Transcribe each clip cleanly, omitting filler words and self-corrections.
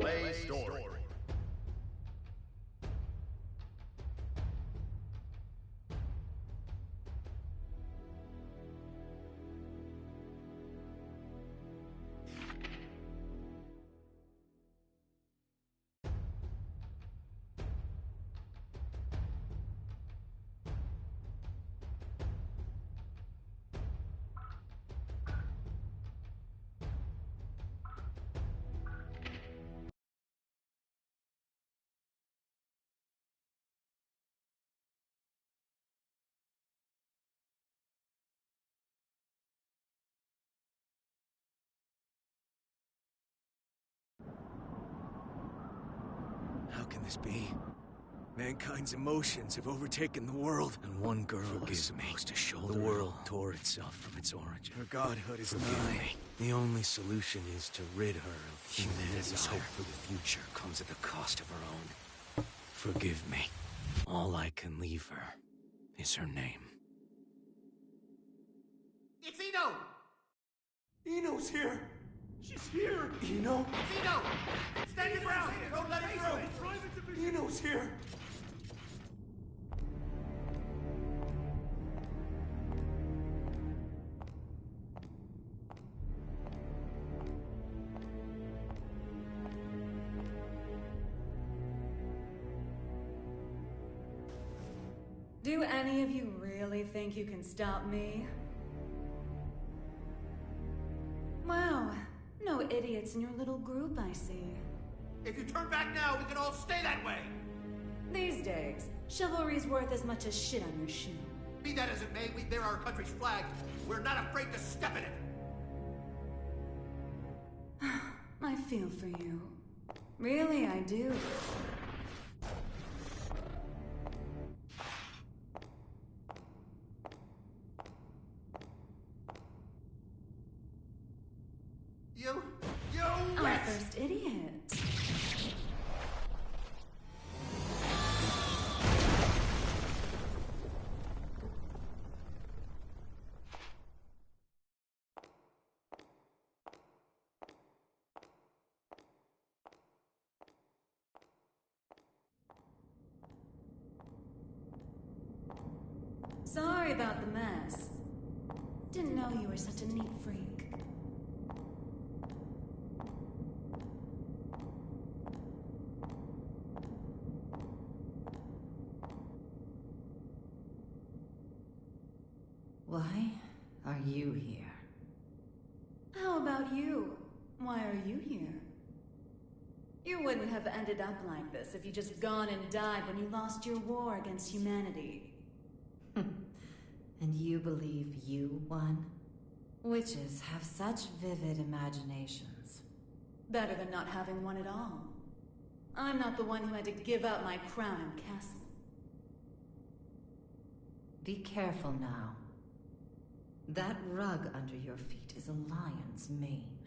Play story. How can this be? Mankind's emotions have overtaken the world, and one girl is supposed to shoulder the world tore itself from its origin. Her godhood is nigh. The only solution is to rid her of humanity's hope for the future comes at the cost of her own. Forgive me. All I can leave her is her name. It's Eno! Eno's here! She's here! Eno? It's Eno! Stand your ground! Don't let it through! Eno's here! Do any of you really think you can stop me? Wow, no idiots in your little group, I see. If you turn back now, we can all stay that way! These days, chivalry's worth as much as shit on your shoe. Be that as it may, we bear our country's flag. We're not afraid to step in it! I feel for you. Really, I do. Our first idiot. Sorry about the mess. Didn't know you were such a neat freak. Why are you here? How about you? Why are you here? You wouldn't have ended up like this if you just gone and died when you lost your war against humanity. And you believe you won? Witches have such vivid imaginations. Better than not having one at all. I'm not the one who had to give up my crown and castle. Be careful now. That rug under your feet is a lion's mane.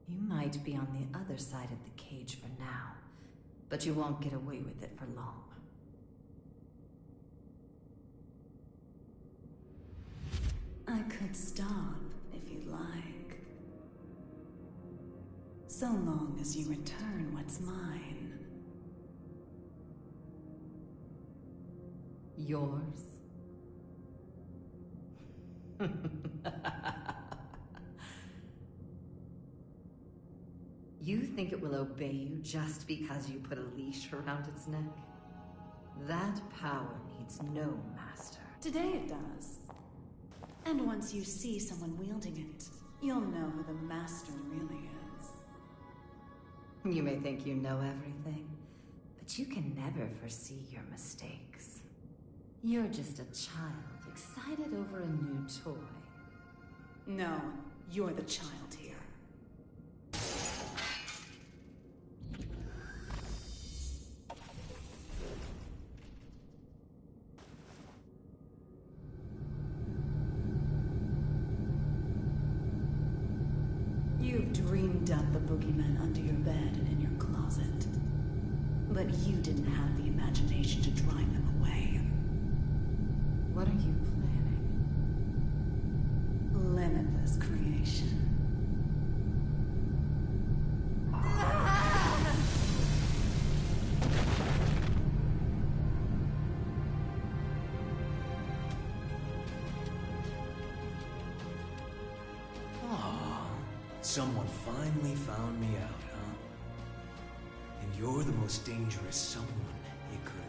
You might be on the other side of the cage for now, but you won't get away with it for long. I could stop if you'd like. So long as you return what's mine. Yours? You think it will obey you just because you put a leash around its neck? That power needs no master. Today it does. And once you see someone wielding it, you'll know who the master really is. You may think you know everything, but you can never foresee your mistakes. You're just a child excited over a new toy. No, you're the child here. You've dreamed up the boogeyman under your bed and in your closet. But you didn't have the imagination to drive them away. What are you planning? Limitless creation. Someone finally found me out, huh? And you're the most dangerous someone you could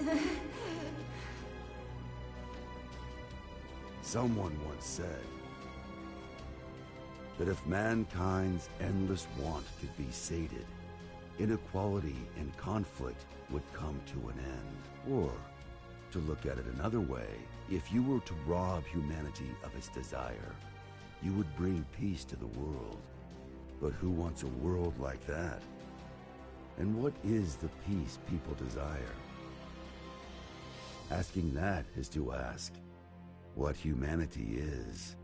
have been. Someone once said that if mankind's endless want could be sated, inequality and conflict would come to an end. Or, to look at it another way, if you were to rob humanity of its desire, you would bring peace to the world. But who wants a world like that? And what is the peace people desire? Asking that is to ask what humanity is.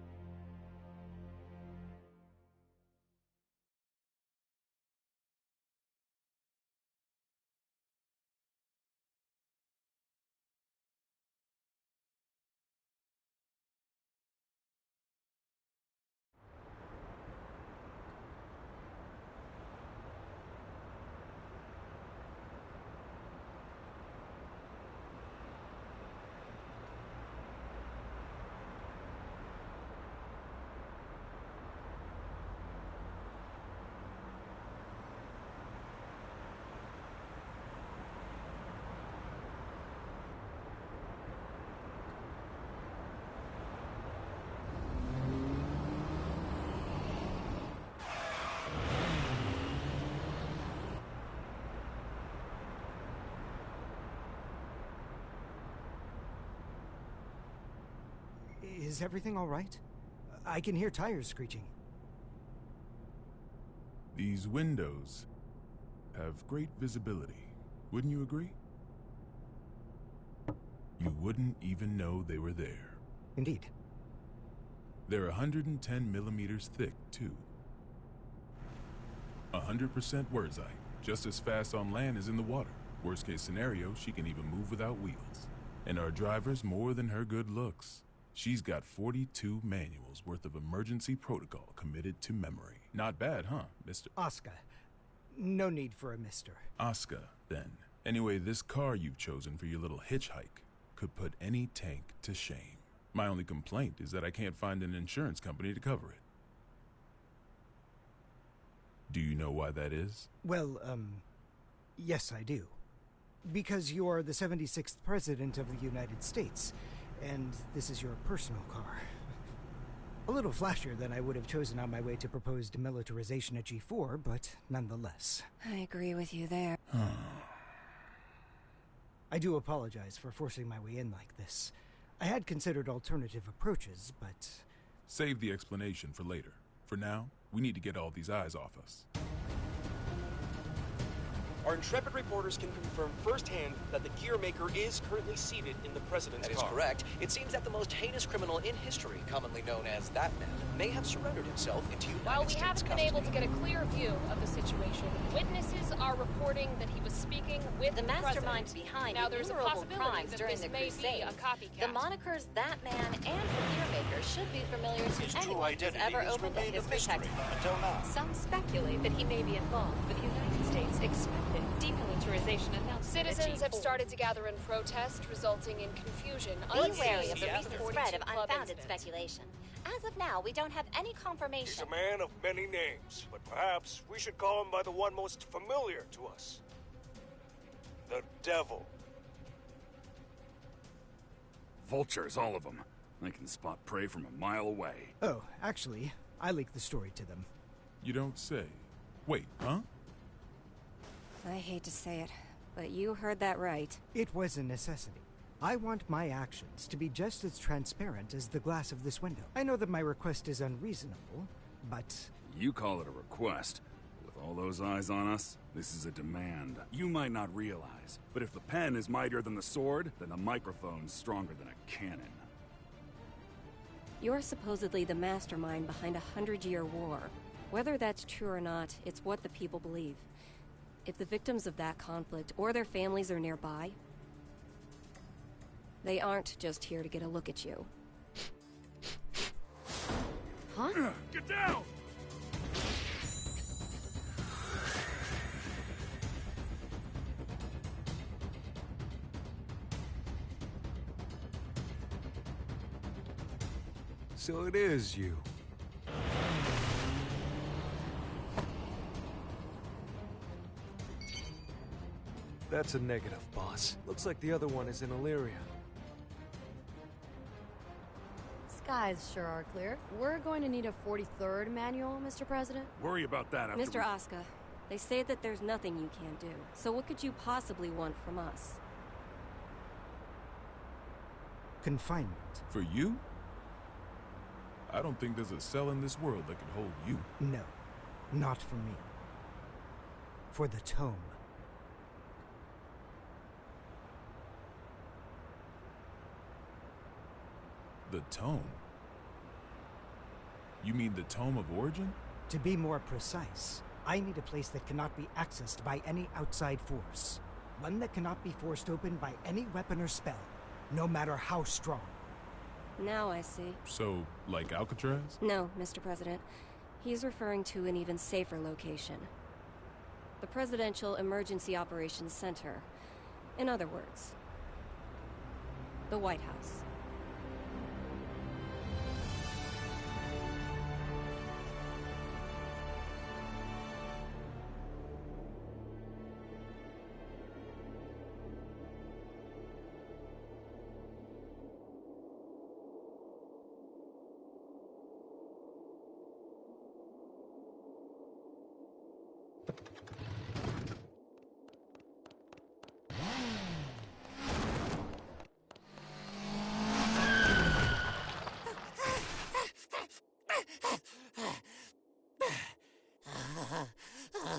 Is everything all right? I can hear tires screeching. These windows have great visibility. Wouldn't you agree? You wouldn't even know they were there. Indeed. They're 110 millimeters thick, too. 100% Wurtzite, just as fast on land as in the water. Worst case scenario, she can even move without wheels. And our driver's more than her good looks. She's got 42 manuals worth of emergency protocol committed to memory. Not bad, huh, Mr. Oscar. No need for a mister. Oscar, then. Anyway, this car you've chosen for your little hitchhike could put any tank to shame. My only complaint is that I can't find an insurance company to cover it. Do you know why that is? Well, yes I do. Because you're the 76th President of the United States, and this is your personal car. A little flashier than I would have chosen on my way to proposed demilitarization at G4, but nonetheless. I agree with you there. I do apologize for forcing my way in like this. I had considered alternative approaches, but... Save the explanation for later. For now, we need to get all these eyes off us. Our intrepid reporters can confirm firsthand that the gear maker is currently seated in the president's car. That is correct. It seems that the most heinous criminal in history, commonly known as that man, may have surrendered himself into United While we States haven't been custody. able to get a clear view of the situation, witnesses are reporting that he was speaking with The mastermind president. behind Now there's a innumerable possibility crimes that during this the may Crusade. be a copycat. The monikers That Man and the Gear Maker should be familiar to His true anyone who's identity ever has opened a remained a history mystery textbook. until now. Some speculate that he may be involved with the United States' expected demilitarization announcement. Citizens have started to gather in protest, resulting in confusion. Be wary of the Yeah. recent spread of unfounded speculation. As of now, we don't have any confirmation. He's a man of many names, but perhaps we should call him by the one most familiar to us. The Devil. Vultures, all of them. I can spot prey from a mile away. Oh, actually, I leaked the story to them. You don't say. Wait, huh? I hate to say it, but you heard that right. It was a necessity. I want my actions to be just as transparent as the glass of this window. I know that my request is unreasonable, but... You call it a request. With all those eyes on us, this is a demand. You might not realize, but if the pen is mightier than the sword, then the microphone's stronger than a cannon. You're supposedly the mastermind behind a 100-year war. Whether that's true or not, it's what the people believe. If the victims of that conflict or their families are nearby, they aren't just here to get a look at you. Huh? Get down! So it is you. That's a negative, boss. Looks like the other one is in Illyria. Skies sure are clear. We're going to need a 43rd manual, Mr. President. Worry about that after Mr. Asuka, they say that there's nothing you can't do. So what could you possibly want from us? Confinement. For you? I don't think there's a cell in this world that could hold you. No, not for me. For the tome. The tome? You mean the Tome of Origin? To be more precise, I need a place that cannot be accessed by any outside force. One that cannot be forced open by any weapon or spell, no matter how strong. Now I see. So, like Alcatraz? No, Mr. President. He's referring to an even safer location. The Presidential Emergency Operations Center. In other words, the White House.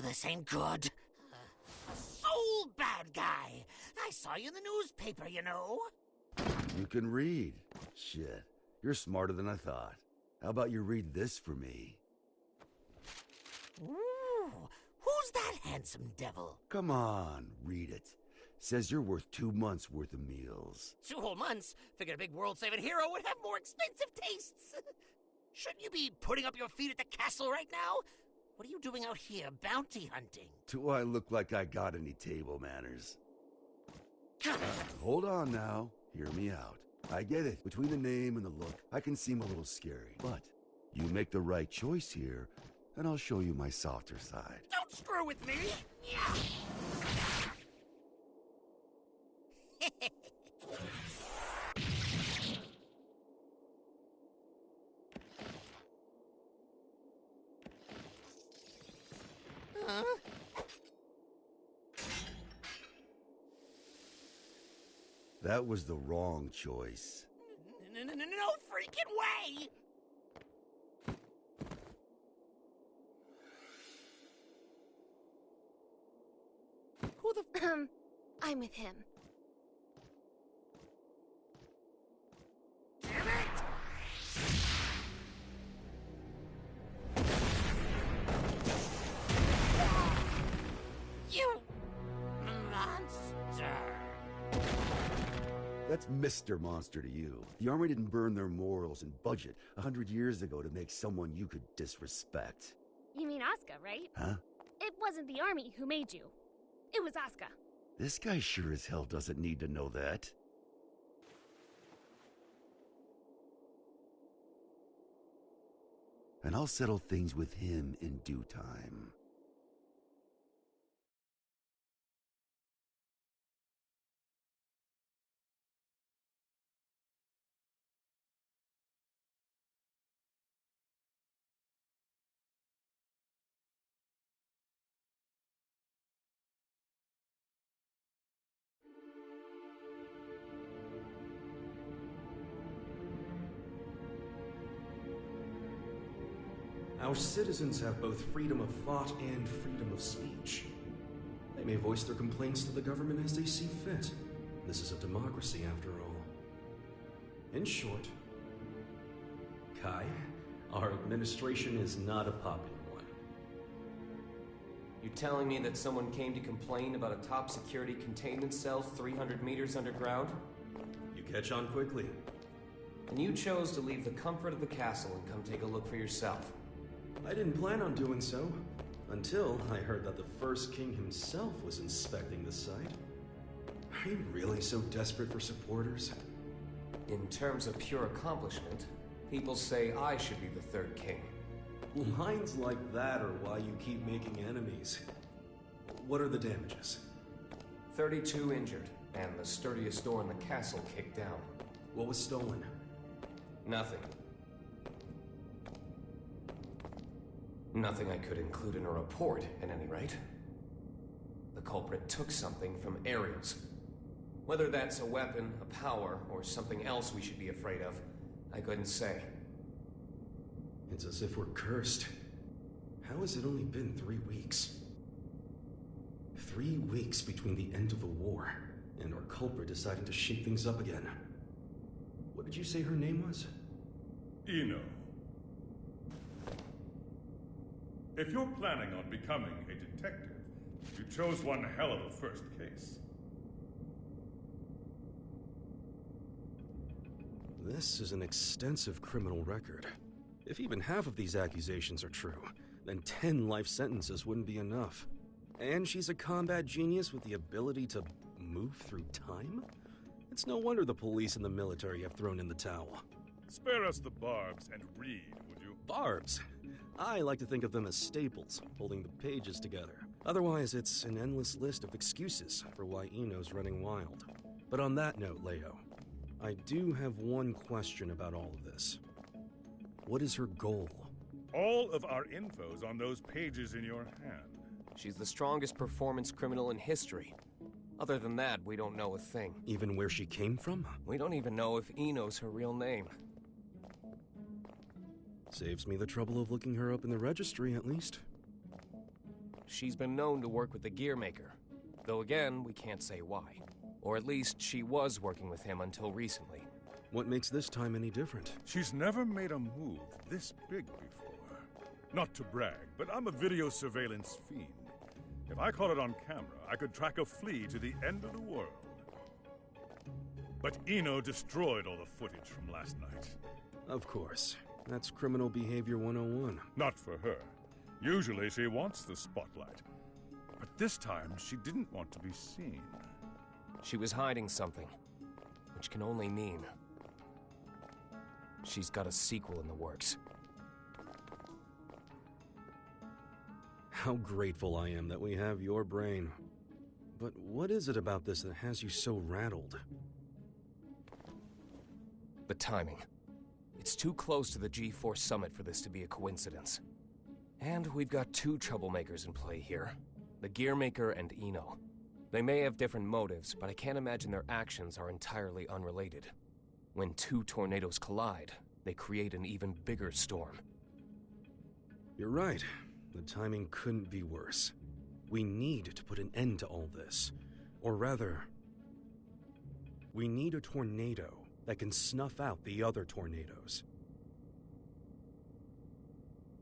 This ain't good. A soul bad guy. I saw you in the newspaper, you know. You can read. Shit, you're smarter than I thought. How about you read this for me? Ooh, who's that handsome devil? Come on, read it. Says you're worth 2 months' worth of meals. 2 whole months? Figured a big world-saving hero would have more expensive tastes. Shouldn't you be putting up your feet at the castle right now? What are you doing out here, bounty hunting? Do I look like I got any table manners? Hold on now. Hear me out. I get it. Between the name and the look, I can seem a little scary. But you make the right choice here, and I'll show you my softer side. Don't screw with me! Huh? That was the wrong choice. No freaking way! Who the I'm with him. Damn it! You monster! That's Mr. Monster to you. The Army didn't burn their morals and budget 100 years ago to make someone you could disrespect. You mean Asuka, right? Huh? It wasn't the Army who made you. It was Asuka. This guy sure as hell doesn't need to know that. And I'll settle things with him in due time. Our citizens have both freedom of thought and freedom of speech. They may voice their complaints to the government as they see fit. This is a democracy, after all. In short, Kai, our administration is not a popular one. You telling me that someone came to complain about a top security containment cell 300 meters underground? You catch on quickly. And you chose to leave the comfort of the castle and come take a look for yourself. I didn't plan on doing so, until I heard that the first king himself was inspecting the site. Are you really so desperate for supporters? In terms of pure accomplishment, People say I should be the third king. Lines like that are why you keep making enemies. What are the damages? 32 injured, and the sturdiest door in the castle kicked down. What was stolen? Nothing. Nothing I could include in a report, at any rate. The culprit took something from Ariel's. Whether that's a weapon, a power, or something else we should be afraid of, I couldn't say. It's as if we're cursed. How has it only been 3 weeks? 3 weeks between the end of the war and our culprit deciding to shake things up again. What did you say her name was? Eno. If you're planning on becoming a detective, you chose one hell of a first case. This is an extensive criminal record. If even half of these accusations are true, then 10 life sentences wouldn't be enough. And she's a combat genius with the ability to move through time? It's no wonder the police and the military have thrown in the towel. Spare us the barbs and read, would you? Barbs? I like to think of them as staples, holding the pages together. Otherwise, it's an endless list of excuses for why Eno's running wild. But on that note, Leo, I do have one question about all of this. What is her goal? All of our info's on those pages in your hand. She's the strongest performance criminal in history. Other than that, we don't know a thing. Even where she came from? We don't even know if Eno's her real name. Saves me the trouble of looking her up in the registry, at least. She's been known to work with the gear maker. Though again, we can't say why. Or at least she was working with him until recently. What makes this time any different? She's never made a move this big before. Not to brag, but I'm a video surveillance fiend. If I caught it on camera, I could track a flea to the end of the world. But Eno destroyed all the footage from last night. Of course. That's criminal behavior 101. Not for her. Usually she wants the spotlight. But this time, she didn't want to be seen. She was hiding something, which can only mean she's got a sequel in the works. How grateful I am that we have your brain. But what is it about this that has you so rattled? The timing. It's too close to the G4 summit for this to be a coincidence. And we've got two troublemakers in play here. The Gearmaker and Eno. They may have different motives, but I can't imagine their actions are entirely unrelated. When two tornadoes collide, they create an even bigger storm. You're right. The timing couldn't be worse. We need to put an end to all this. Or rather, we need a tornado that can snuff out the other tornadoes.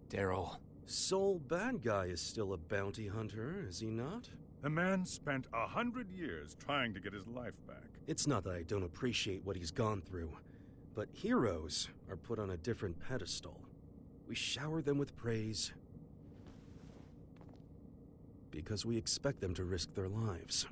Daryl. Sole bad guy is still a bounty hunter, is he not? The man spent 100 years trying to get his life back. It's not that I don't appreciate what he's gone through, but heroes are put on a different pedestal. We shower them with praise because we expect them to risk their lives.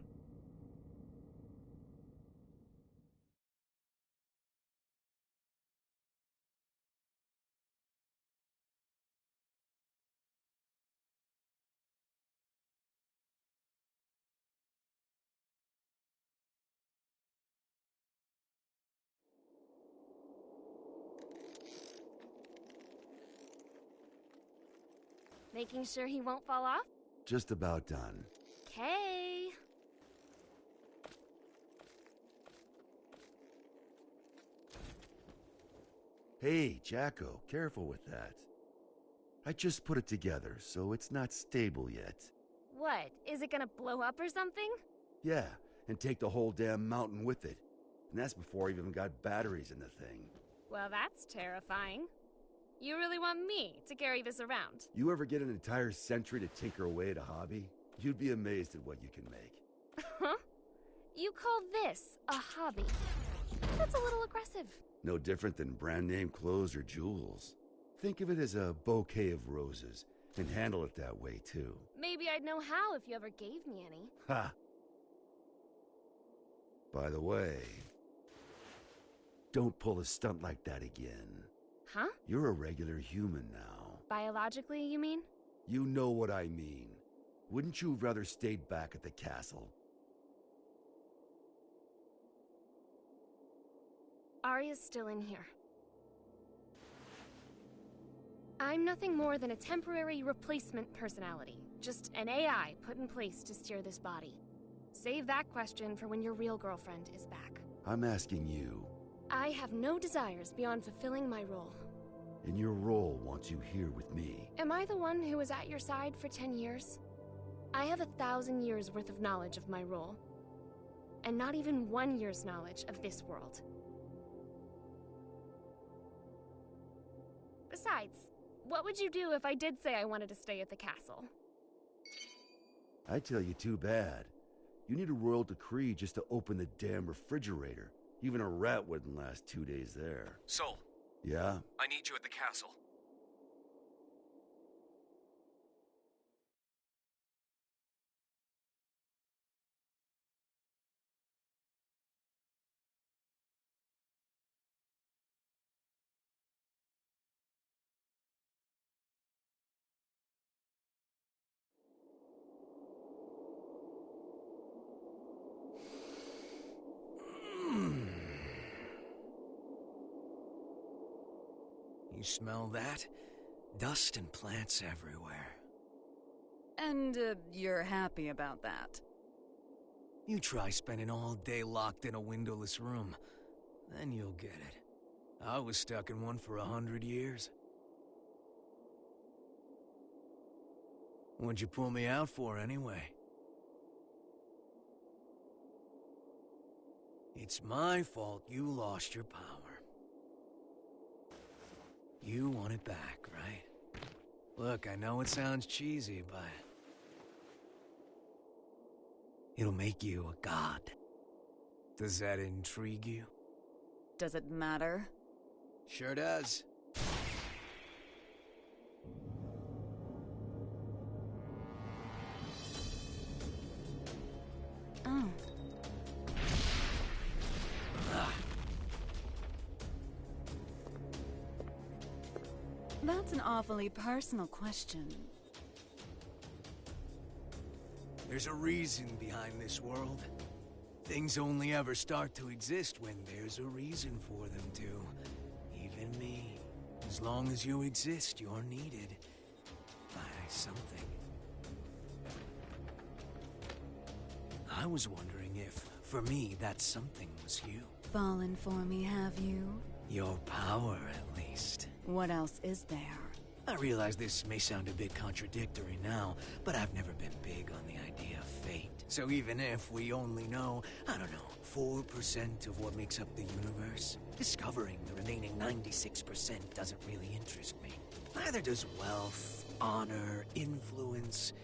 Making sure he won't fall off? Just about done. Okay. Hey, Jacko, careful with that. I just put it together, so it's not stable yet. What? Is it gonna blow up or something? Yeah, and take the whole damn mountain with it. And that's before I even got batteries in the thing. Well, that's terrifying. You really want me to carry this around? You ever get an entire century to tinker away at a hobby? You'd be amazed at what you can make. Huh? You call this a hobby? That's a little aggressive. No different than brand name clothes or jewels. Think of it as a bouquet of roses, and handle it that way too. Maybe I'd know how if you ever gave me any. Ha! By the way, don't pull a stunt like that again. Huh? You're a regular human now. Biologically, you mean? You know what I mean. Wouldn't you have rather stayed back at the castle? Arya's still in here. I'm nothing more than a temporary replacement personality. Just an AI put in place to steer this body. Save that question for when your real girlfriend is back. I'm asking you. I have no desires beyond fulfilling my role. And your role wants you here with me. Am I the one who was at your side for 10 years? I have 1,000 years worth of knowledge of my role. And not even 1 year's knowledge of this world. Besides, what would you do if I did say I wanted to stay at the castle? I tell you, too bad. You need a royal decree just to open the damn refrigerator. Even a rat wouldn't last 2 days there. Sol. Yeah? I need you at the castle. You smell that? Dust and plants everywhere. And, you're happy about that? You try spending all day locked in a windowless room. Then you'll get it. I was stuck in one for 100 years. What'd you pull me out for, anyway? It's my fault you lost your power. You want it back, right? Look, I know it sounds cheesy, but... it'll make you a god. Does that intrigue you? Does it matter? Sure does. Oh. That's an awfully personal question. There's a reason behind this world. Things only ever start to exist when there's a reason for them to. Even me. As long as you exist, you're needed by something. I was wondering if, for me, that something was you. Fallen for me, have you? Your power, at least. What else is there? I realize this may sound a bit contradictory now, but I've never been big on the idea of fate. So even if we only know, I don't know, 4% of what makes up the universe, discovering the remaining 96% doesn't really interest me. Neither does wealth, honor, influence.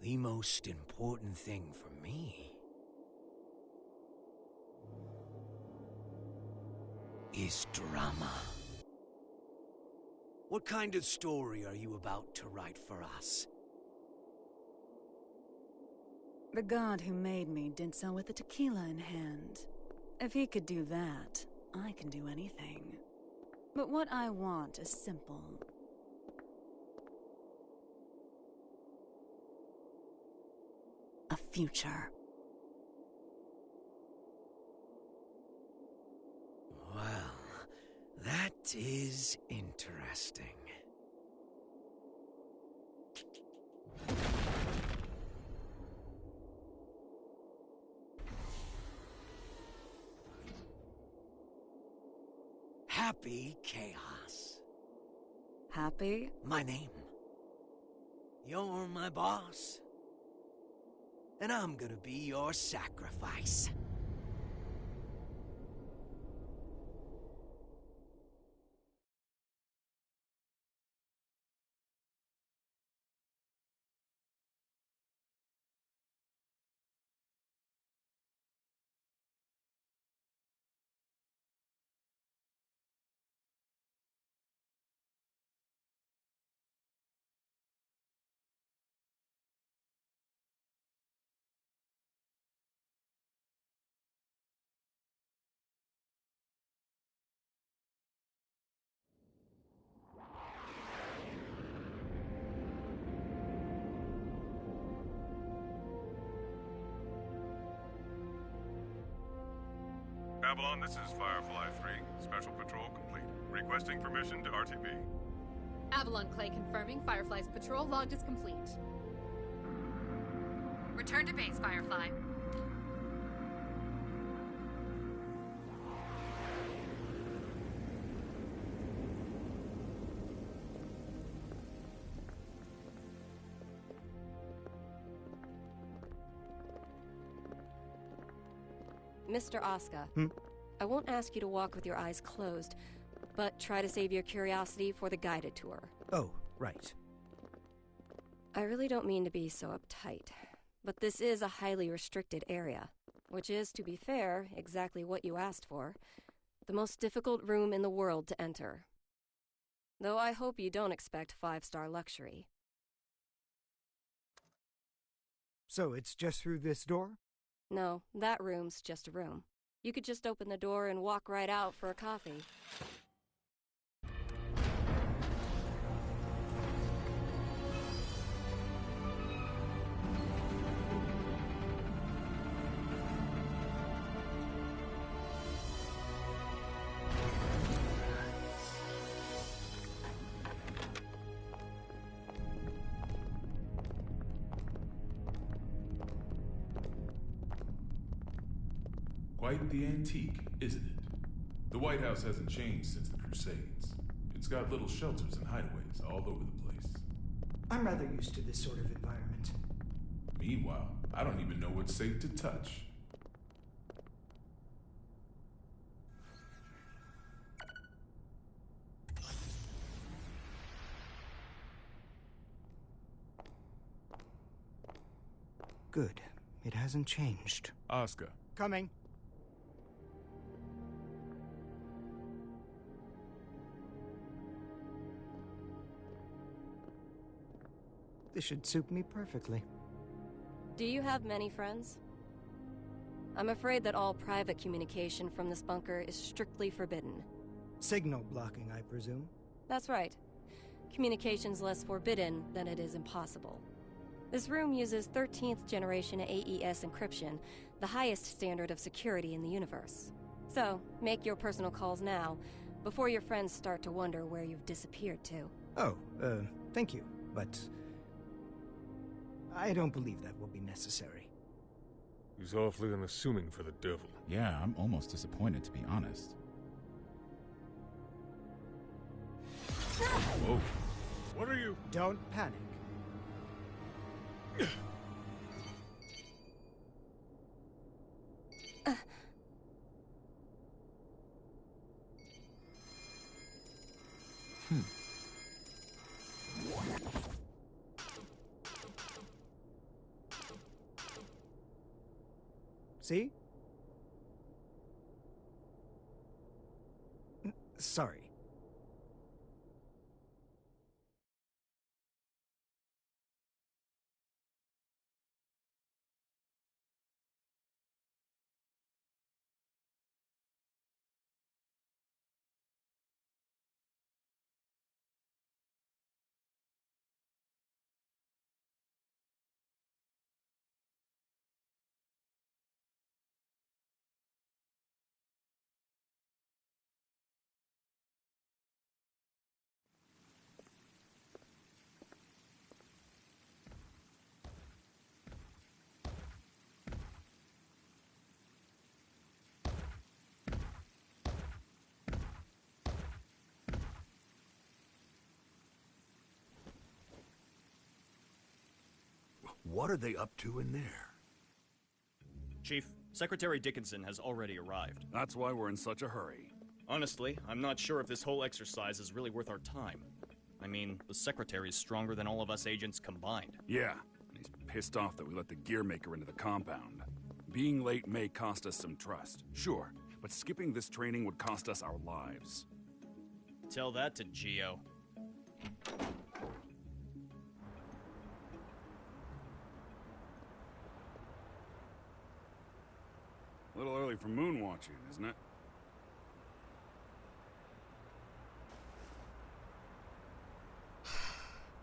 The most important thing for me is drama. What kind of story are you about to write for us? The god who made me did so with a tequila in hand. If he could do that, I can do anything. But what I want is simple. A future. Well, that is interesting. Happy Chaos. Happy? My name. You're my boss. And I'm gonna be your sacrifice. Avalon, this is Firefly 3. Special patrol complete. Requesting permission to RTB. Avalon Clay confirming Firefly's patrol logged is complete. Return to base, Firefly. Mr. Asuka, I won't ask you to walk with your eyes closed, but try to save your curiosity for the guided tour. Oh, right. I really don't mean to be so uptight, but this is a highly restricted area, which is, to be fair, exactly what you asked for. The most difficult room in the world to enter. Though I hope you don't expect 5-star luxury. So it's just through this door? No, that room's just a room. You could just open the door and walk right out for a coffee. Quite the antique, isn't it? The White House hasn't changed since the Crusades. It's got little shelters and hideaways all over the place. I'm rather used to this sort of environment. Meanwhile, I don't even know what's safe to touch. Good. It hasn't changed. Asuka. Coming. This should suit me perfectly. Do you have many friends? I'm afraid that all private communication from this bunker is strictly forbidden. Signal blocking, I presume? That's right. Communication's less forbidden than it is impossible. This room uses 13th generation AES encryption, the highest standard of security in the universe. So, make your personal calls now, before your friends start to wonder where you've disappeared to. Oh, thank you, but I don't believe that will be necessary. He's awfully unassuming for the devil. Yeah, I'm almost disappointed, to be honest. Whoa. What are you? Don't panic. See? Sorry. What are they up to in there? Chief, Secretary Dickinson has already arrived. That's why we're in such a hurry. Honestly, I'm not sure if this whole exercise is really worth our time. I mean, the Secretary's stronger than all of us agents combined. Yeah, and he's pissed off that we let the Gearmaker into the compound. Being late may cost us some trust, sure, but skipping this training would cost us our lives. Tell that to Geo. A little early for moon watching, isn't it?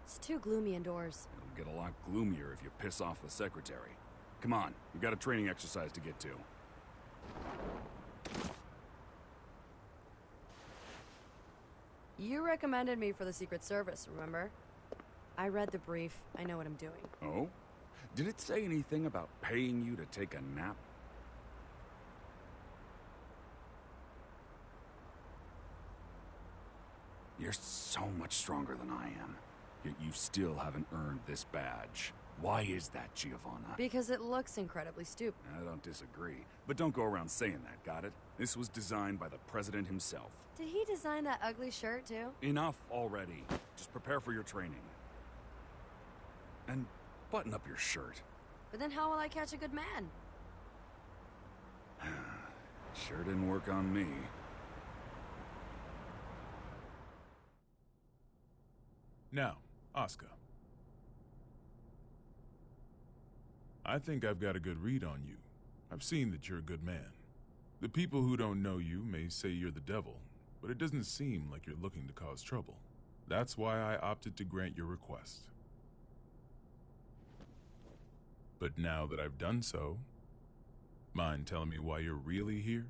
It's too gloomy indoors. It'll get a lot gloomier if you piss off the Secretary. Come on, we've got a training exercise to get to. You recommended me for the Secret Service, remember? I read the brief. I know what I'm doing. Oh? Did it say anything about paying you to take a nap? You're so much stronger than I am, yet you still haven't earned this badge. Why is that, Giovanna? Because it looks incredibly stupid. I don't disagree, but don't go around saying that, got it? This was designed by the president himself. Did he design that ugly shirt, too? Enough already. Just prepare for your training. And button up your shirt. But then how will I catch a good man? Sure didn't work on me. Now, Oscar. I think I've got a good read on you. I've seen that you're a good man. The people who don't know you may say you're the devil, but it doesn't seem like you're looking to cause trouble. That's why I opted to grant your request. But now that I've done so, mind telling me why you're really here?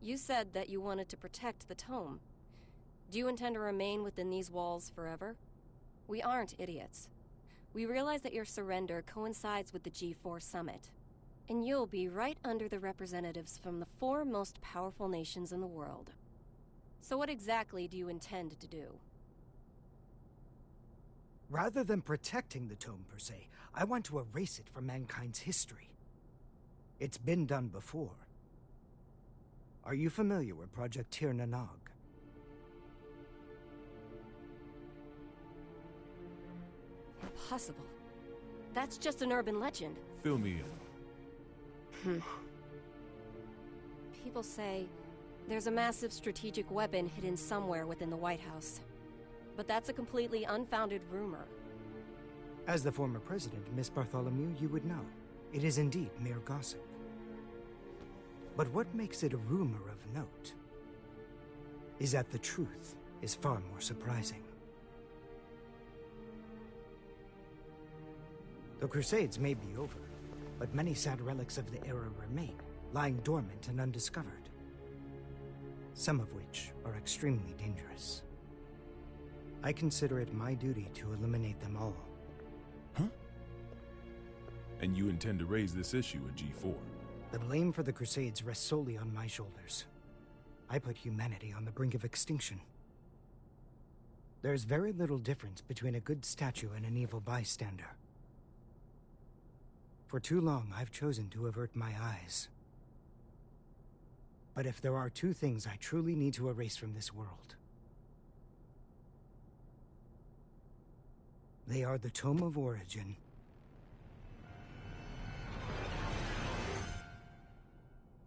You said that you wanted to protect the tome. Do you intend to remain within these walls forever? We aren't idiots. We realize that your surrender coincides with the G4 summit, and you'll be right under the representatives from the 4 most powerful nations in the world. So what exactly do you intend to do? Rather than protecting the tome per se, I want to erase it from mankind's history. It's been done before. Are you familiar with Project Tir Nanog? Impossible. That's just an urban legend. Fill me in. People say there's a massive strategic weapon hidden somewhere within the White House. But that's a completely unfounded rumor. As the former president, Miss Bartholomew, you would know. It is indeed mere gossip. But what makes it a rumor of note is that the truth is far more surprising. The Crusades may be over, but many sad relics of the era remain, lying dormant and undiscovered. Some of which are extremely dangerous. I consider it my duty to eliminate them all. Huh? And you intend to raise this issue at G4? The blame for the Crusades rests solely on my shoulders. I put humanity on the brink of extinction. There's very little difference between a good statue and an evil bystander. For too long, I've chosen to avert my eyes. But if there are 2 things I truly need to erase from this world, they are the Tome of Origin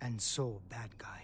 and Soul Bad Guy.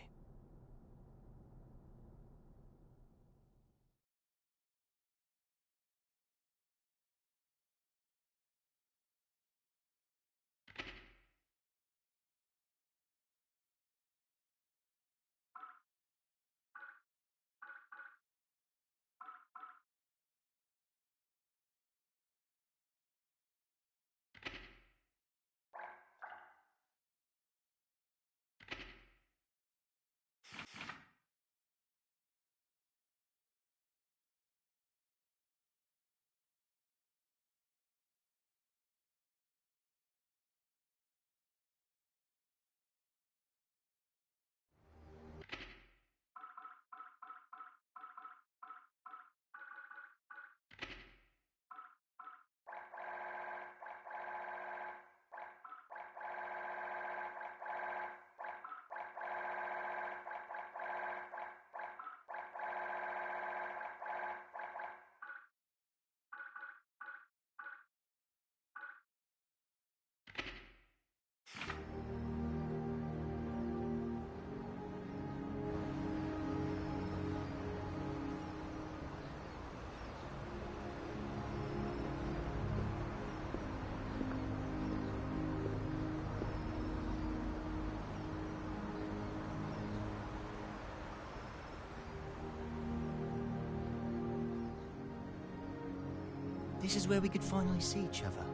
This is where we could finally see each other.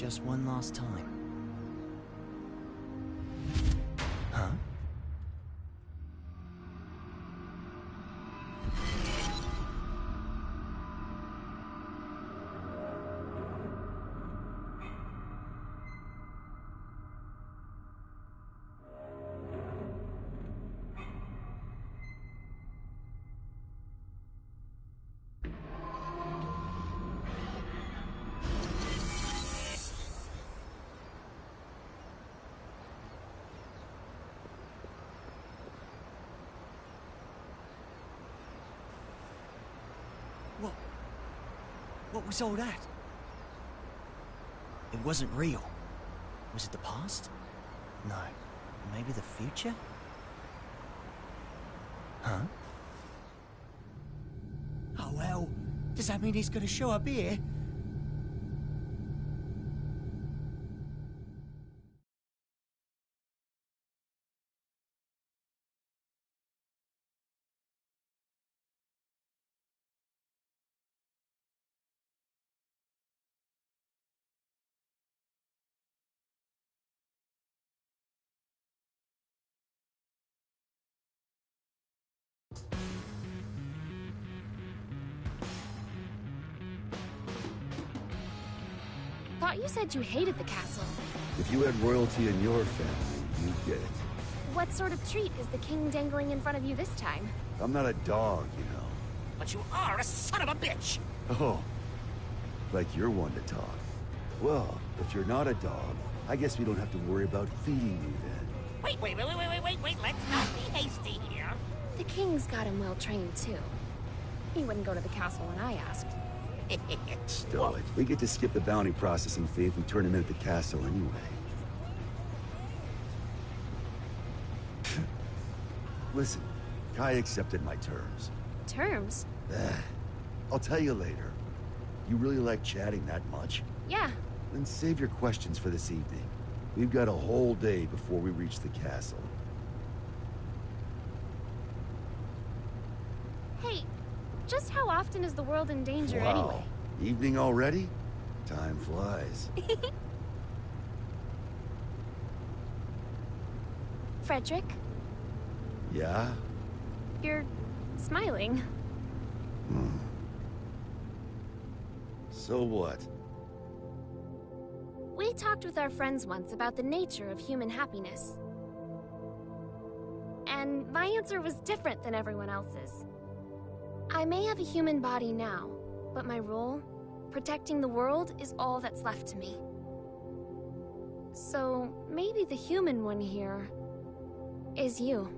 just one last time. Huh? What was all that? It wasn't real. Was it the past? No. Maybe the future? Huh? Oh well, does that mean he's gonna show up here? Thought you said you hated the castle. If you had royalty in your family, you'd get it. What sort of treat is the king dangling in front of you this time? I'm not a dog, you know. But you are a son of a bitch! Oh, like you're one to talk. Well, if you're not a dog, I guess we don't have to worry about feeding you then. Wait, let's not be hasty here. The king's got him well trained, too. He wouldn't go to the castle when I asked. Stow it. We get to skip the bounty processing fee if we turn him in at the castle anyway. Listen, Kai accepted my terms. Terms? I'll tell you later. You really like chatting that much? Yeah. Then save your questions for this evening. We've got a whole day before we reach the castle. Hey, just how often is the world in danger anyway? Evening already? Time flies. Frederick? Yeah? You're smiling. So what? We talked with our friends once about the nature of human happiness. And my answer was different than everyone else's. I may have a human body now, but my role, protecting the world, is all that's left to me. So maybe the human one here is you.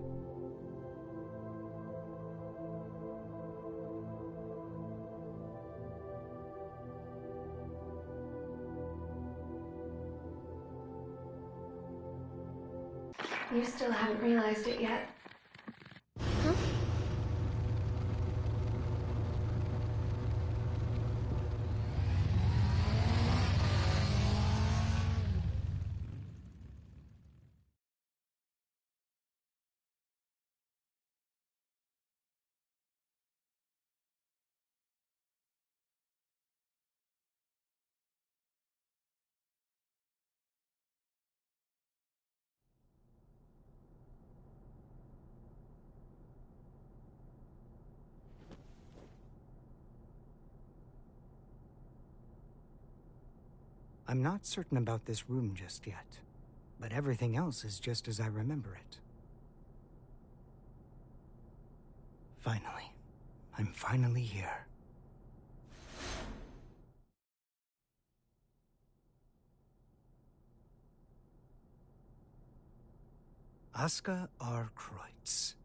You still haven't realized it yet. Huh? I'm not certain about this room just yet, but everything else is just as I remember it. Finally. I'm finally here. Aska R. Kreutz.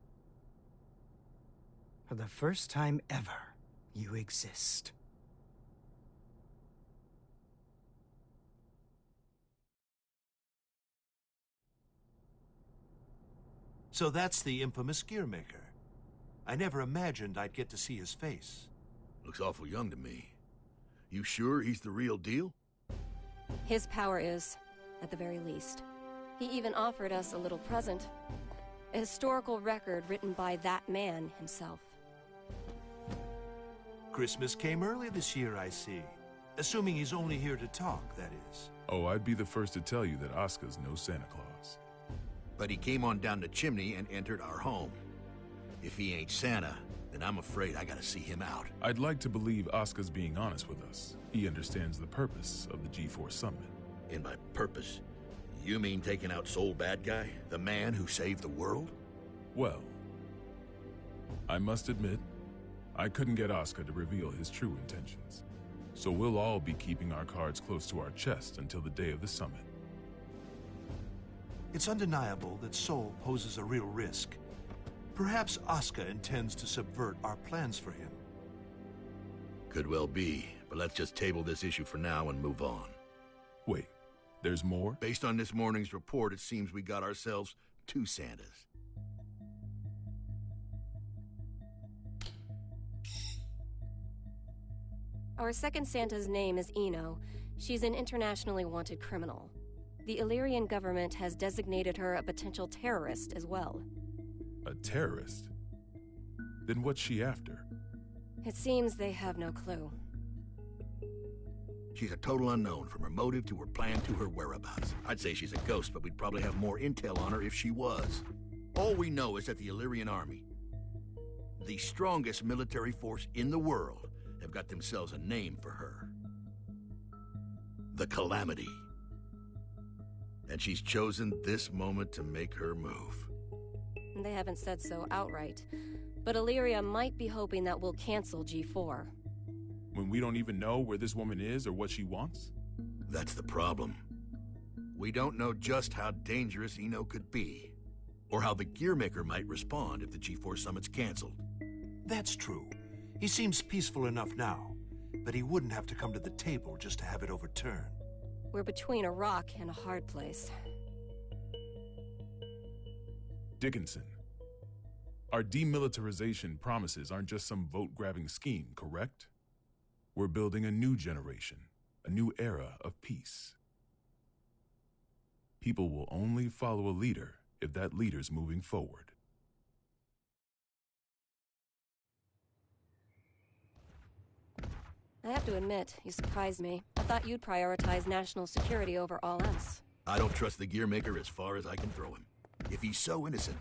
For the first time ever, you exist. So that's the infamous Gearmaker. I never imagined I'd get to see his face. Looks awful young to me. You sure he's the real deal? His power is, at the very least. He even offered us a little present. A historical record written by that man himself. Christmas came early this year, I see. Assuming he's only here to talk, that is. Oh, I'd be the first to tell you that Oscar's no Santa Claus. But he came on down the chimney and entered our home. If he ain't Santa, then I'm afraid I gotta see him out. I'd like to believe Oscar's being honest with us. He understands the purpose of the G4 summit. In by purpose, you mean taking out Soul Bad Guy? The man who saved the world? Well, I must admit, I couldn't get Oscar to reveal his true intentions. So we'll all be keeping our cards close to our chest until the day of the summit. It's undeniable that Soul poses a real risk. Perhaps Oscar intends to subvert our plans for him. Could well be, but let's just table this issue for now and move on. Wait, there's more? Based on this morning's report, it seems we got ourselves 2 Santas. Our second Santa's name is Eno. She's an internationally wanted criminal. The Illyrian government has designated her a potential terrorist as well. A terrorist? Then what's she after? It seems they have no clue. She's a total unknown, from her motive to her plan to her whereabouts. I'd say she's a ghost, but we'd probably have more intel on her if she was. All we know is that the Illyrian army, the strongest military force in the world, have got themselves a name for her. The Calamity. And she's chosen this moment to make her move. They haven't said so outright, but Illyria might be hoping that we'll cancel G4. When we don't even know where this woman is or what she wants? That's the problem. We don't know just how dangerous Eno could be, or how the Gearmaker might respond if the G4 summit's canceled. That's true. He seems peaceful enough now, but he wouldn't have to come to the table just to have it overturned. We're between a rock and a hard place. Dickinson, our demilitarization promises aren't just some vote-grabbing scheme, correct? We're building a new generation, a new era of peace. People will only follow a leader if that leader's moving forward. I have to admit, you surprised me. I thought you'd prioritize national security over all else. I don't trust the Gearmaker as far as I can throw him. If he's so innocent,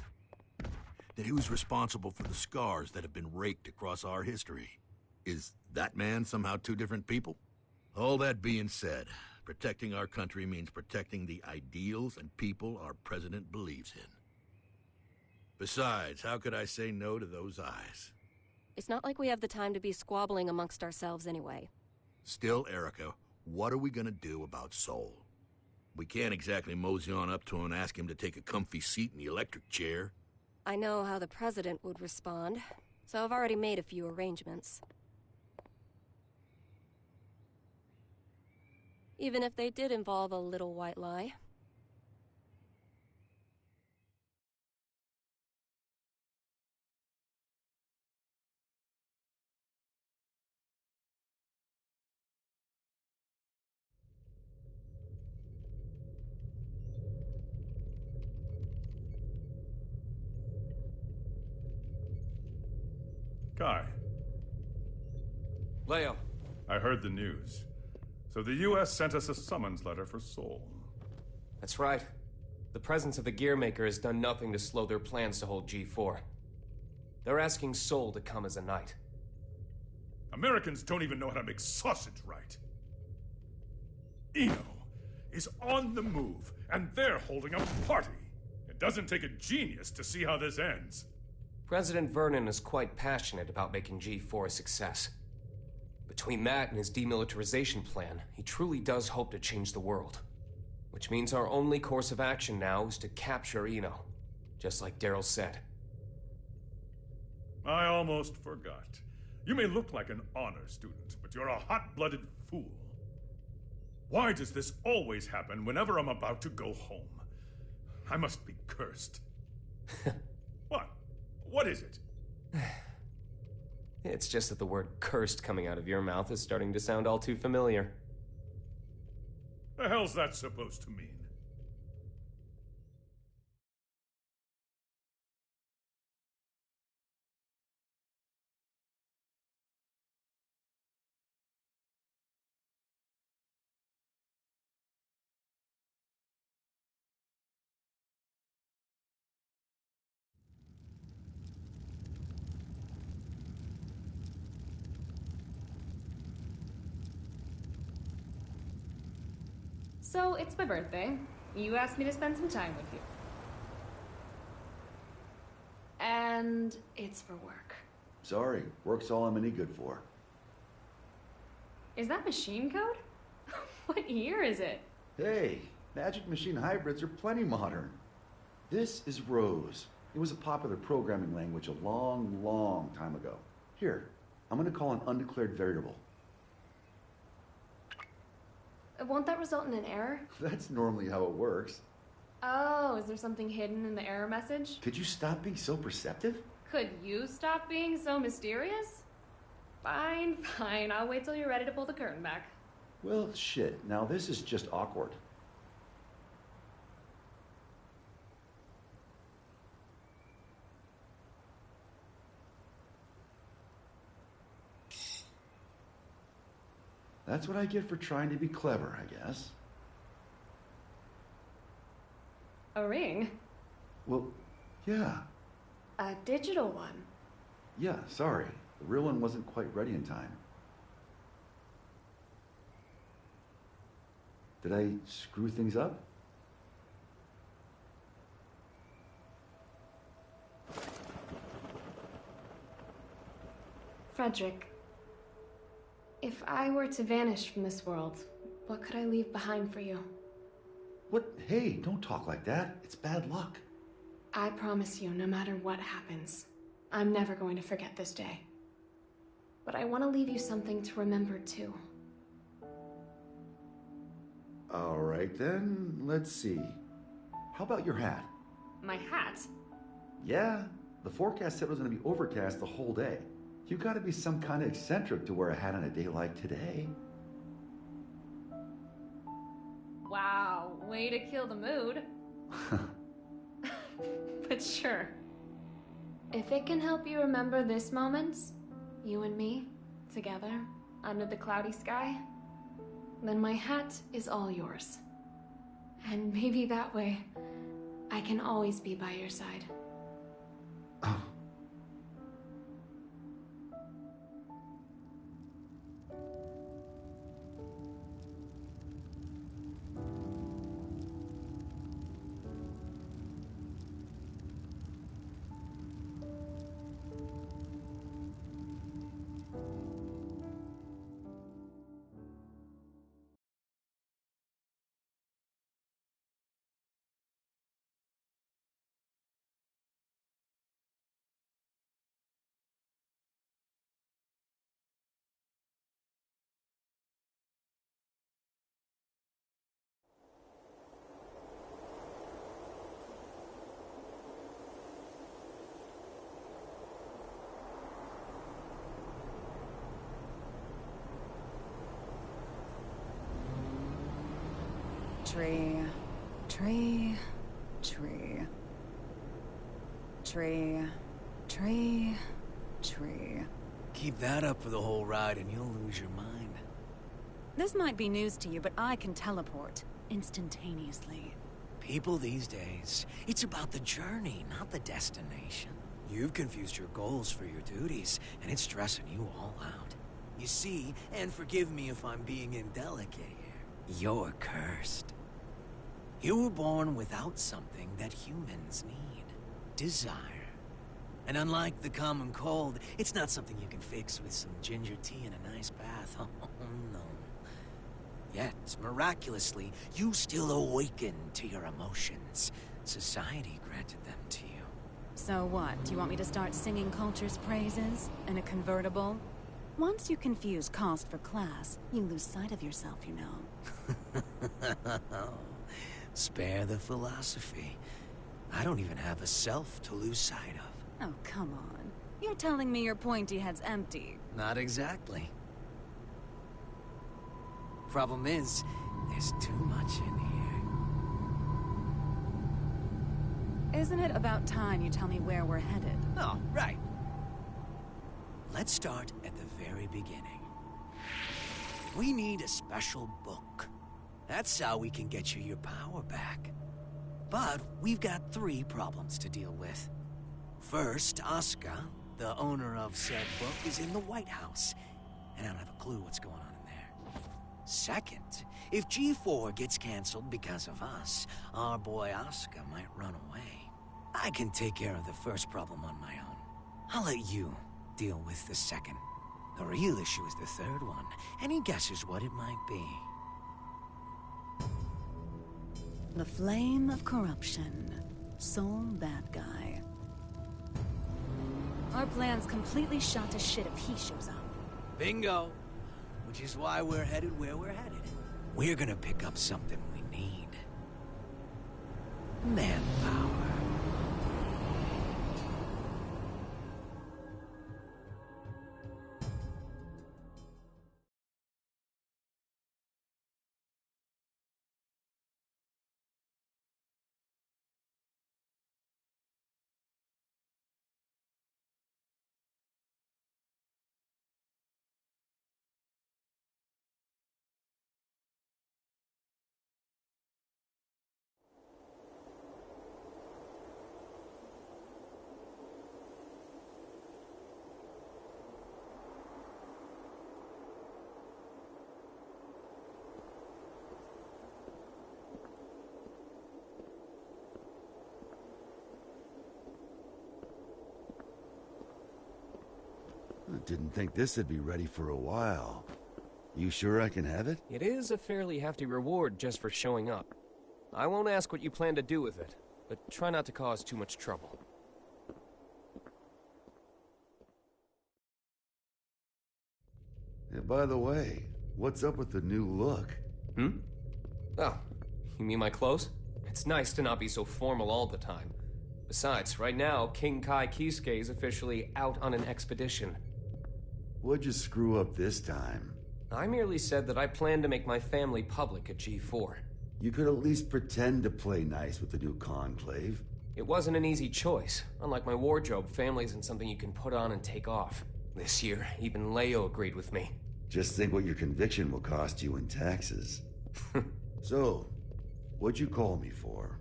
then who's responsible for the scars that have been raked across our history? Is that man somehow 2 different people? All that being said, protecting our country means protecting the ideals and people our president believes in. Besides, how could I say no to those eyes? It's not like we have the time to be squabbling amongst ourselves anyway. Still, Erica, what are we gonna do about Soul? We can't exactly mosey on up to him and ask him to take a comfy seat in the electric chair. I know how the president would respond, so I've already made a few arrangements. Even if they did involve a little white lie. Kai. Leo. I heard the news. So the U.S. sent us a summons letter for Soul. That's right. The presence of the Gearmaker has done nothing to slow their plans to hold G4. They're asking Soul to come as a knight. Americans don't even know how to make sausage right. Eno is on the move, and they're holding a party. It doesn't take a genius to see how this ends. President Vernon is quite passionate about making G4 a success. Between that and his demilitarization plan, he truly does hope to change the world. Which means our only course of action now is to capture Eno, just like Daryl said. I almost forgot. You may look like an honor student, but you're a hot-blooded fool. Why does this always happen whenever I'm about to go home? I must be cursed. What? What is it? It's just that the word cursed coming out of your mouth is starting to sound all too familiar. The hell's that supposed to mean? So, it's my birthday. You asked me to spend some time with you. And it's for work. Sorry, work's all I'm any good for. Is that machine code? What year is it? Hey, Magic Machine hybrids are plenty modern. This is Rose. It was a popular programming language a long, long time ago. Here, I'm gonna call an undeclared variable. Won't that result in an error? That's normally how it works. Oh, is there something hidden in the error message? Could you stop being so perceptive? Could you stop being so mysterious? Fine, fine. I'll wait till you're ready to pull the curtain back. Well, shit. Now this is just awkward. That's what I get for trying to be clever, I guess. A ring? Well, yeah. A digital one? Yeah, sorry. The real one wasn't quite ready in time. Did I screw things up? Frederick, if I were to vanish from this world, what could I leave behind for you? What? Hey, don't talk like that. It's bad luck. I promise you, no matter what happens, I'm never going to forget this day. But I want to leave you something to remember, too. All right, then. Let's see. How about your hat? My hat? Yeah, the forecast said it was going to be overcast the whole day. You gotta be some kind of eccentric to wear a hat on a day like today. Wow, way to kill the mood. But sure. If it can help you remember this moment, you and me, together, under the cloudy sky, then my hat is all yours. And maybe that way, I can always be by your side. Oh. Tree, tree, tree. Tree, tree, tree. Keep that up for the whole ride and you'll lose your mind. This might be news to you, but I can teleport instantaneously. People these days, it's about the journey, not the destination. You've confused your goals for your duties, and it's stressing you all out. You see, and forgive me if I'm being indelicate here, you're cursed. You were born without something that humans need. Desire. And unlike the common cold, it's not something you can fix with some ginger tea and a nice bath. Oh, no. Yet, miraculously, you still awaken to your emotions. Society granted them to you. So what? Do you want me to start singing culture's praises? In a convertible? Once you confuse cost for class, you lose sight of yourself, you know. Spare the philosophy. I don't even have a self to lose sight of. Oh, come on. You're telling me your pointy head's empty. Not exactly. Problem is, there's too much in here. Isn't it about time you tell me where we're headed? Oh, right. Let's start at the very beginning. We need a special book. That's how we can get you your power back. But we've got 3 problems to deal with. First, Asuka, the owner of said book, is in the White House. And I don't have a clue what's going on in there. Second, if G4 gets canceled because of us, our boy Oscar might run away. I can take care of the first problem on my own. I'll let you deal with the second. The real issue is the third one. Any guesses what it might be? The flame of corruption. Sole bad guy. Our plan's completely shot to shit if he shows up. Bingo! Which is why we're headed where we're headed. We're gonna pick up something we need. Manpower. I didn't think this would be ready for a while. You sure I can have it? It is a fairly hefty reward just for showing up. I won't ask what you plan to do with it, but try not to cause too much trouble. Yeah, by the way, what's up with the new look? Oh, you mean my clothes? It's nice to not be so formal all the time. Besides, right now, King Kai Kisuke is officially out on an expedition. What'd you screw up this time? I merely said that I plan to make my family public at G4. You could at least pretend to play nice with the new conclave. It wasn't an easy choice. Unlike my wardrobe, family isn't something you can put on and take off. This year, even Leo agreed with me. Just think what your conviction will cost you in taxes. So, what'd you call me for?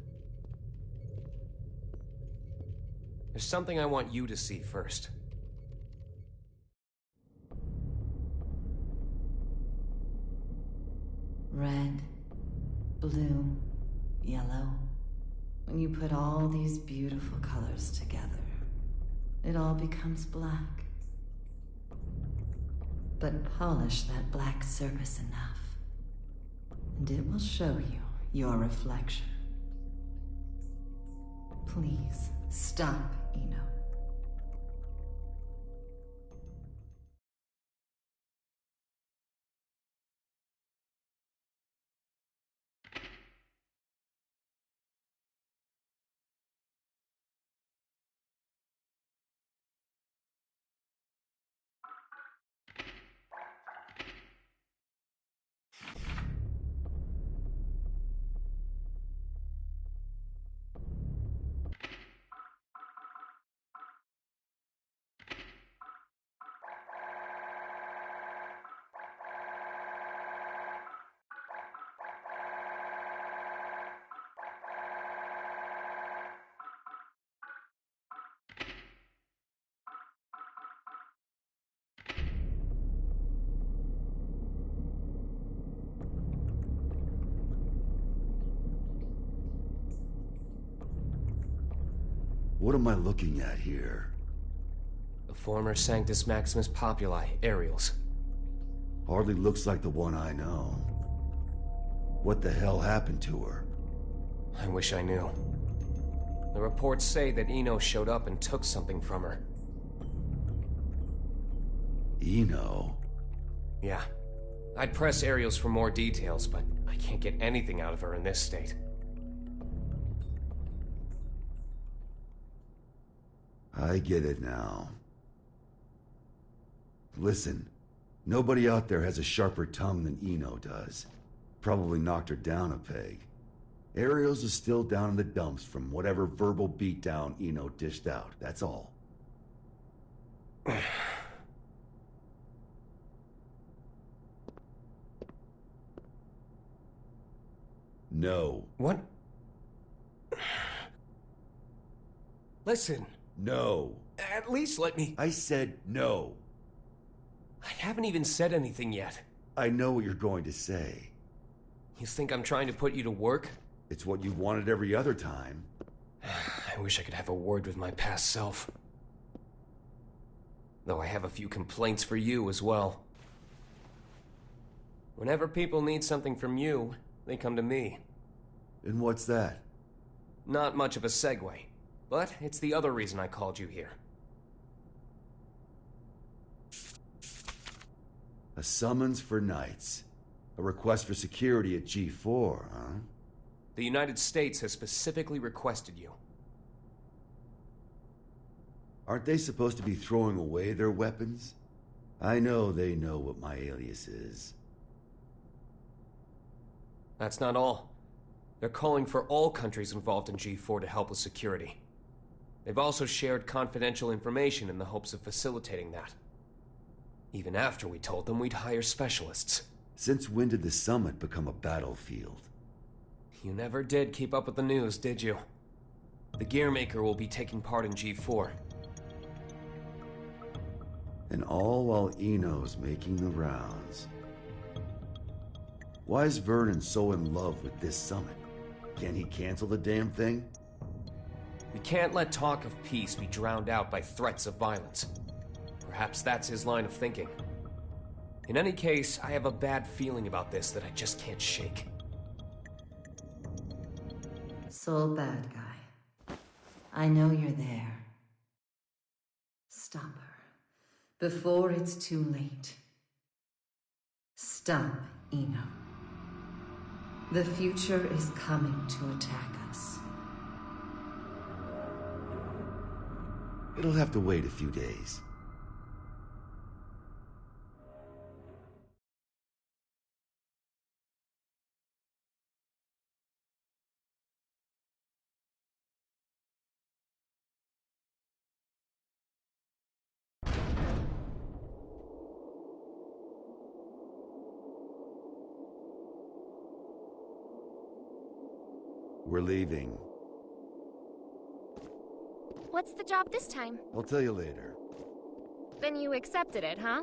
There's something I want you to see first. Red, blue, yellow. When you put all these beautiful colors together, it all becomes black. But polish that black surface enough, and it will show you your reflection. Please, stop, Eno. What am I looking at here? The former Sanctus Maximus Populi, Aerials. Hardly looks like the one I know. What the hell happened to her? I wish I knew. The reports say that Eno showed up and took something from her. Eno? Yeah. I'd press Aerials for more details, but I can't get anything out of her in this state. I get it now. Listen, nobody out there has a sharper tongue than Eno does. Probably knocked her down a peg. Aerials is still down in the dumps from whatever verbal beatdown Eno dished out, that's all. No. What? Listen. No. At least let me... I said no. I haven't even said anything yet. I know what you're going to say. You think I'm trying to put you to work? It's what you wanted every other time. I wish I could have a word with my past self. Though I have a few complaints for you as well. Whenever people need something from you, they come to me. And what's that? Not much of a segue, but it's the other reason I called you here. A summons for Knights. A request for security at G4, huh? The United States has specifically requested you. Aren't they supposed to be throwing away their weapons? I know they know what my alias is. That's not all. They're calling for all countries involved in G4 to help with security. They've also shared confidential information in the hopes of facilitating that. Even after we told them we'd hire specialists. Since when did the summit become a battlefield? You never did keep up with the news, did you? The Gearmaker will be taking part in G4. And all while Eno's making the rounds. Why is Vernon so in love with this summit? Can he cancel the damn thing? We can't let talk of peace be drowned out by threats of violence. Perhaps that's his line of thinking. In any case, I have a bad feeling about this that I just can't shake. Soul bad guy. I know you're there. Stop her. Before it's too late. Stop, Eno. The future is coming to attack us. It'll have to wait a few days. We're leaving. What's the job this time? I'll tell you later. Then you accepted it, huh?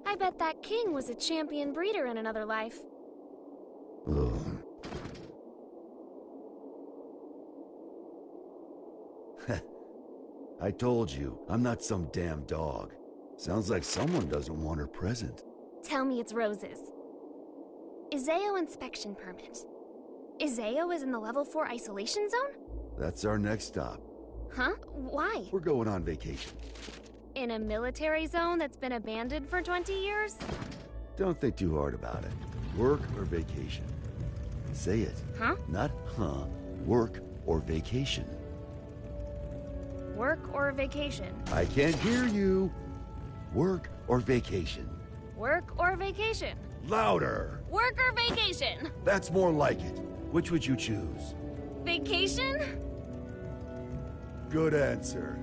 I bet that king was a champion breeder in another life. Ugh. I told you, I'm not some damn dog. Sounds like someone doesn't want her present. Tell me it's roses. Izeo inspection permit. Izeo is in the level 4 isolation zone? That's our next stop. Huh? Why? We're going on vacation. In a military zone that's been abandoned for 20 years? Don't think too hard about it. Work or vacation? Say it. Huh? Not huh. Work or vacation. Work or vacation? I can't hear you. Work or vacation? Work or vacation? Louder! Work or vacation? That's more like it. Which would you choose? Vacation? Good answer.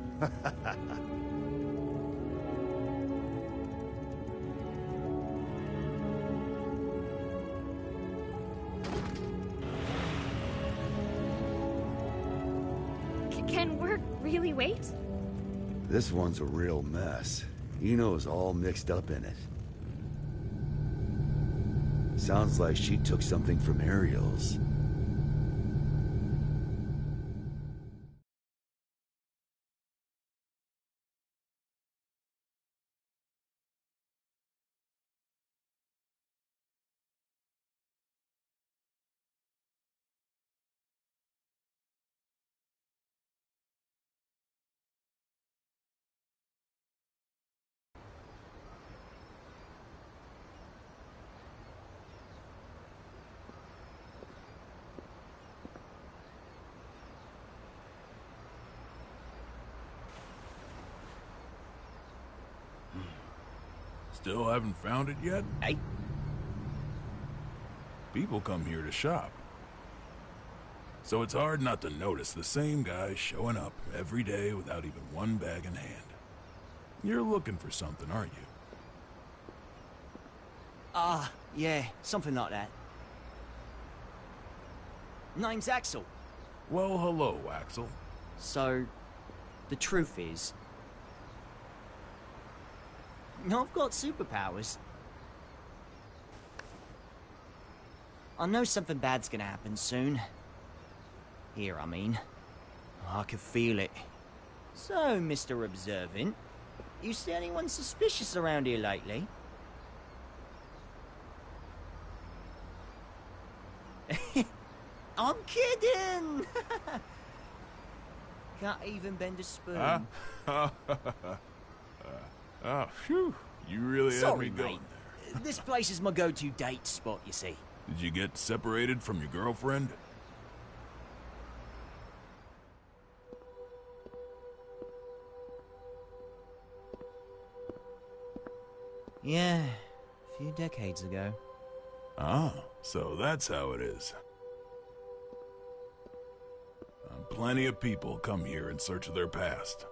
Can work really wait? This one's a real mess. Eno's all mixed up in it. Sounds like she took something from Ariel's. Still haven't found it yet? Hey? People come here to shop. So it's hard not to notice the same guy showing up every day without even one bag in hand. You're looking for something, aren't you? Yeah, something like that. Name's Axel. Well, hello, Axel. So, the truth is, I've got superpowers. I know something bad's gonna happen soon. Here, I mean. I can feel it. So, Mr. Observant, you see anyone suspicious around here lately? I'm kidding! Can't even bend a spoon. Oh, phew. You really had me going there. This place is my go-to date spot, you see. Did you get separated from your girlfriend? Yeah, a few decades ago. Ah, so that's how it is. Plenty of people come here in search of their past.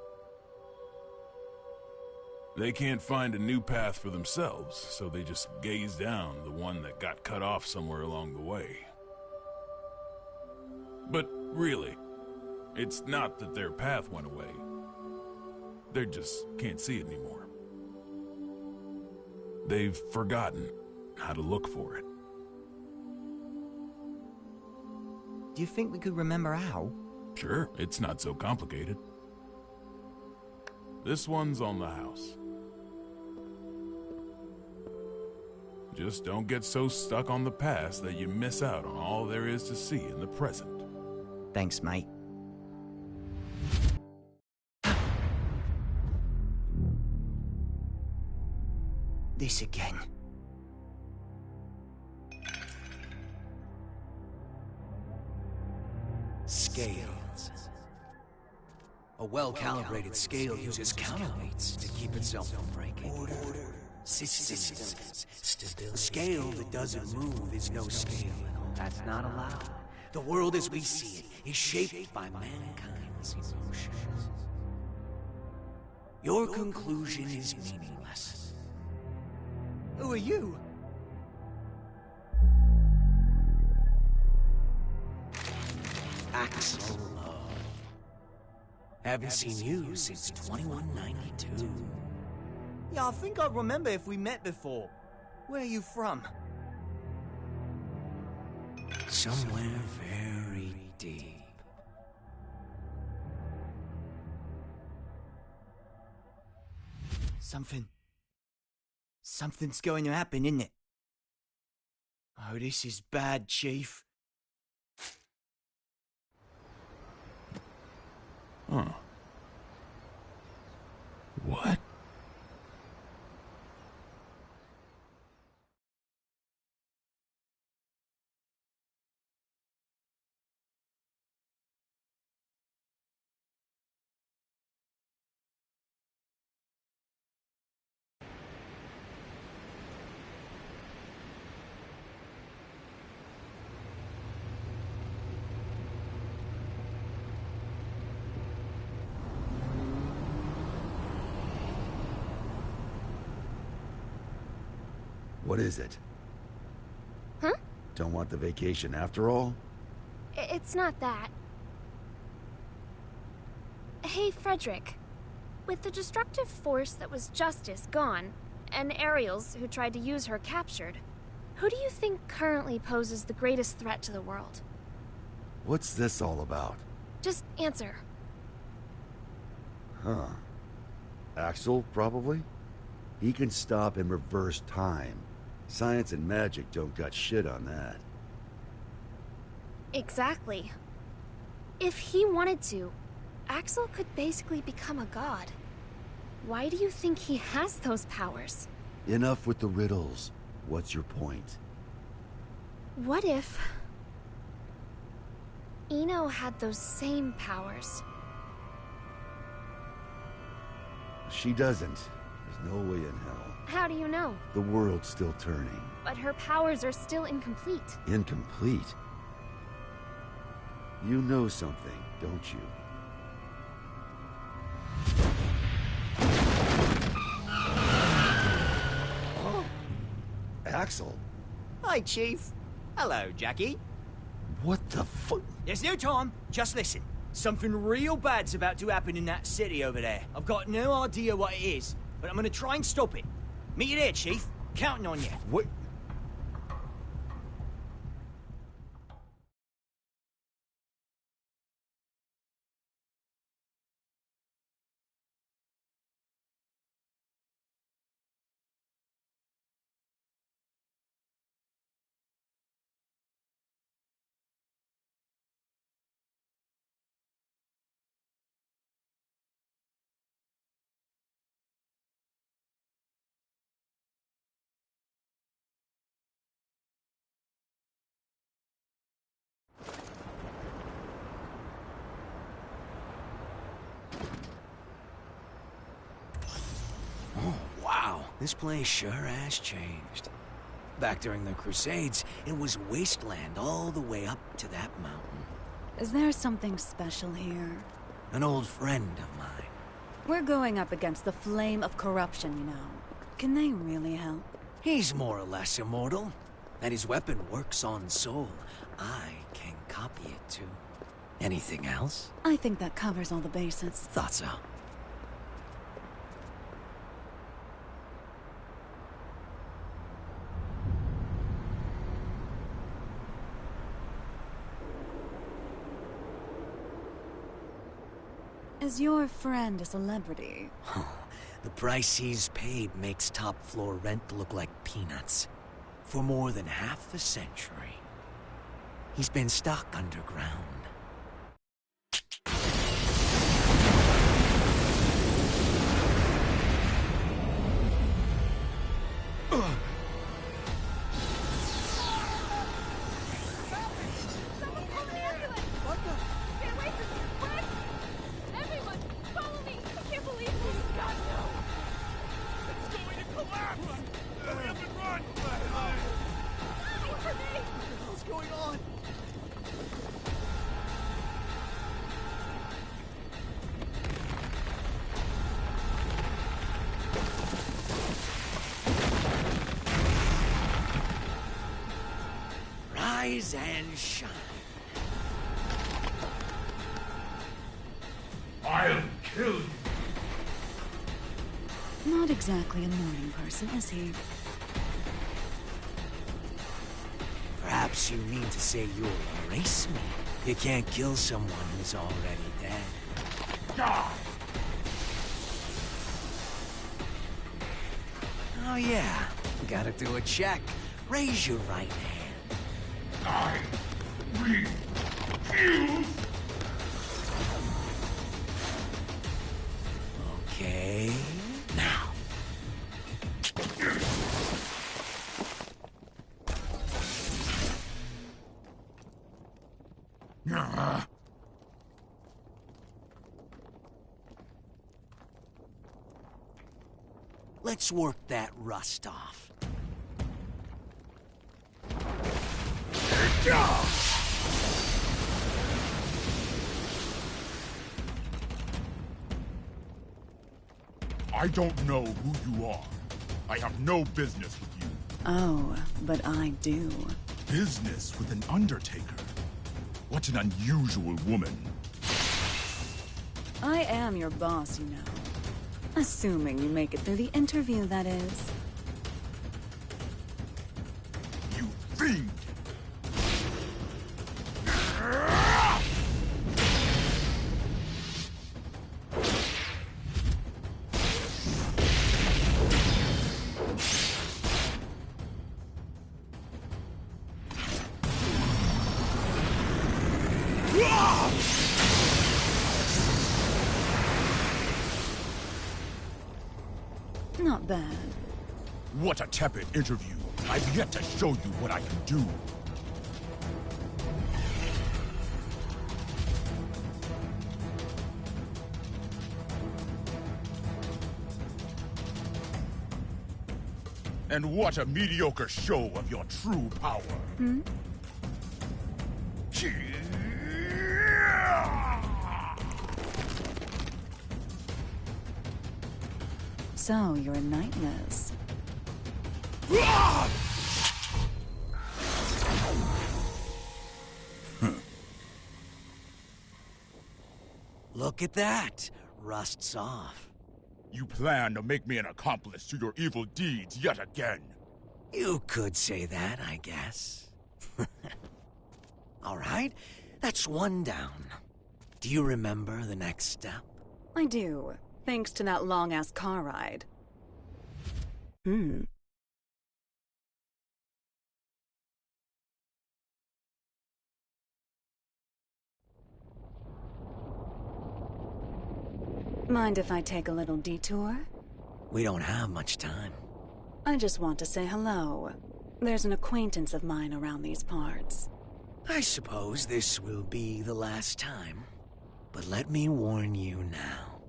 They can't find a new path for themselves, so they just gaze down the one that got cut off somewhere along the way. But really, it's not that their path went away. They just can't see it anymore. They've forgotten how to look for it. Do you think we could remember how? Sure, it's not so complicated. This one's on the house. Just don't get so stuck on the past that you miss out on all there is to see in the present. Thanks, mate. This again. Scales. A well-calibrated scale uses counterweights to keep itself from breaking. Order. Systems. Stability. A scale that doesn't move is no scale, and that's not allowed. The world as we see it is shaped by mankind's emotions. Your conclusion is meaningless. Who are you? Axel Love. Haven't seen you since 2192. Yeah, I think I remember if we met before. Where are you from? Somewhere very deep. Something's going to happen, isn't it? Oh, this is bad, Chief. Huh. What? What is it? Huh? Don't want the vacation after all? It's not that. Hey, Frederick. With the destructive force that was Justice gone, and Ariels, who tried to use her, captured, who do you think currently poses the greatest threat to the world? What's this all about? Just answer. Huh. Axel, probably? He can stop and reverse time. Science and magic don't got shit on that. Exactly. If he wanted to, Axel could basically become a god. Why do you think he has those powers? Enough with the riddles. What's your point? What if Eno had those same powers? She doesn't. There's no way in hell. How do you know? The world's still turning. But her powers are still incomplete. Incomplete? You know something, don't you? Oh. Axel? Hi, Chief. Hello, Jackie. What the fuck? There's no time. Just listen. Something real bad's about to happen in that city over there. I've got no idea what it is, but I'm gonna try and stop it. Meet you there, Chief. Counting on you. What? This place sure has changed. Back during the Crusades, it was wasteland all the way up to that mountain. Is there something special here? An old friend of mine. We're going up against the flame of corruption, you know. Can they really help? He's more or less immortal, and his weapon works on soul. I can copy it too. Anything else? I think that covers all the bases. Thought so. Is your friend a celebrity? The price he's paid makes top floor rent look like peanuts. For more than half a century, he's been stuck underground. Rise and shine. I'll kill you. Not exactly a morning person, is he? Perhaps you mean to say you'll erase me. You can't kill someone who's already dead. Die! Oh yeah, gotta do a check. Raise your right hand. I refuse. Okay, now. Let's work that rust off. I don't know who you are. I have no business with you. Oh, but I do. Business with an undertaker? What an unusual woman. I am your boss, you know. Assuming you make it through the interview, that is. You fiend! Not bad. What a tepid interview. I've yet to show you what I can do. And what a mediocre show of your true power. Hmm? So, you're a nightless. Look at that. Rust's off. You plan to make me an accomplice to your evil deeds yet again. You could say that, I guess. All right, that's one down. Do you remember the next step? I do, thanks to that long-ass car ride. Mind if I take a little detour? We don't have much time. I just want to say hello. There's an acquaintance of mine around these parts. I suppose this will be the last time. But let me warn you now.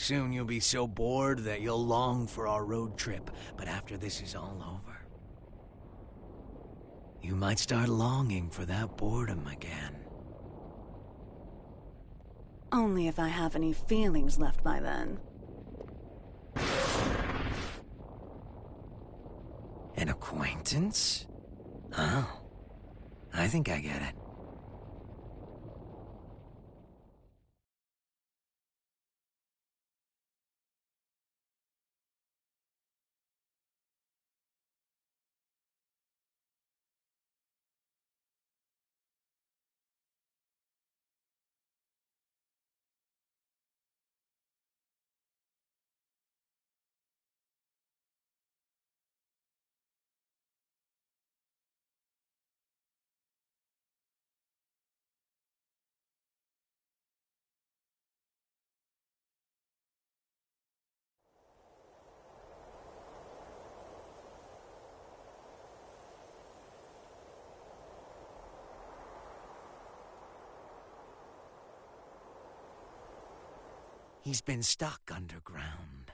Soon you'll be so bored that you'll long for our road trip, but after this is all over, you might start longing for that boredom again. Only if I have any feelings left by then. An acquaintance? Oh, I think I get it. He's been stuck underground.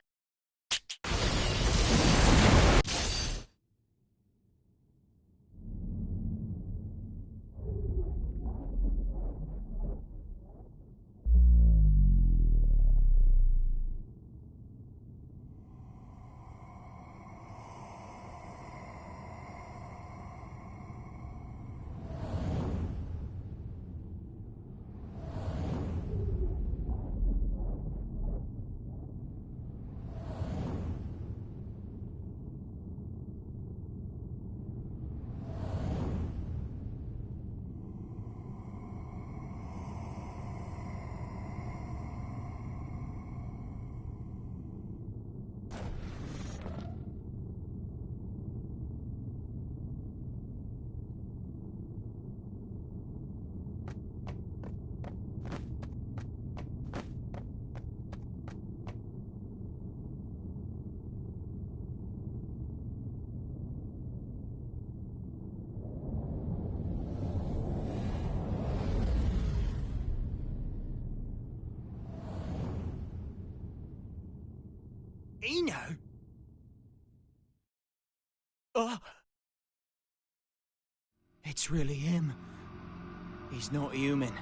Eno? Oh! It's really him. He's not human.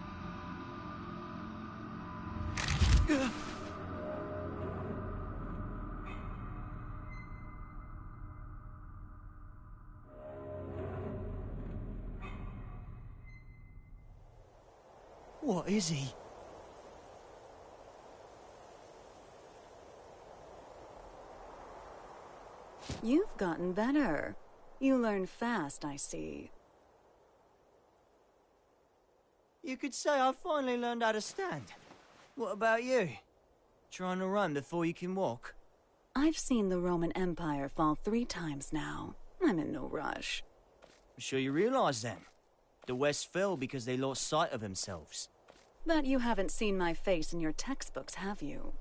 What is he? You've gotten better. You learn fast, I see. You could say I finally learned how to stand. What about you? Trying to run before you can walk? I've seen the Roman Empire fall 3 times now. I'm in no rush. I'm sure you realize then. The West fell because they lost sight of themselves. But you haven't seen my face in your textbooks, have you?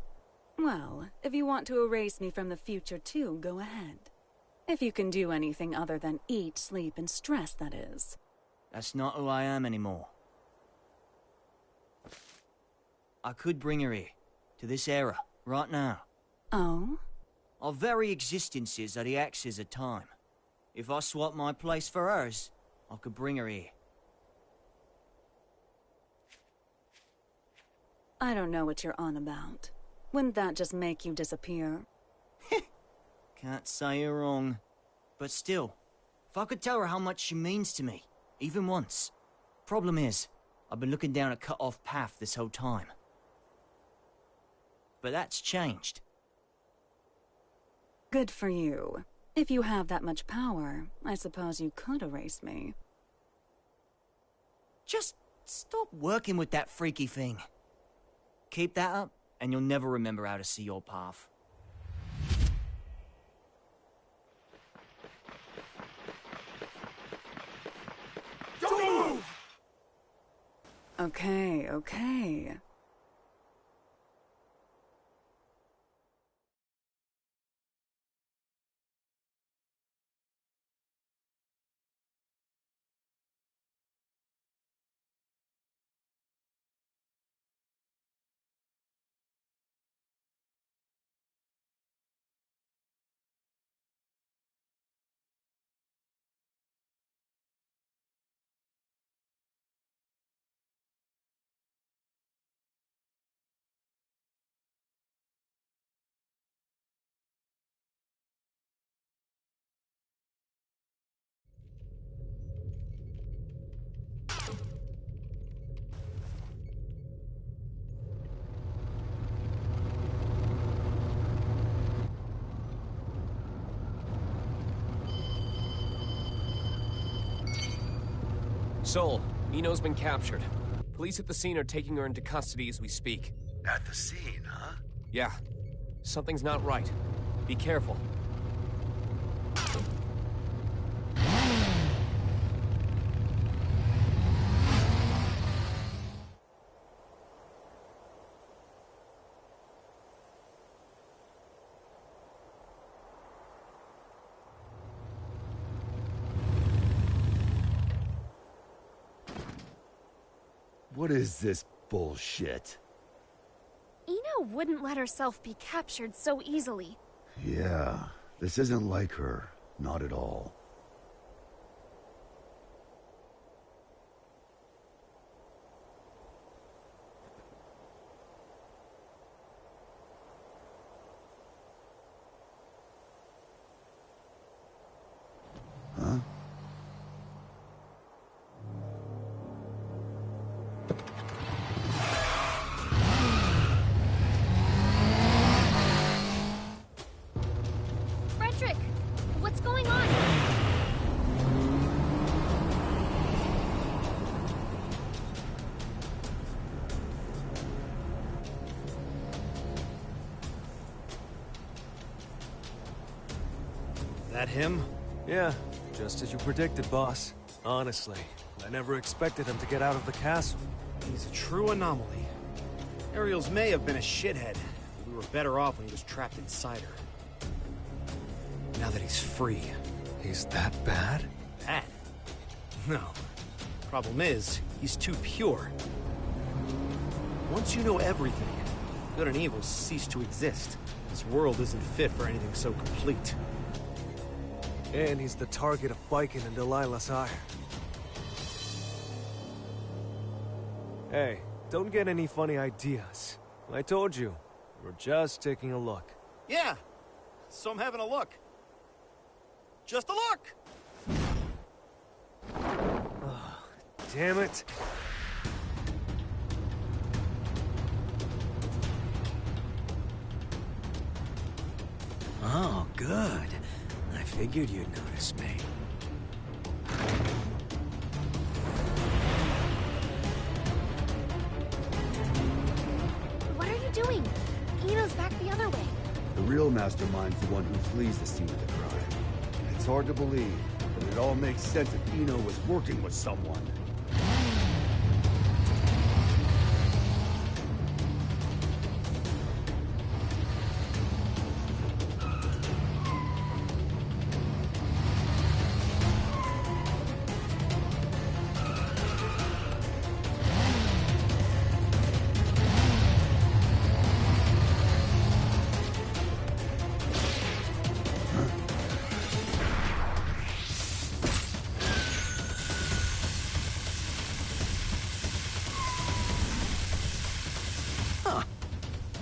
Well, if you want to erase me from the future too, go ahead. If you can do anything other than eat, sleep, and stress, that is. That's not who I am anymore. I could bring her here, to this era, right now. Oh? Our very existences are the axes of time. If I swap my place for hers, I could bring her here. I don't know what you're on about. Wouldn't that just make you disappear? Can't say you're wrong. But still, if I could tell her how much she means to me, even once. Problem is, I've been looking down a cut-off path this whole time. But that's changed. Good for you. If you have that much power, I suppose you could erase me. Just stop working with that freaky thing. Keep that up, and you'll never remember how to see your path. Okay. Sol, Eno's been captured. Police at the scene are taking her into custody as we speak. At the scene, huh? Yeah. Something's not right. Be careful. What is this bullshit? Eno wouldn't let herself be captured so easily. Yeah, this isn't like her. Not at all. Huh? Frederick, what's going on? That him? Yeah, just as you predicted, boss. Honestly, I never expected him to get out of the castle. He's a true anomaly. Ariel's may have been a shithead, but we were better off when he was trapped inside her. Now that he's free. He's that bad? Bad? No. Problem is, he's too pure. Once you know everything, good and evil cease to exist. This world isn't fit for anything so complete. And he's the target of Biken and Delilah's ire. Hey, don't get any funny ideas. I told you, we're just taking a look. Yeah, so I'm having a look. Just a look! Oh, damn it. Oh, good. I figured you'd notice me. What are you doing? Eno's back the other way. The real mastermind's the one who flees the scene of the crime. It's hard to believe, but it all makes sense if Eno was working with someone.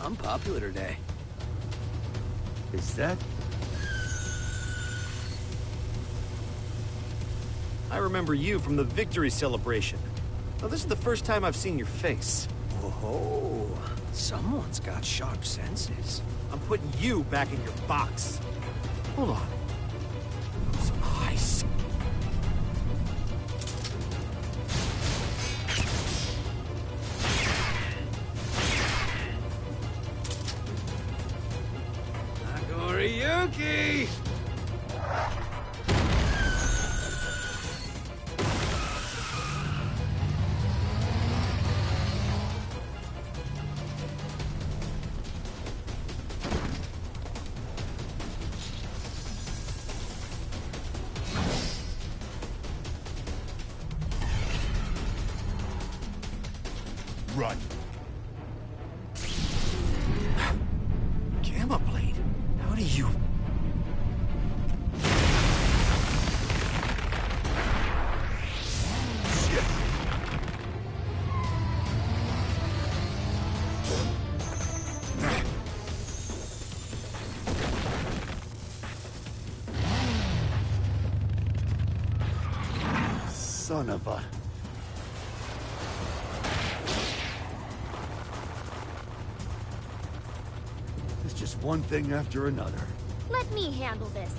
I'm popular today. Is that? I remember you from the victory celebration. Now, this is the first time I've seen your face. Whoa, someone's got sharp senses. I'm putting you back in your box. Hold on. Some ice. Yuki! Run. Gamma blade? How do you... Son of a... It's just one thing after another. Let me handle this.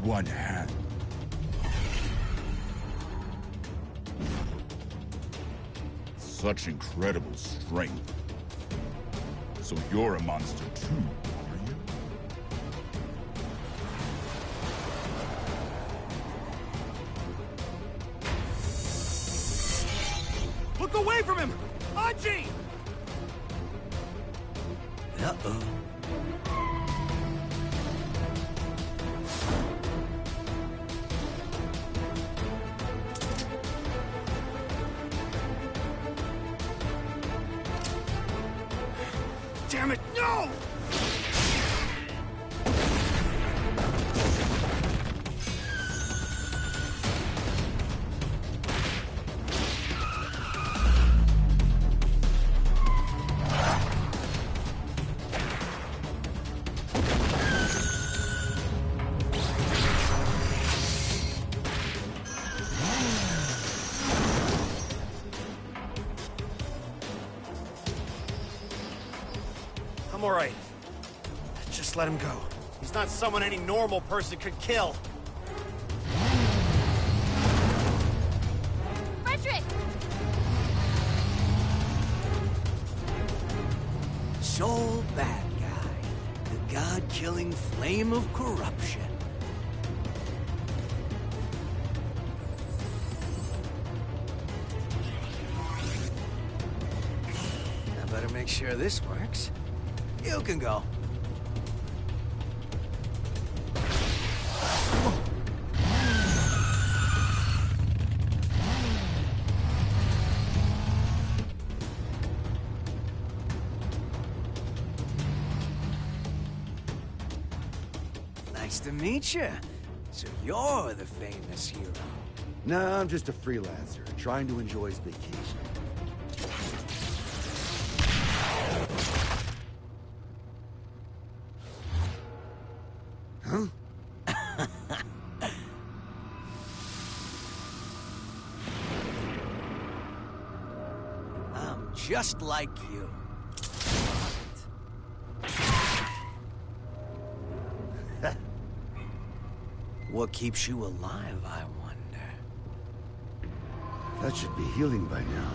one hand. Such incredible strength. So you're a monster too, are you? Look away from him! Archie! Uh-oh. Damn it, no! I'm alright. Just let him go. He's not someone any normal person could kill. Frederick! Soul bad guy. The god-killing flame of corruption. I better make sure this works. You can go. Nice to meet you. So you're the famous hero. Nah, I'm just a freelancer, trying to enjoy his vacation. Huh? I'm just like you. What keeps you alive, I wonder? That should be healing by now.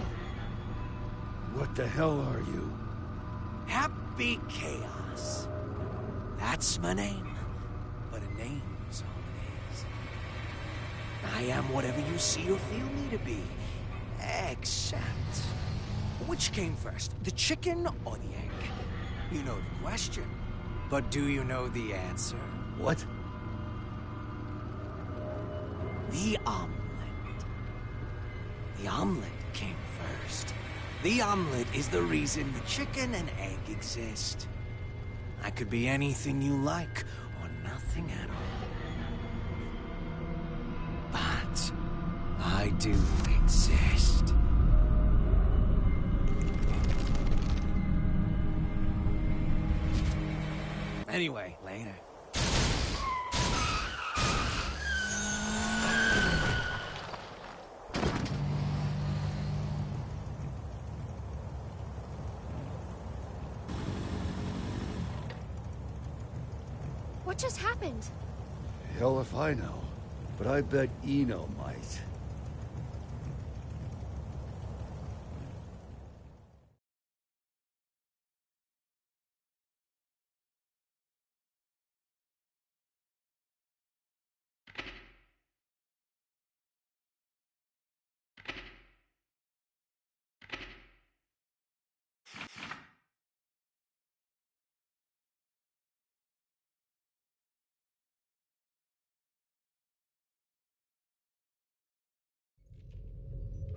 What the hell are you? Happy Chaos. That's my name. But a name's all it is. I am whatever you see or feel me to be. Except... which came first, the chicken or the egg? You know the question. But do you know the answer? What? The omelet. The omelet came first. The omelet is the reason the chicken and egg exist. I could be anything you like, or nothing at all. But I do exist. Anyway, later. What just happened? Hell if I know. But I bet Eno might.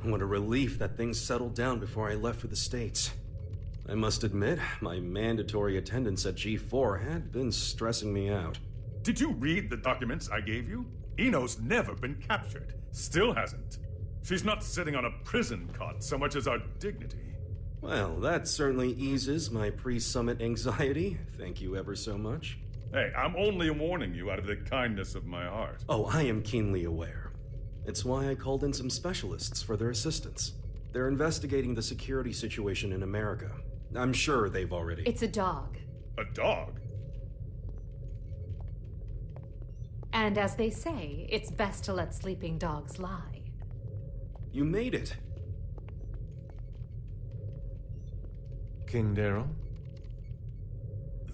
What a relief that things settled down before I left for the States. I must admit, my mandatory attendance at G4 had been stressing me out. Did you read the documents I gave you? Eno's never been captured. Still hasn't. She's not sitting on a prison cot so much as our dignity. Well, that certainly eases my pre-summit anxiety. Thank you ever so much. Hey, I'm only warning you out of the kindness of my heart. Oh, I am keenly aware. It's why I called in some specialists for their assistance. They're investigating the security situation in America. I'm sure they've already... It's a dog. A dog? And as they say, it's best to let sleeping dogs lie. You made it. King Daryl?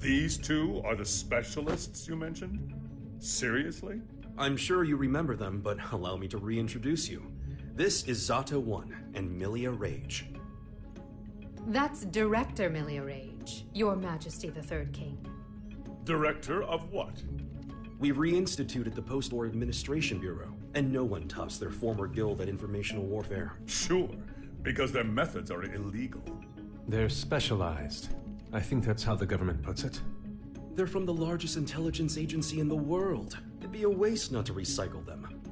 These two are the specialists you mentioned? Seriously? I'm sure you remember them, but allow me to reintroduce you. This is Zata 1 and Milia Rage. That's Director Milia Rage, Your Majesty the Third King. Director of what? We reinstituted the Post-War Administration Bureau, and no one tops their former guild at informational warfare. Sure, because their methods are illegal. They're specialized. I think that's how the government puts it. They're from the largest intelligence agency in the world. It'd be a waste not to recycle them.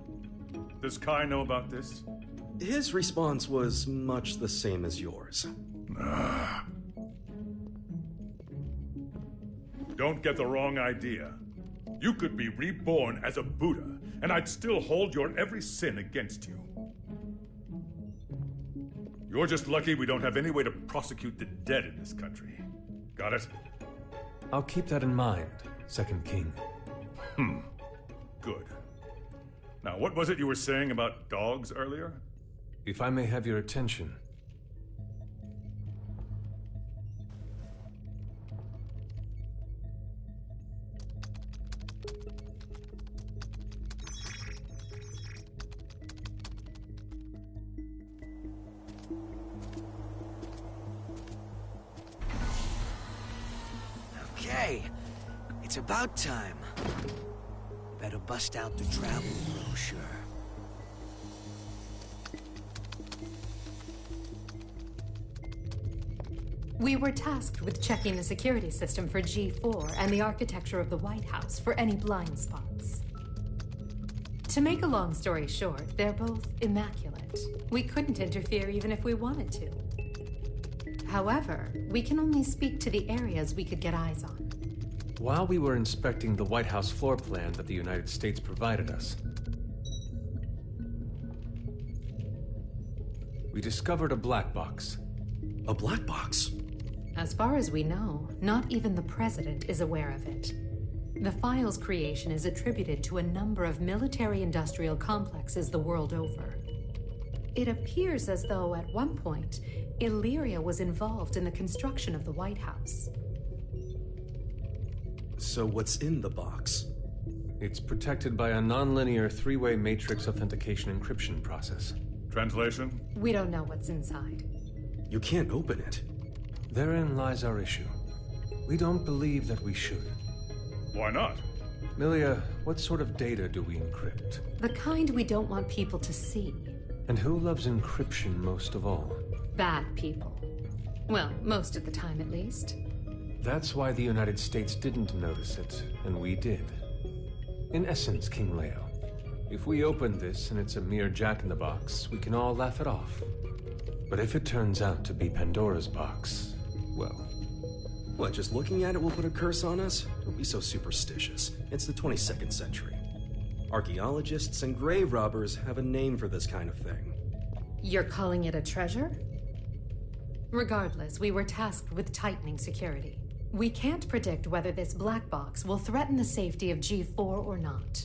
Does Kai know about this? His response was much the same as yours. Don't get the wrong idea. You could be reborn as a Buddha, and I'd still hold your every sin against you. You're just lucky we don't have any way to prosecute the dead in this country. Got it? I'll keep that in mind, Second King. Good. Now, what was it you were saying about dogs earlier? If I may have your attention. Okay, it's about time. Better bust out the travel brochure. We were tasked with checking the security system for G4 and the architecture of the White House for any blind spots. To make a long story short, they're both immaculate. We couldn't interfere even if we wanted to. However, we can only speak to the areas we could get eyes on. While we were inspecting the White House floor plan that the United States provided us, we discovered a black box. A black box? As far as we know, not even the president is aware of it. The file's creation is attributed to a number of military-industrial complexes the world over. It appears as though, at one point, Illyria was involved in the construction of the White House. So what's in the box? It's protected by a non-linear three-way matrix authentication encryption process. Translation? We don't know what's inside. You can't open it. Therein lies our issue. We don't believe that we should. Why not? Milia, what sort of data do we encrypt? The kind we don't want people to see. And who loves encryption most of all? Bad people. Well, most of the time at least. That's why the United States didn't notice it, and we did. In essence, King Leo, if we open this and it's a mere jack-in-the-box, we can all laugh it off. But if it turns out to be Pandora's box, well... What, just looking at it will put a curse on us? Don't be so superstitious. It's the 22nd century. Archaeologists and grave robbers have a name for this kind of thing. You're calling it a treasure? Regardless, we were tasked with tightening security. We can't predict whether this black box will threaten the safety of G4 or not.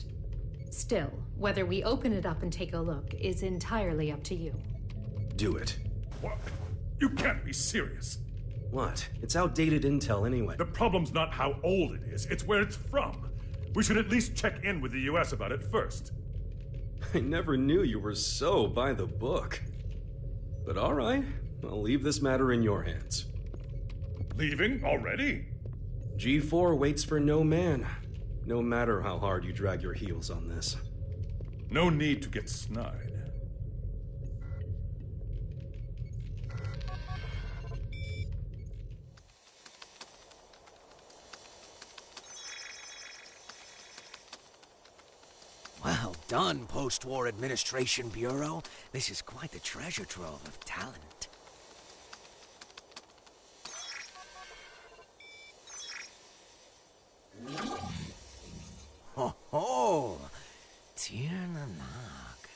Still, whether we open it up and take a look is entirely up to you. Do it. What? You can't be serious. What? It's outdated intel anyway. The problem's not how old it is, it's where it's from. We should at least check in with the US about it first. I never knew you were so by the book. But all right, I'll leave this matter in your hands. Leaving already? G4 waits for no man, no matter how hard you drag your heels on this. No need to get snide. Well done, Post-War Administration Bureau. This is quite the treasure trove of talent. Ho ho! Tiernanak.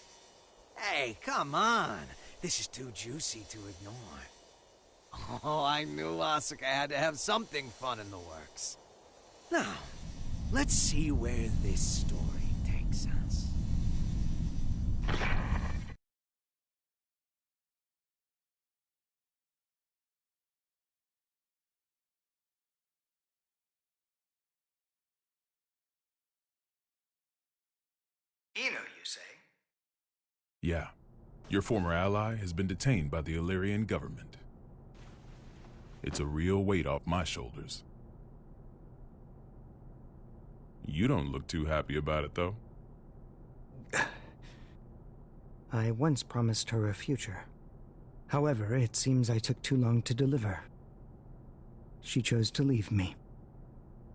Hey, come on! This is too juicy to ignore. Oh, I knew Asuka had to have something fun in the works. Now, let's see where this story makes sense. Eno, you say? Yeah. Your former ally has been detained by the Illyrian government. It's a real weight off my shoulders. You don't look too happy about it, though. I once promised her a future. However, it seems I took too long to deliver. She chose to leave me.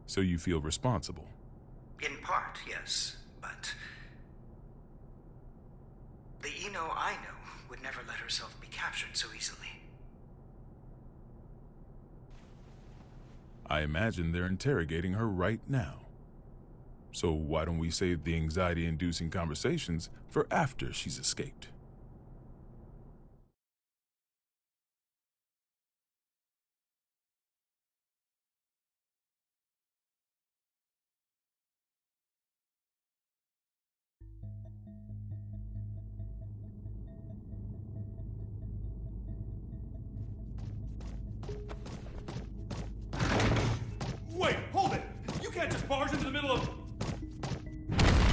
So you feel responsible? In part, yes, but... the Eno I know would never let herself be captured so easily. I imagine they're interrogating her right now. So why don't we save the anxiety-inducing conversations for after she's escaped? Wait, hold it! You can't just barge into the middle of...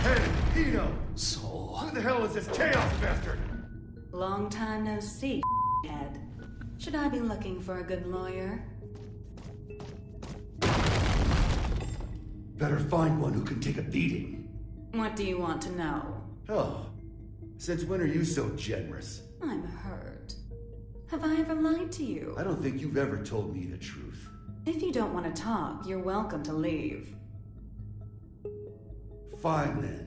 Hey, Eno! Soul. Who the hell is this chaos bastard? Long time no see, head. Should I be looking for a good lawyer? Better find one who can take a beating. What do you want to know? Oh, since when are you so generous? I'm hurt. Have I ever lied to you? I don't think you've ever told me the truth. If you don't want to talk, you're welcome to leave. Fine then.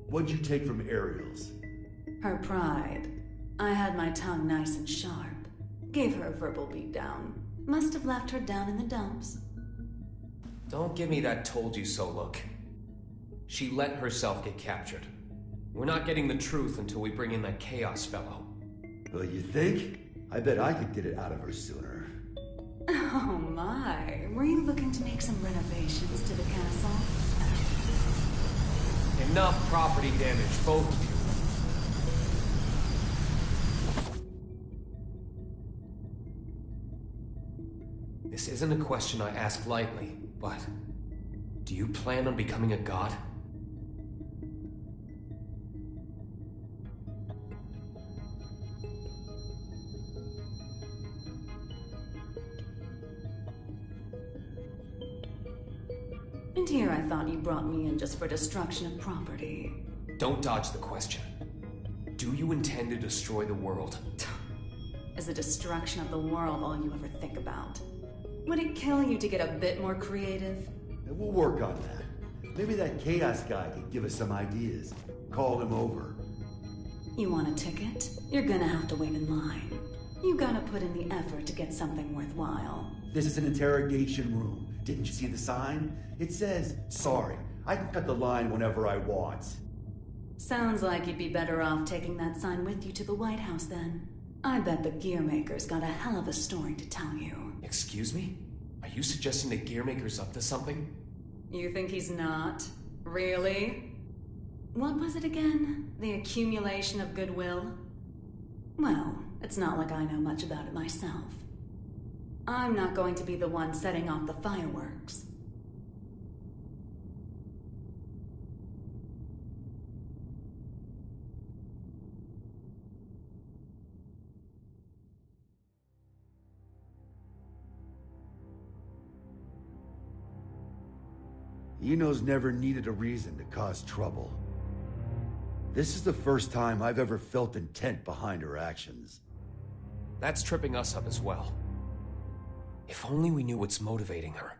What'd you take from Ariel's? Her pride. I had my tongue nice and sharp. Gave her a verbal beatdown. Must have left her down in the dumps. Don't give me that told you so look. She let herself get captured. We're not getting the truth until we bring in that Chaos fellow. Well, you think? I bet I could get it out of her sooner. Oh my. Were you looking to make some renovations to the castle? Enough property damage, both of you. This isn't a question I ask lightly, but do you plan on becoming a god? And here I thought you brought me in just for destruction of property. Don't dodge the question. Do you intend to destroy the world? Is the destruction of the world all you ever think about? Would it kill you to get a bit more creative? We'll work on that. Maybe that Chaos guy could give us some ideas. Call him over. You want a ticket? You're gonna have to wait in line. You gotta put in the effort to get something worthwhile. This is an interrogation room. Didn't you see the sign? It says, sorry, I can cut the line whenever I want. Sounds like you'd be better off taking that sign with you to the White House then. I bet the Gearmaker's got a hell of a story to tell you. Excuse me? Are you suggesting the Gearmaker's up to something? You think he's not? Really? What was it again? The accumulation of goodwill? Well, it's not like I know much about it myself. I'm not going to be the one setting off the fireworks. Eno's never needed a reason to cause trouble. This is the first time I've ever felt intent behind her actions. That's tripping us up as well. If only we knew what's motivating her.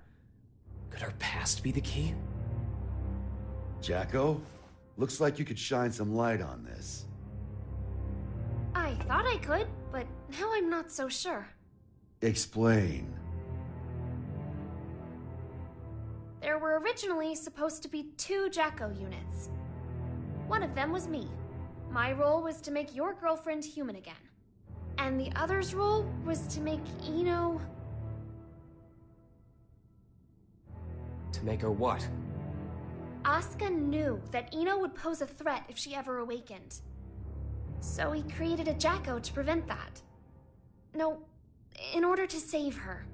Could her past be the key? Jacko, looks like you could shine some light on this. I thought I could, but now I'm not so sure. Explain. There were originally supposed to be 2 Jacko units. One of them was me. My role was to make your girlfriend human again. And the other's role was to make Eno... To make her what? Asuka knew that Ino would pose a threat if she ever awakened. So he created a Jacko to prevent that. No, in order to save her.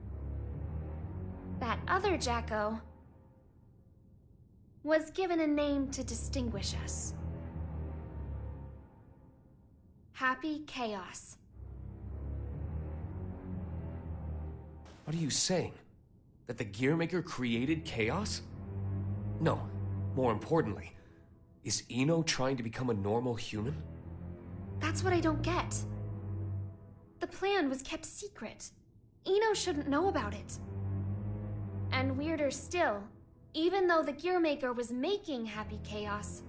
That other Jacko was given a name to distinguish us. Happy Chaos. What are you saying? That the Gearmaker created chaos? No, more importantly, is Ino trying to become a normal human? That's what I don't get. The plan was kept secret. Ino shouldn't know about it. And weirder still, even though the Gearmaker was making Happy Chaos,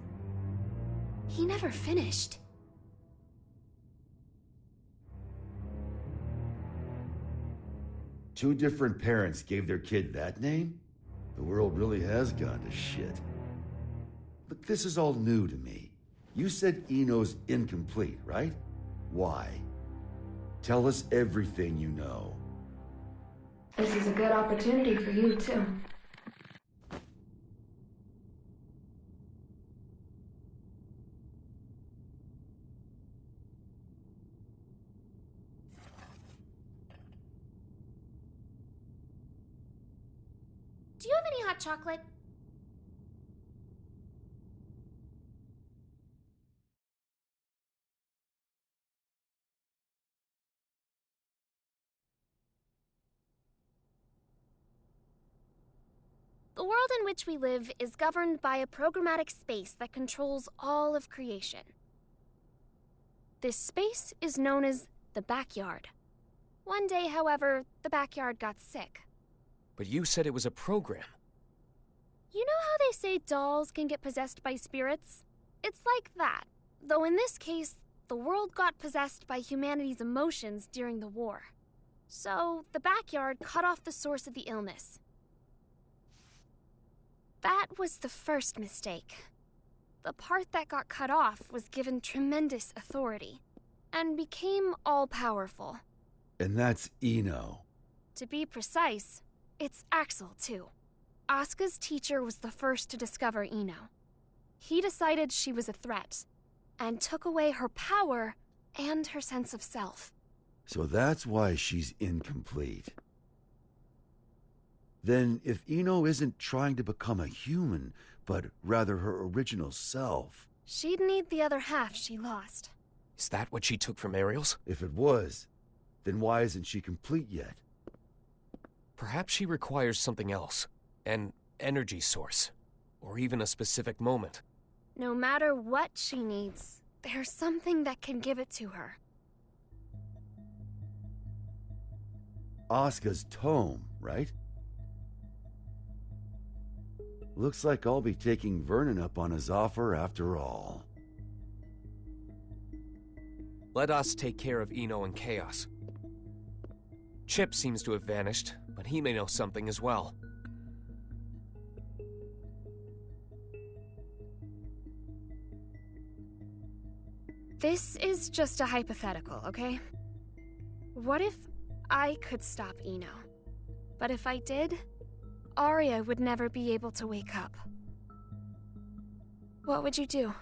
he never finished. Two different parents gave their kid that name? The world really has gone to shit. But this is all new to me. You said Ino's incomplete, right? Why? Tell us everything you know. This is a good opportunity for you, too. Do you have any hot chocolate? The world in which we live is governed by a programmatic space that controls all of creation. This space is known as the backyard. One day, however, the backyard got sick. But you said it was a program. You know how they say dolls can get possessed by spirits? It's like that, though in this case, the world got possessed by humanity's emotions during the war. So, the backyard cut off the source of the illness. That was the first mistake. The part that got cut off was given tremendous authority, and became all-powerful. And that's Ino. To be precise, it's Axel, too. Asuka's teacher was the first to discover Ino. He decided she was a threat, and took away her power and her sense of self. So that's why she's incomplete. Then, if Ino isn't trying to become a human, but rather her original self... She'd need the other half she lost. Is that what she took from Ariel's? If it was, then why isn't she complete yet? Perhaps she requires something else. An energy source. Or even a specific moment. No matter what she needs, there's something that can give it to her. Asuka's tome, right? Looks like I'll be taking Vernon up on his offer after all. Let us take care of Ino and Chaos. Chip seems to have vanished, but he may know something as well. This is just a hypothetical, okay? What if I could stop Ino? But if I did, Arya would never be able to wake up. What would you do?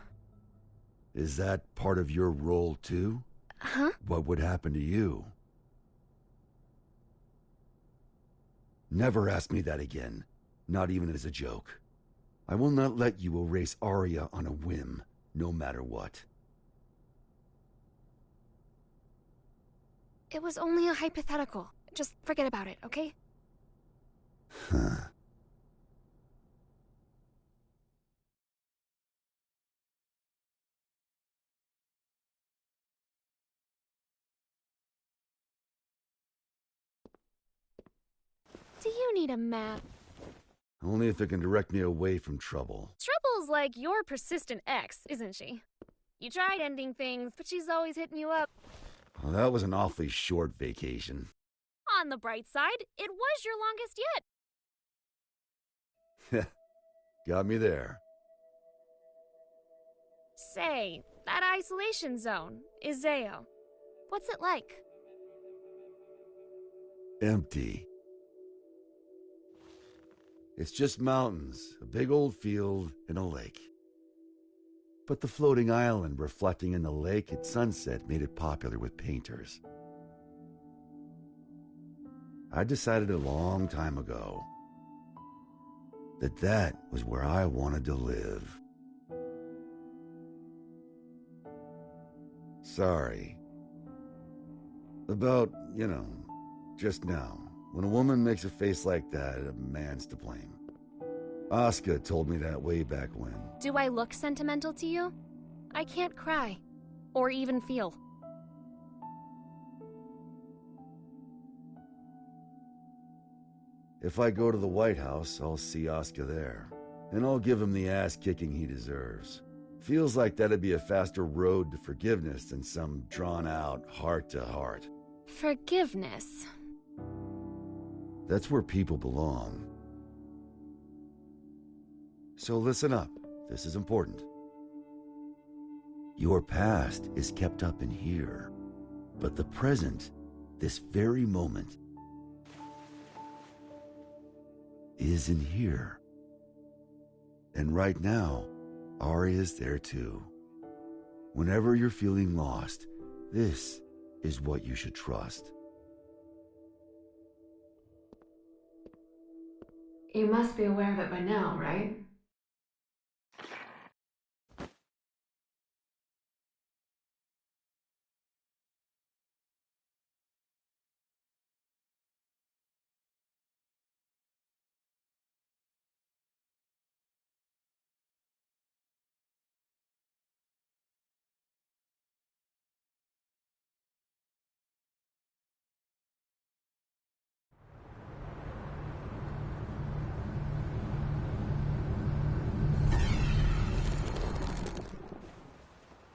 Is that part of your role, too? Huh? What would happen to you? Never ask me that again. Not even as a joke. I will not let you erase Arya on a whim, no matter what. It was only a hypothetical. Just forget about it, okay? Huh. Do you need a map? Only if it can direct me away from trouble. Trouble's like your persistent ex, isn't she? You tried ending things, but she's always hitting you up. Well, that was an awfully short vacation. On the bright side, it was your longest yet. Got me there. Say, that isolation zone, Iseo. What's it like? Empty. It's just mountains, a big old field, and a lake. But the floating island reflecting in the lake at sunset made it popular with painters. I decided a long time ago that that was where I wanted to live. Sorry. About, just now. When a woman makes a face like that, a man's to blame. Asuka told me that way back when. Do I look sentimental to you? I can't cry. Or even feel. If I go to the White House, I'll see Asuka there. And I'll give him the ass-kicking he deserves. Feels like that'd be a faster road to forgiveness than some drawn-out heart-to-heart. Forgiveness. That's where people belong. So listen up. This is important. Your past is kept up in here. But the present, this very moment, is in here. And right now, Arya's there too. Whenever you're feeling lost, this is what you should trust. You must be aware of it by now, right?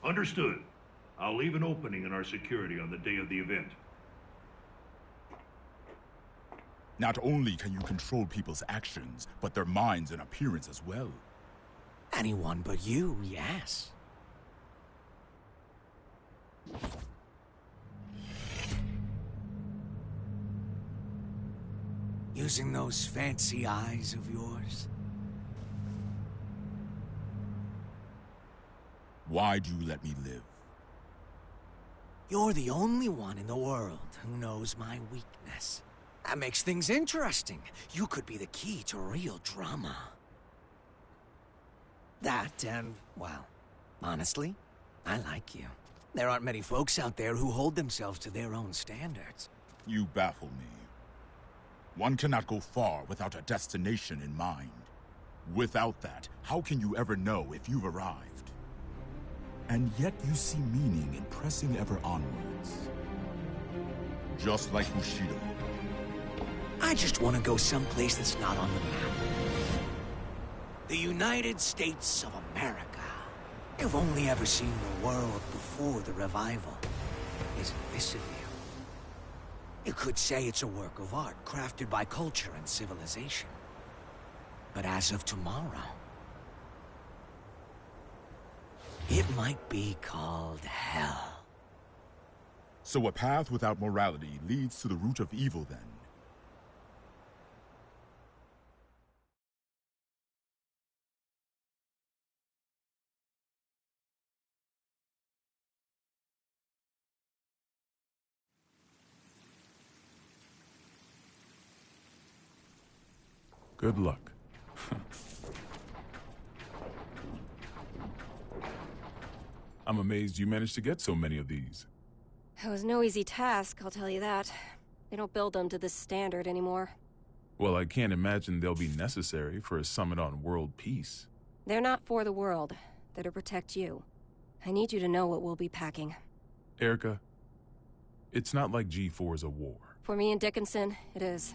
Understood. I'll leave an opening in our security on the day of the event. Not only can you control people's actions, but their minds and appearance as well. Anyone but you, yes. Using those fancy eyes of yours? Why'd you let me live? You're the only one in the world who knows my weakness. That makes things interesting. You could be the key to real drama. That and, well, honestly, I like you. There aren't many folks out there who hold themselves to their own standards. You baffle me. One cannot go far without a destination in mind. Without that, how can you ever know if you've arrived? And yet you see meaning in pressing ever onwards. Just like Bushido. I just want to go someplace that's not on the map. The United States of America. You've only ever seen the world before the revival. Isn't this a view? You could say it's a work of art crafted by culture and civilization. But as of tomorrow, it might be called hell. So a path without morality leads to the root of evil then? Good luck. I'm amazed you managed to get so many of these. It was no easy task, I'll tell you that. They don't build them to this standard anymore. Well, I can't imagine they'll be necessary for a summit on world peace. They're not for the world. They're to protect you. I need you to know what we'll be packing. Erica, it's not like G4's a war. For me and Dickinson, it is.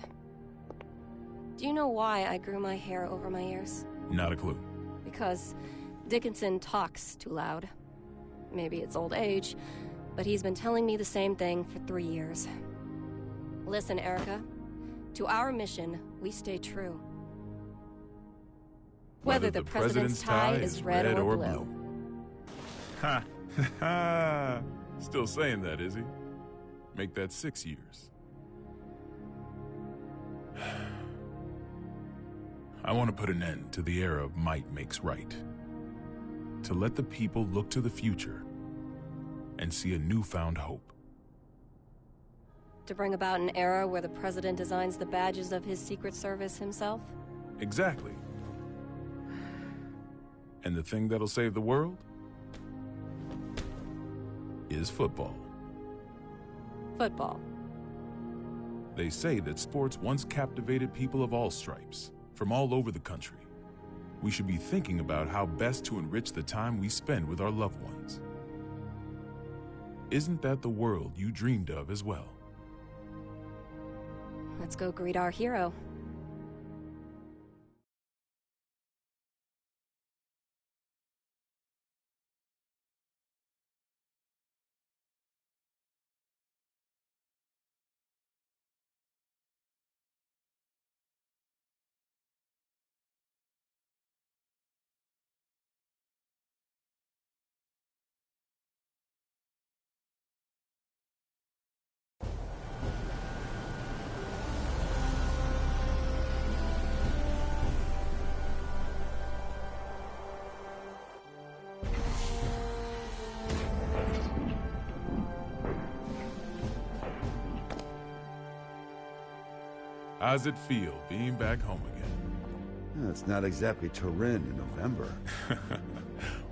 Do you know why I grew my hair over my ears? Not a clue. Because Dickinson talks too loud. Maybe it's old age, but he's been telling me the same thing for 3 years. Listen, Erica. To our mission, we stay true. Whether the president's tie is red or blue. Ha! Ha! Still saying that, is he? Make that 6 years. I want to put an end to the era of might makes right. To let the people look to the future and see a newfound hope. To bring about an era where the president designs the badges of his Secret Service himself? Exactly. And the thing that'll save the world is football. Football. They say that sports once captivated people of all stripes, from all over the country. We should be thinking about how best to enrich the time we spend with our loved ones. Isn't that the world you dreamed of as well? Let's go greet our hero. How's it feel being back home again? It's not exactly Turin in November.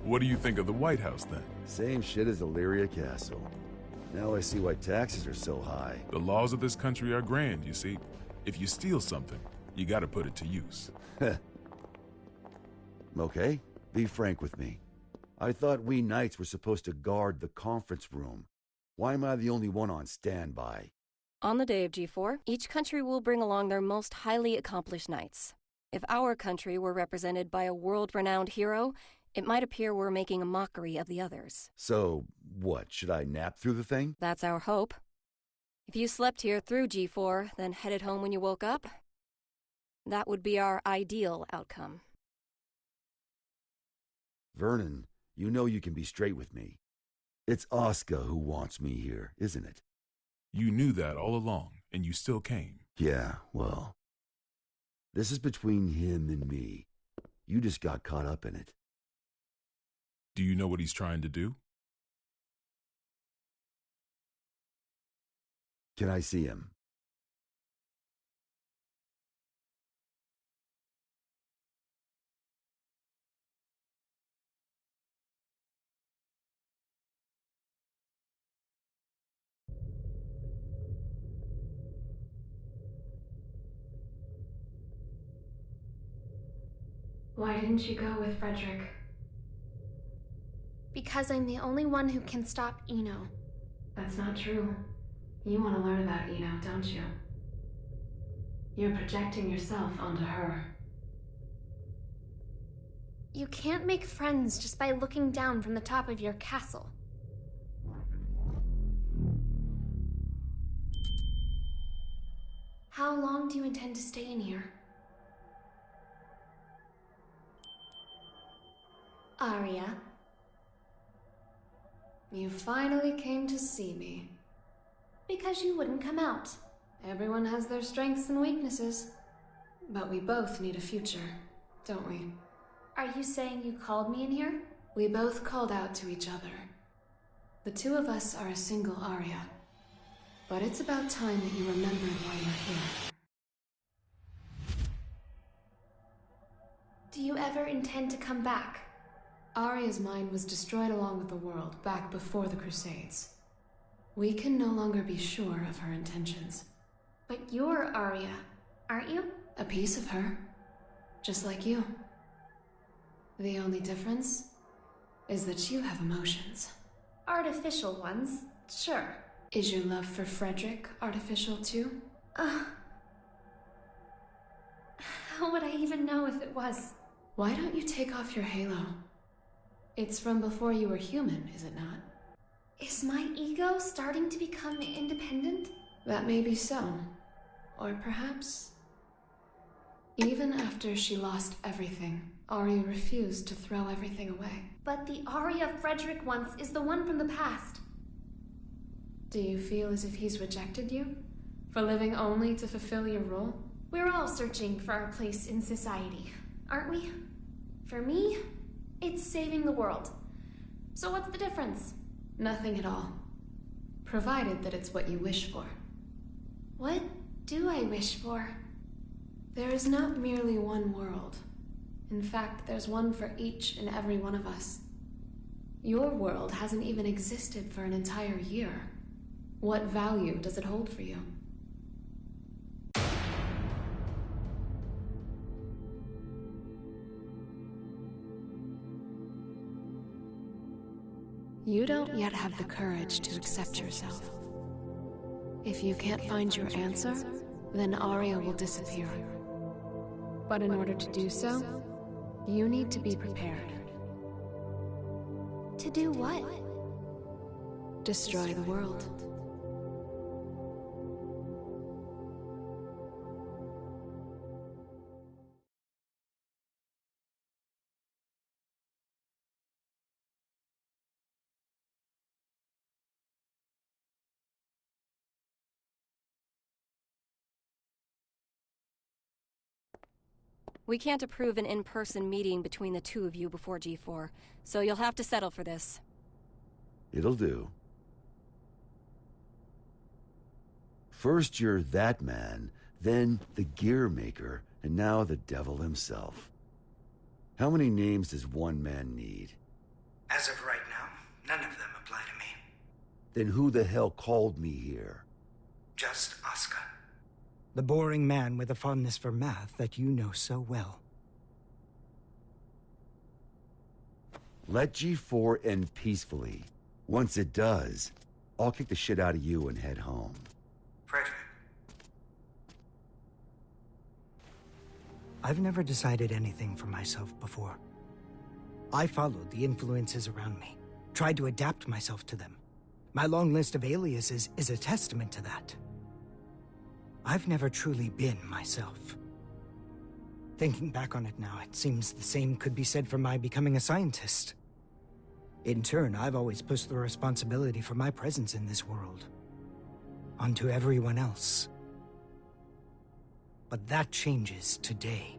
What do you think of the White House, then? Same shit as Illyria Castle. Now I see why taxes are so high. The laws of this country are grand, you see. If you steal something, you gotta put it to use. Okay, be frank with me. I thought we knights were supposed to guard the conference room. Why am I the only one on standby? On the day of G4, each country will bring along their most highly accomplished knights. If our country were represented by a world-renowned hero, it might appear we're making a mockery of the others. So, what, should I nap through the thing? That's our hope. If you slept here through G4, then headed home when you woke up, that would be our ideal outcome. Vernon, you know you can be straight with me. It's Asuka who wants me here, isn't it? You knew that all along, and you still came. Yeah, well, this is between him and me. You just got caught up in it. Do you know what he's trying to do? Can I see him? Why didn't you go with Frederick? Because I'm the only one who can stop Eno. That's not true. You want to learn about Eno, don't you? You're projecting yourself onto her. You can't make friends just by looking down from the top of your castle. How long do you intend to stay in here? Arya. You finally came to see me. Because you wouldn't come out. Everyone has their strengths and weaknesses. But we both need a future, don't we? Are you saying you called me in here? We both called out to each other. The two of us are a single Arya. But it's about time that you remembered why you're here. Do you ever intend to come back? Arya's mind was destroyed along with the world back before the Crusades. We can no longer be sure of her intentions. But you're Arya, aren't you? A piece of her. Just like you. The only difference is that you have emotions. Artificial ones, sure. Is your love for Frederick artificial too? How would I even know if it was? Why don't you take off your halo? It's from before you were human, is it not? Is my ego starting to become independent? That may be so. Or perhaps... even after she lost everything, Arya refused to throw everything away. But the Arya Frederick once is the one from the past. Do you feel as if he's rejected you? For living only to fulfill your role? We're all searching for our place in society, aren't we? For me, it's saving the world. So what's the difference? Nothing at all. Provided that it's what you wish for. What do I wish for? There is not merely one world. In fact, there's one for each and every one of us. Your world hasn't even existed for an entire year. What value does it hold for you? You don't yet have the courage to accept yourself. If you can't find your answer, then Arya will disappear. But in order to do so, you need to be prepared. To do what? Destroy the world. We can't approve an in-person meeting between the two of you before G4, so you'll have to settle for this. It'll do. First you're that man, then the gear maker, and now the devil himself. How many names does one man need? As of right now, none of them apply to me. Then who the hell called me here? Just Asuka. The boring man with a fondness for math that you know so well. Let G4 end peacefully. Once it does, I'll kick the shit out of you and head home. Frederick. I've never decided anything for myself before. I followed the influences around me, tried to adapt myself to them. My long list of aliases is a testament to that. I've never truly been myself. Thinking back on it now, it seems the same could be said for my becoming a scientist. In turn, I've always pushed the responsibility for my presence in this world onto everyone else. But that changes today.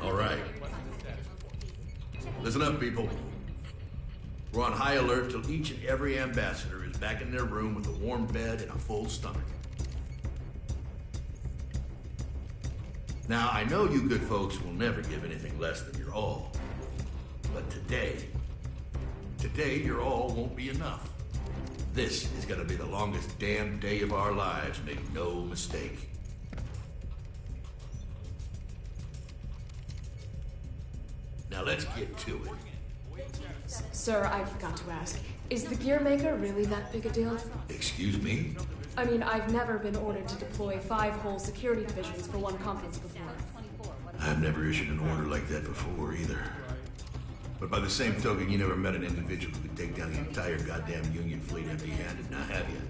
All right. Listen up, people. We're on high alert till each and every ambassador is back in their room with a warm bed and a full stomach. Now, I know you good folks will never give anything less than your all. But today, your all won't be enough. This is gonna be the longest damn day of our lives, make no mistake. Now let's get to it. Sir, I forgot to ask. Is the gear maker really that big a deal? Excuse me? I mean, I've never been ordered to deploy 5 whole security divisions for one conference before. I've never issued an order like that before, either. But by the same token, you never met an individual who could take down the entire goddamn Union fleet empty-handed, now have you?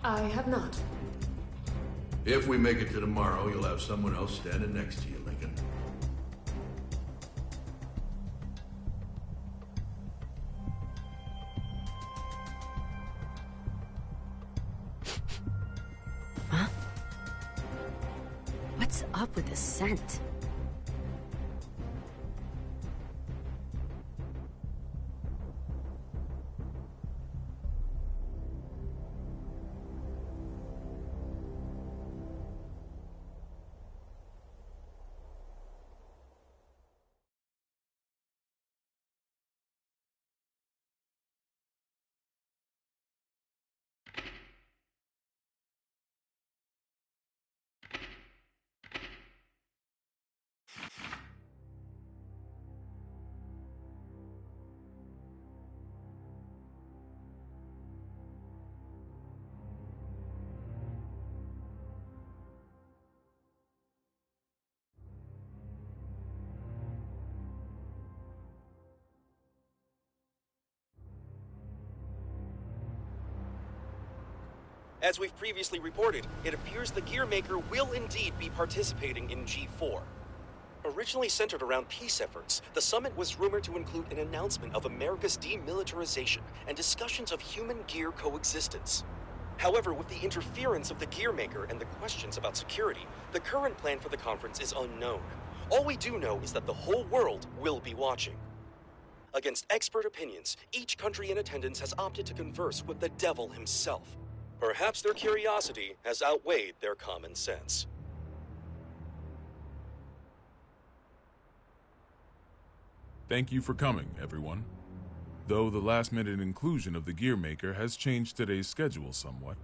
I have not. If we make it to tomorrow, you'll have someone else standing next to you, Lincoln. up with this scent? As we've previously reported, it appears the Gearmaker will indeed be participating in G4. Originally centered around peace efforts, the summit was rumored to include an announcement of America's demilitarization and discussions of human-gear coexistence. However, with the interference of the Gearmaker and the questions about security, the current plan for the conference is unknown. All we do know is that the whole world will be watching. Against expert opinions, each country in attendance has opted to converse with the devil himself. Perhaps their curiosity has outweighed their common sense. Thank you for coming, everyone. Though the last-minute inclusion of the Gearmaker has changed today's schedule somewhat,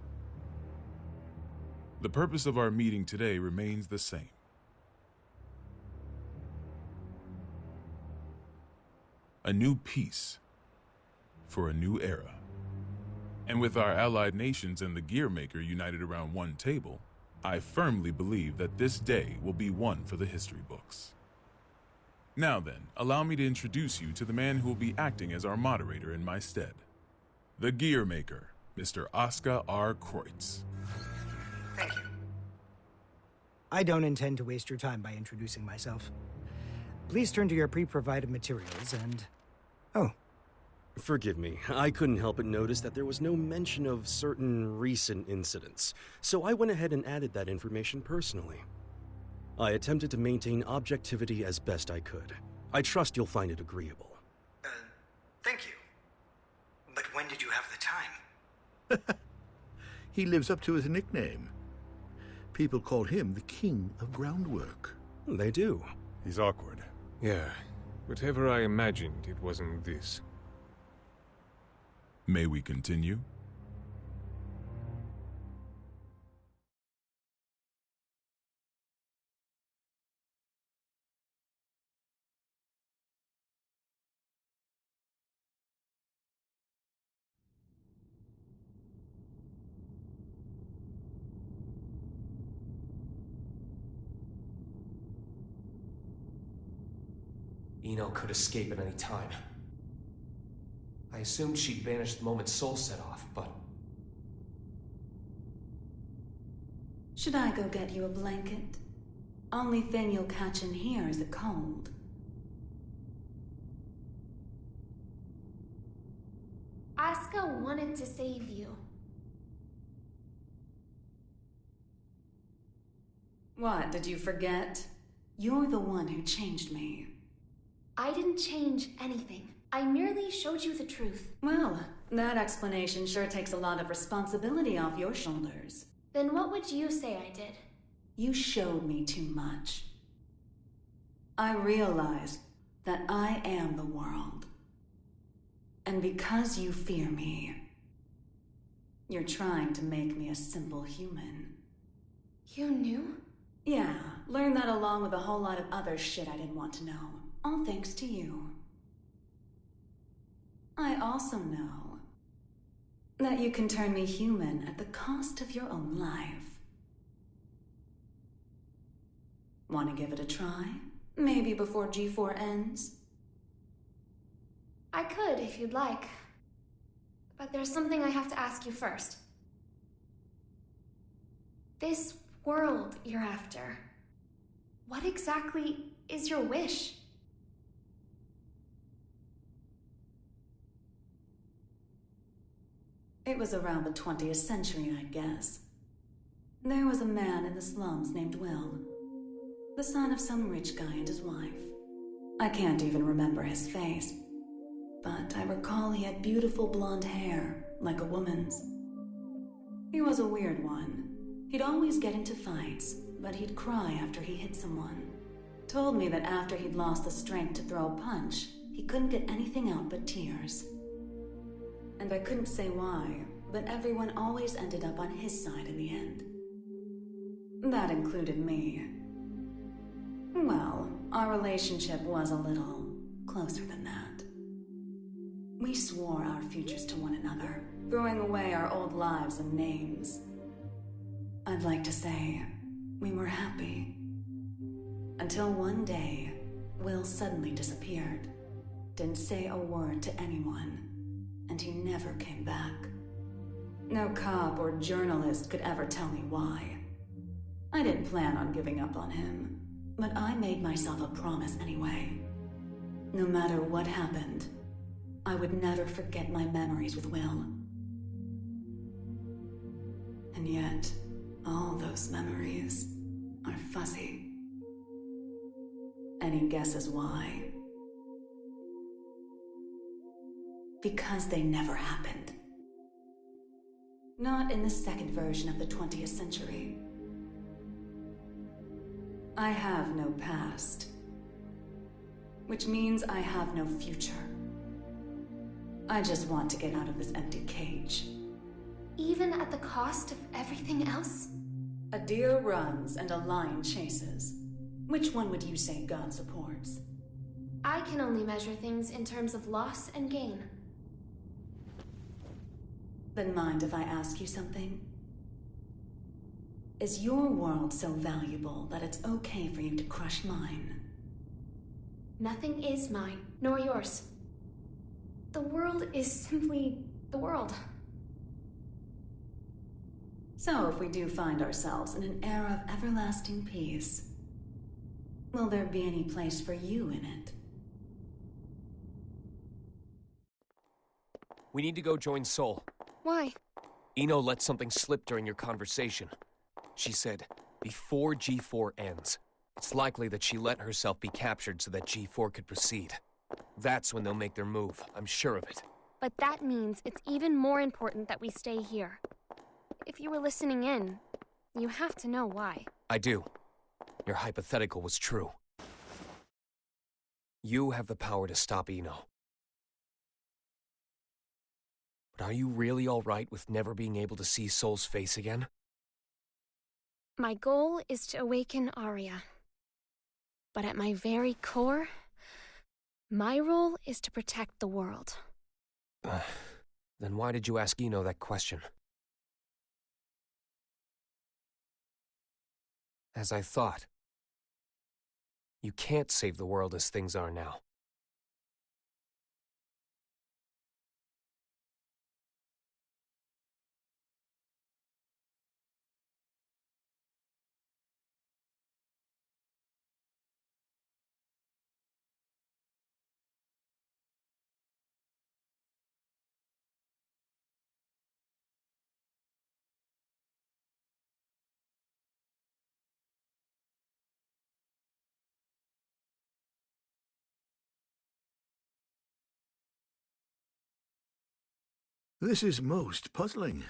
the purpose of our meeting today remains the same. A new peace for a new era. And with our allied nations and the Gearmaker united around one table, I firmly believe that this day will be one for the history books. Now then, allow me to introduce you to the man who will be acting as our moderator in my stead. The Gearmaker, Mr. Oscar R. Kreutz. Thank you. I don't intend to waste your time by introducing myself. Please turn to your pre-provided materials and... Oh. Forgive me, I couldn't help but notice that there was no mention of certain recent incidents, so I went ahead and added that information personally. I attempted to maintain objectivity as best I could. I trust you'll find it agreeable. Thank you. But when did you have the time? He lives up to his nickname. People call him the King of Groundwork. They do. He's awkward. Yeah, whatever I imagined, it wasn't this. May we continue? Eno could escape at any time. I assumed she'd vanished the moment Soul set off, but... Should I go get you a blanket? Only thing you'll catch in here is a cold. Asuka wanted to save you. What, did you forget? You're the one who changed me. I didn't change anything. I merely showed you the truth. Well, that explanation sure takes a lot of responsibility off your shoulders. Then what would you say I did? You showed me too much. I realized that I am the world. And because you fear me, you're trying to make me a simple human. You knew? Yeah, learned that along with a whole lot of other shit I didn't want to know. All thanks to you. I also know that you can turn me human at the cost of your own life. Want to give it a try? Maybe before G4 ends? I could, if you'd like. But there's something I have to ask you first. This world you're after, what exactly is your wish? It was around the 20th century, I guess. There was a man in the slums named Will. The son of some rich guy and his wife. I can't even remember his face, but I recall he had beautiful blonde hair, like a woman's. He was a weird one. He'd always get into fights, but he'd cry after he hit someone. Told me that after he'd lost the strength to throw a punch, he couldn't get anything out but tears. And I couldn't say why, but everyone always ended up on his side in the end. That included me. Well, our relationship was a little closer than that. We swore our futures to one another, throwing away our old lives and names. I'd like to say we were happy. Until one day, Will suddenly disappeared. Didn't say a word to anyone, and he never came back. No cop or journalist could ever tell me why. I didn't plan on giving up on him, but I made myself a promise anyway. No matter what happened, I would never forget my memories with Will. And yet, all those memories are fuzzy. Any guesses why? Because they never happened. Not in the second version of the 20th century. I have no past, which means I have no future. I just want to get out of this empty cage. Even at the cost of everything else? A deer runs and a lion chases. Which one would you say God supports? I can only measure things in terms of loss and gain. Then mind if I ask you something? Is your world so valuable that it's okay for you to crush mine? Nothing is mine, nor yours. The world is simply the world. So if we do find ourselves in an era of everlasting peace, will there be any place for you in it? We need to go join Sol. Why? Eno let something slip during your conversation. She said, before G4 ends, it's likely that she let herself be captured so that G4 could proceed. That's when they'll make their move, I'm sure of it. But that means it's even more important that we stay here. If you were listening in, you have to know why. I do. Your hypothetical was true. You have the power to stop Eno. But are you really all right with never being able to see Sol's face again? My goal is to awaken Arya. But at my very core, my role is to protect the world. Then why did you ask Eno that question? As I thought, you can't save the world as things are now. This is most puzzling.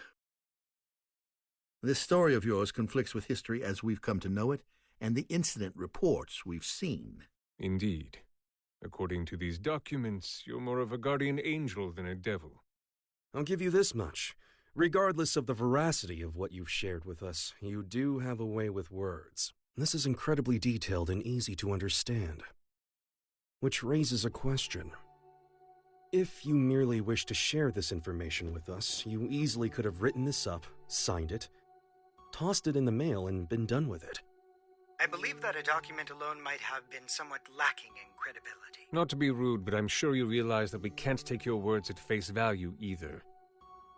This story of yours conflicts with history as we've come to know it, and the incident reports we've seen. Indeed. According to these documents, you're more of a guardian angel than a devil. I'll give you this much. Regardless of the veracity of what you've shared with us, you do have a way with words. This is incredibly detailed and easy to understand. Which raises a question. If you merely wish to share this information with us, you easily could have written this up, signed it, tossed it in the mail, and been done with it. I believe that a document alone might have been somewhat lacking in credibility. Not to be rude, but I'm sure you realize that we can't take your words at face value either.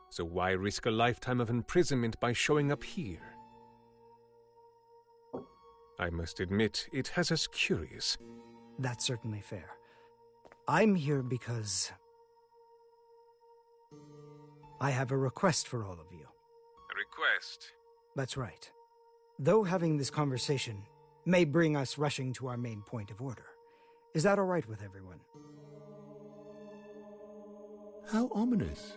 So why risk a lifetime of imprisonment by showing up here? I must admit, it has us curious. That's certainly fair. I'm here because I have a request for all of you. A request? That's right. Though having this conversation may bring us rushing to our main point of order. Is that all right with everyone? How ominous.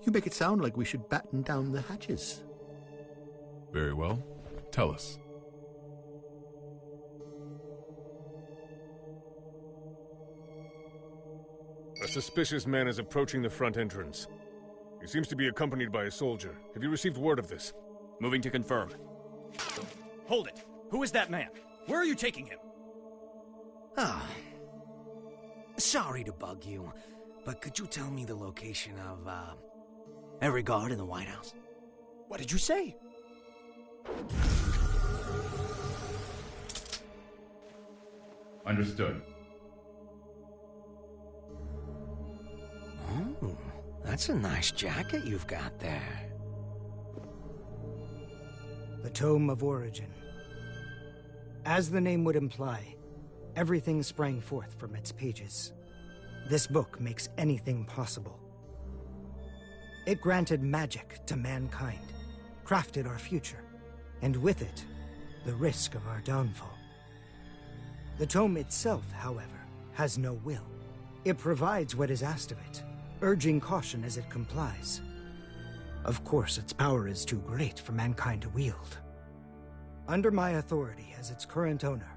You make it sound like we should batten down the hatches. Very well. Tell us. A suspicious man is approaching the front entrance. He seems to be accompanied by a soldier. Have you received word of this? Moving to confirm. Hold it! Who is that man? Where are you taking him? Ah. Sorry to bug you, but could you tell me the location of, every guard in the White House? What did you say? Understood. Oh, that's a nice jacket you've got there. The Tome of Origin. As the name would imply, everything sprang forth from its pages. This book makes anything possible. It granted magic to mankind, crafted our future, and with it, the risk of our downfall. The tome itself, however, has no will. It provides what is asked of it, urging caution as it complies. Of course, its power is too great for mankind to wield. Under my authority as its current owner,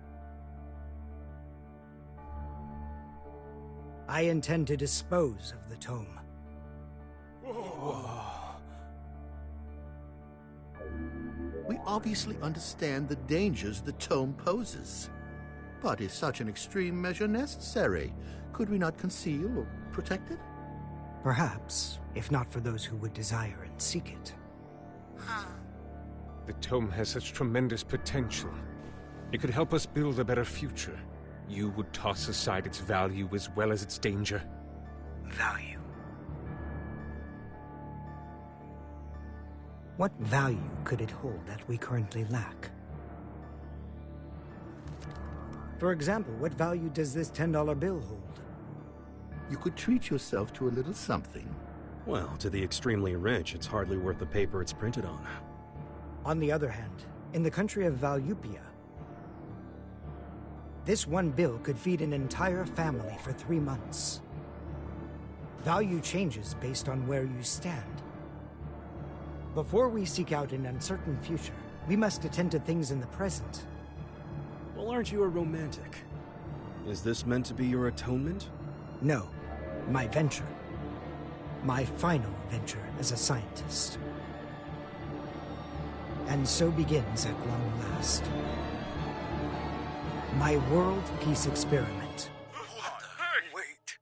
I intend to dispose of the tome. We obviously understand the dangers the tome poses. But is such an extreme measure necessary? Could we not conceal or protect it? Perhaps, if not for those who would desire and seek it. The tome has such tremendous potential. It could help us build a better future. You would toss aside its value as well as its danger. Value? What value could it hold that we currently lack? For example, what value does this $10 bill hold? You could treat yourself to a little something. Well, to the extremely rich, it's hardly worth the paper it's printed on. On the other hand, in the country of Valyupia, this one bill could feed an entire family for 3 months. Value changes based on where you stand. Before we seek out an uncertain future, we must attend to things in the present. Well, aren't you a romantic? Is this meant to be your atonement? No, my venture. My final venture as a scientist. And so begins at long last my world peace experiment. Wait.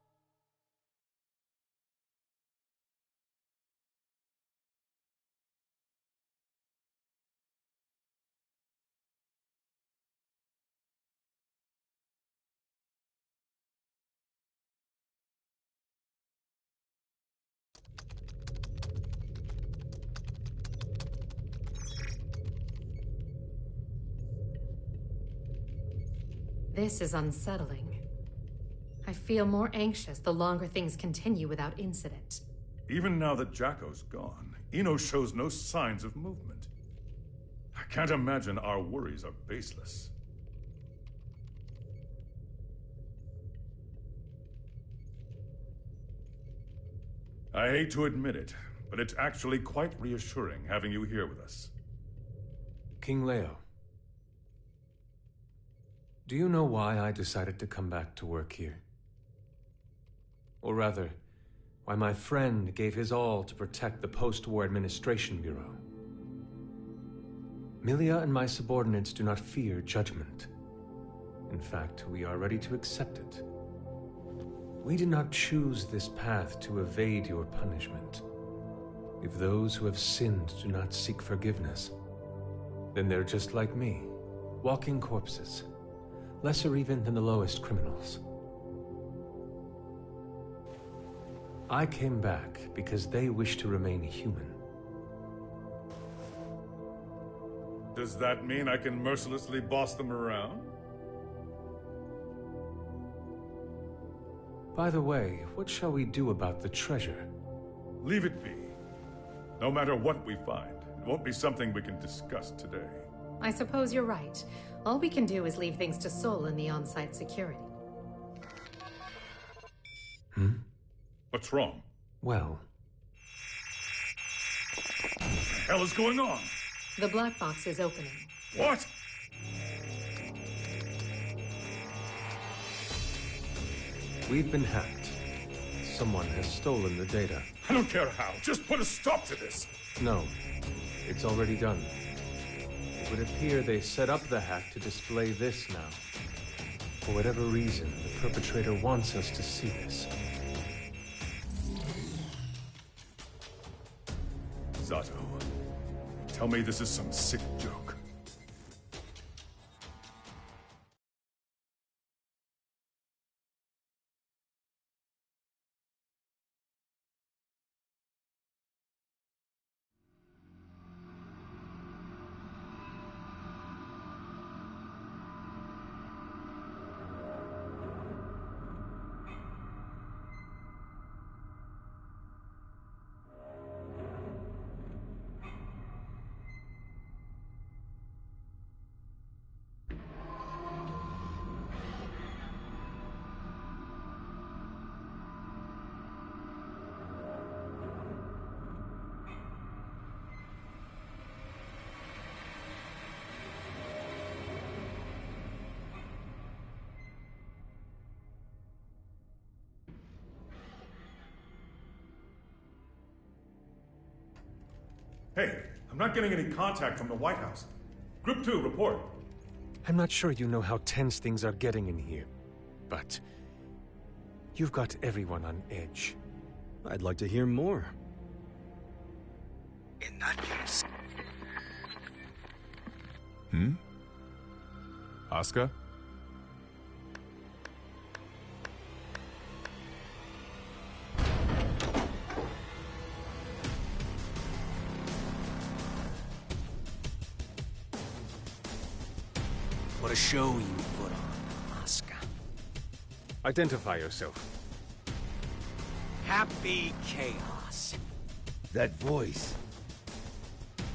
This is unsettling. I feel more anxious the longer things continue without incident. Even now that Jacko's gone, Eno shows no signs of movement. I can't imagine our worries are baseless. I hate to admit it, but it's actually quite reassuring having you here with us. King Leo, do you know why I decided to come back to work here? Or rather, why my friend gave his all to protect the Post-War Administration Bureau? Milia and my subordinates do not fear judgment. In fact, we are ready to accept it. We did not choose this path to evade your punishment. If those who have sinned do not seek forgiveness, then they're just like me, walking corpses, lesser even than the lowest criminals. I came back because they wish to remain human. Does that mean I can mercilessly boss them around? By the way, what shall we do about the treasure? Leave it be. No matter what we find, it won't be something we can discuss today. I suppose you're right. All we can do is leave things to Sol and the on-site security. What's wrong? Well... What the hell is going on? The black box is opening. What? We've been hacked. Someone has stolen the data. I don't care how. Just put a stop to this. No. It's already done. It would appear they set up the hack to display this now. For whatever reason, the perpetrator wants us to see this. Zato, tell me this is some sick joke. Hey, I'm not getting any contact from the White House. Group 2, report. I'm not sure you know how tense things are getting in here, but you've got everyone on edge. I'd like to hear more. In that case... Asuka? What a show you put on, Asuka. Identify yourself. Happy Chaos. That voice.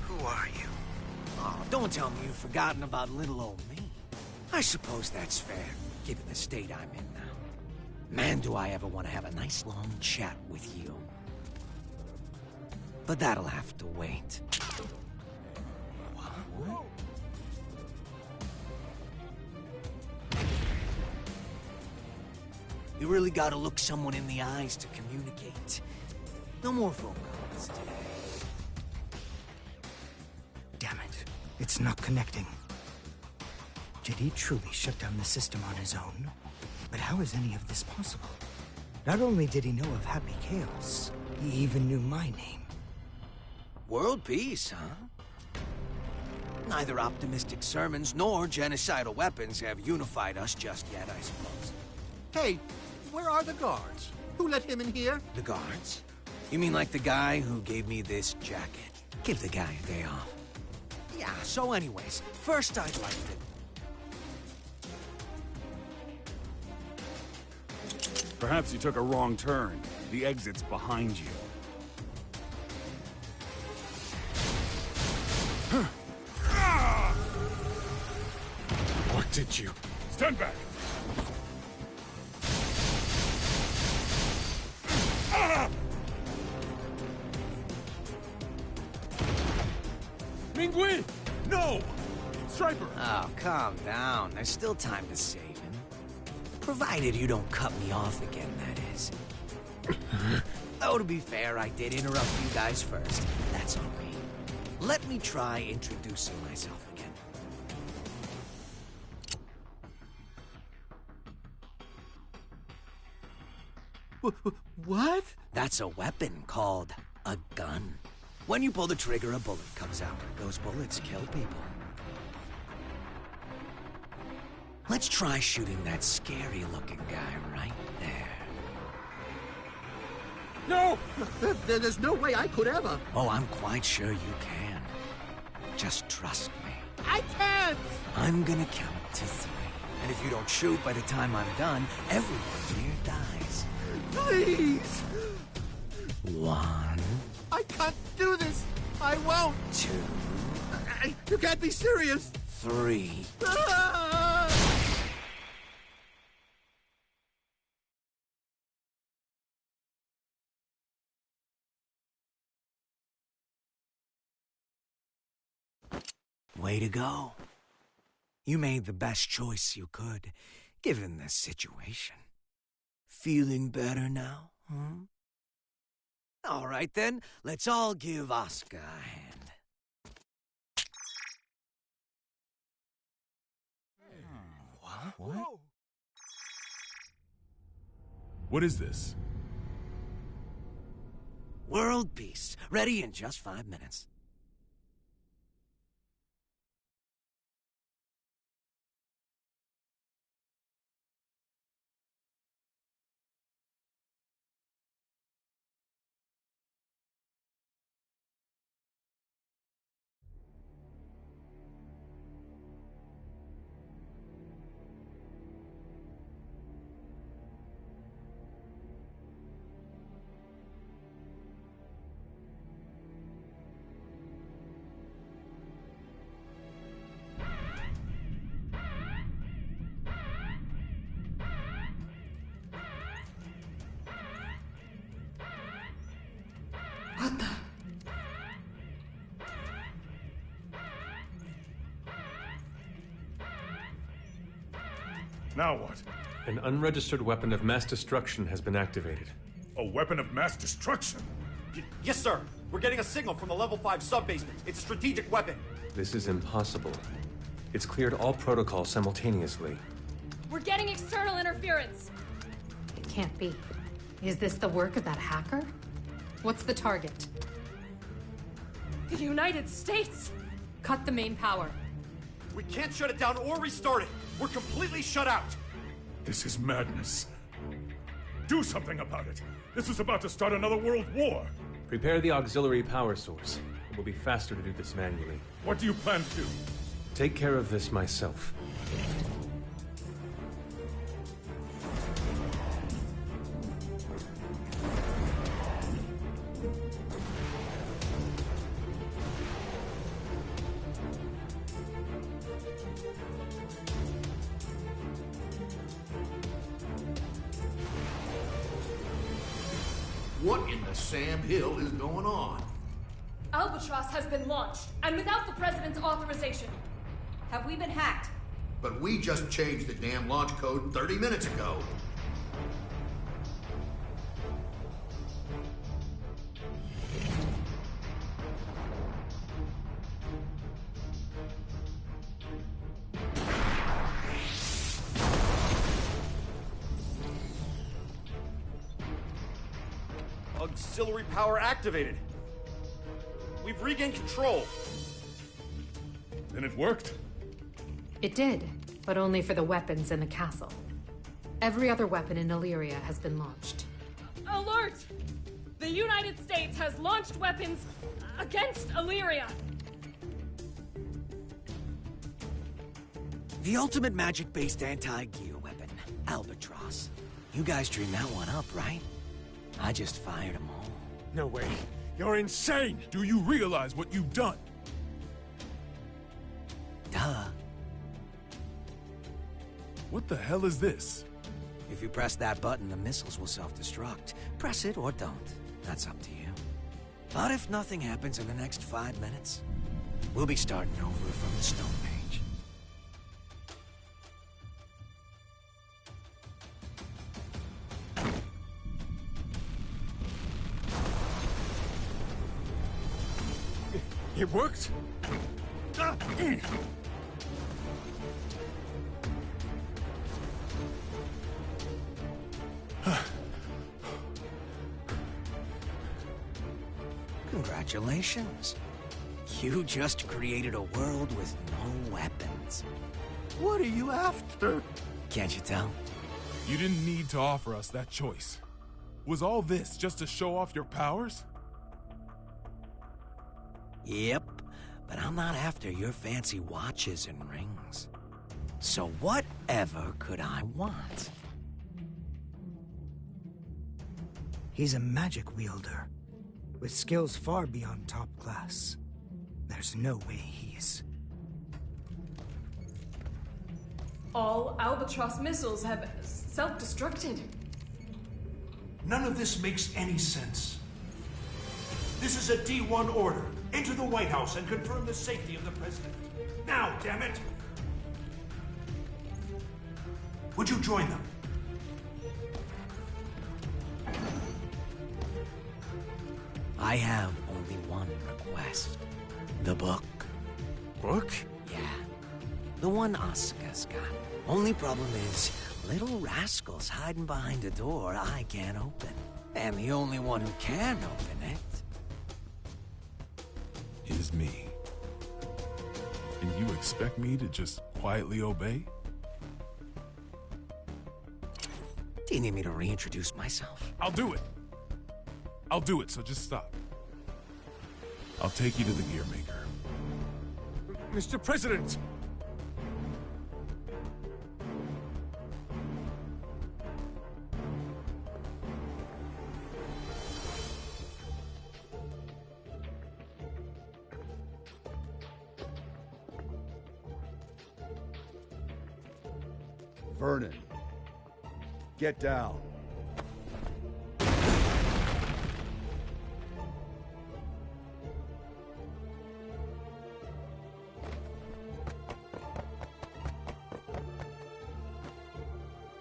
Who are you? Oh, don't tell me you've forgotten about little old me. I suppose that's fair, given the state I'm in now. Man, do I ever want to have a nice long chat with you. But that'll have to wait. What? You really gotta look someone in the eyes to communicate. No more phone calls today. Damn it. It's not connecting. Did he truly shut down the system on his own? But how is any of this possible? Not only did he know of Happy Chaos, he even knew my name. World peace, huh? Neither optimistic sermons nor genocidal weapons have unified us just yet, I suppose. Hey, where are the guards? Who let him in here? The guards? You mean like the guy who gave me this jacket? Give the guy a day off. Yeah, so anyways, first I'd like to... Perhaps you took a wrong turn. The exit's behind you. What did you... Stand back! Mingui! No! Striper! Oh, calm down. There's still time to save him. Provided you don't cut me off again, that is. Oh, to be fair, I did interrupt you guys first. That's on me. Let me try introducing myself again. What? That's a weapon called a gun. When you pull the trigger, a bullet comes out. Those bullets kill people. Let's try shooting that scary-looking guy right there. No! There's no way I could ever. Oh, I'm quite sure you can. Just trust me. I can't! I'm gonna count to 3. And if you don't shoot by the time I'm done, everyone here dies. Please! 1. I can't do this! I won't! 2. You can't be serious! 3. Way to go. You made the best choice you could, given the situation. Feeling better now, huh? All right then, let's all give Oscar a hand. What? What is this? World peace, ready in just 5 minutes. Now what? An unregistered weapon of mass destruction has been activated. A weapon of mass destruction? Yes, sir. We're getting a signal from the level 5 sub-basement. It's a strategic weapon. This is impossible. It's cleared all protocols simultaneously. We're getting external interference. It can't be. Is this the work of that hacker? What's the target? The United States! Cut the main power. We can't shut it down or restart it. We're completely shut out. This is madness. Do something about it. This is about to start another world war. Prepare the auxiliary power source. It will be faster to do this manually. What do you plan to do? Take care of this myself. What in the Sam Hill is going on? Albatross has been launched, and without the President's authorization. Have we been hacked? But we just changed the damn launch code 30 minutes ago. Auxiliary power activated. We've regained control. Then it worked? It did, but only for the weapons in the castle. Every other weapon in Illyria has been launched. Alert! The United States has launched weapons against Illyria. The ultimate magic-based anti-gear weapon, Albatross. You guys dreamed that one up, right? I just fired them all. No way. You're insane! Do you realize what you've done? Duh. What the hell is this? If you press that button, the missiles will self-destruct. Press it or don't. That's up to you. But if nothing happens in the next 5 minutes, we'll be starting over from the Stone Age. It worked? Congratulations. You just created a world with no weapons. What are you after? Can't you tell? You didn't need to offer us that choice. Was all this just to show off your powers? Yep, but I'm not after your fancy watches and rings. So whatever could I want? He's a magic wielder, with skills far beyond top class. There's no way he's... All Albatross missiles have self-destructed. None of this makes any sense. This is a D1 order. Enter the White House and confirm the safety of the president. Now, damn it! Would you join them? I have only one request. The book. Book? Yeah. The one Asuka's got. Only problem is, little rascal's hiding behind a door I can't open. And the only one who can open it is me. And you expect me to just quietly obey? Do you need me to reintroduce myself? I'll do it. I'll do it, so just stop. I'll take you to the gear maker. Mr. President! Vernon, get down.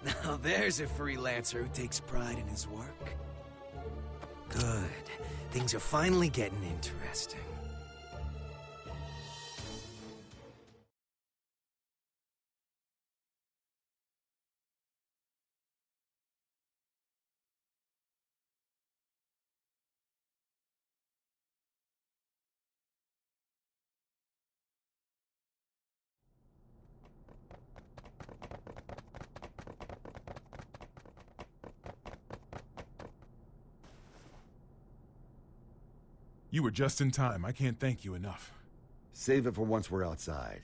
Now there's a freelancer who takes pride in his work. Good. Things are finally getting interesting. You were just in time. I can't thank you enough. Save it for once we're outside.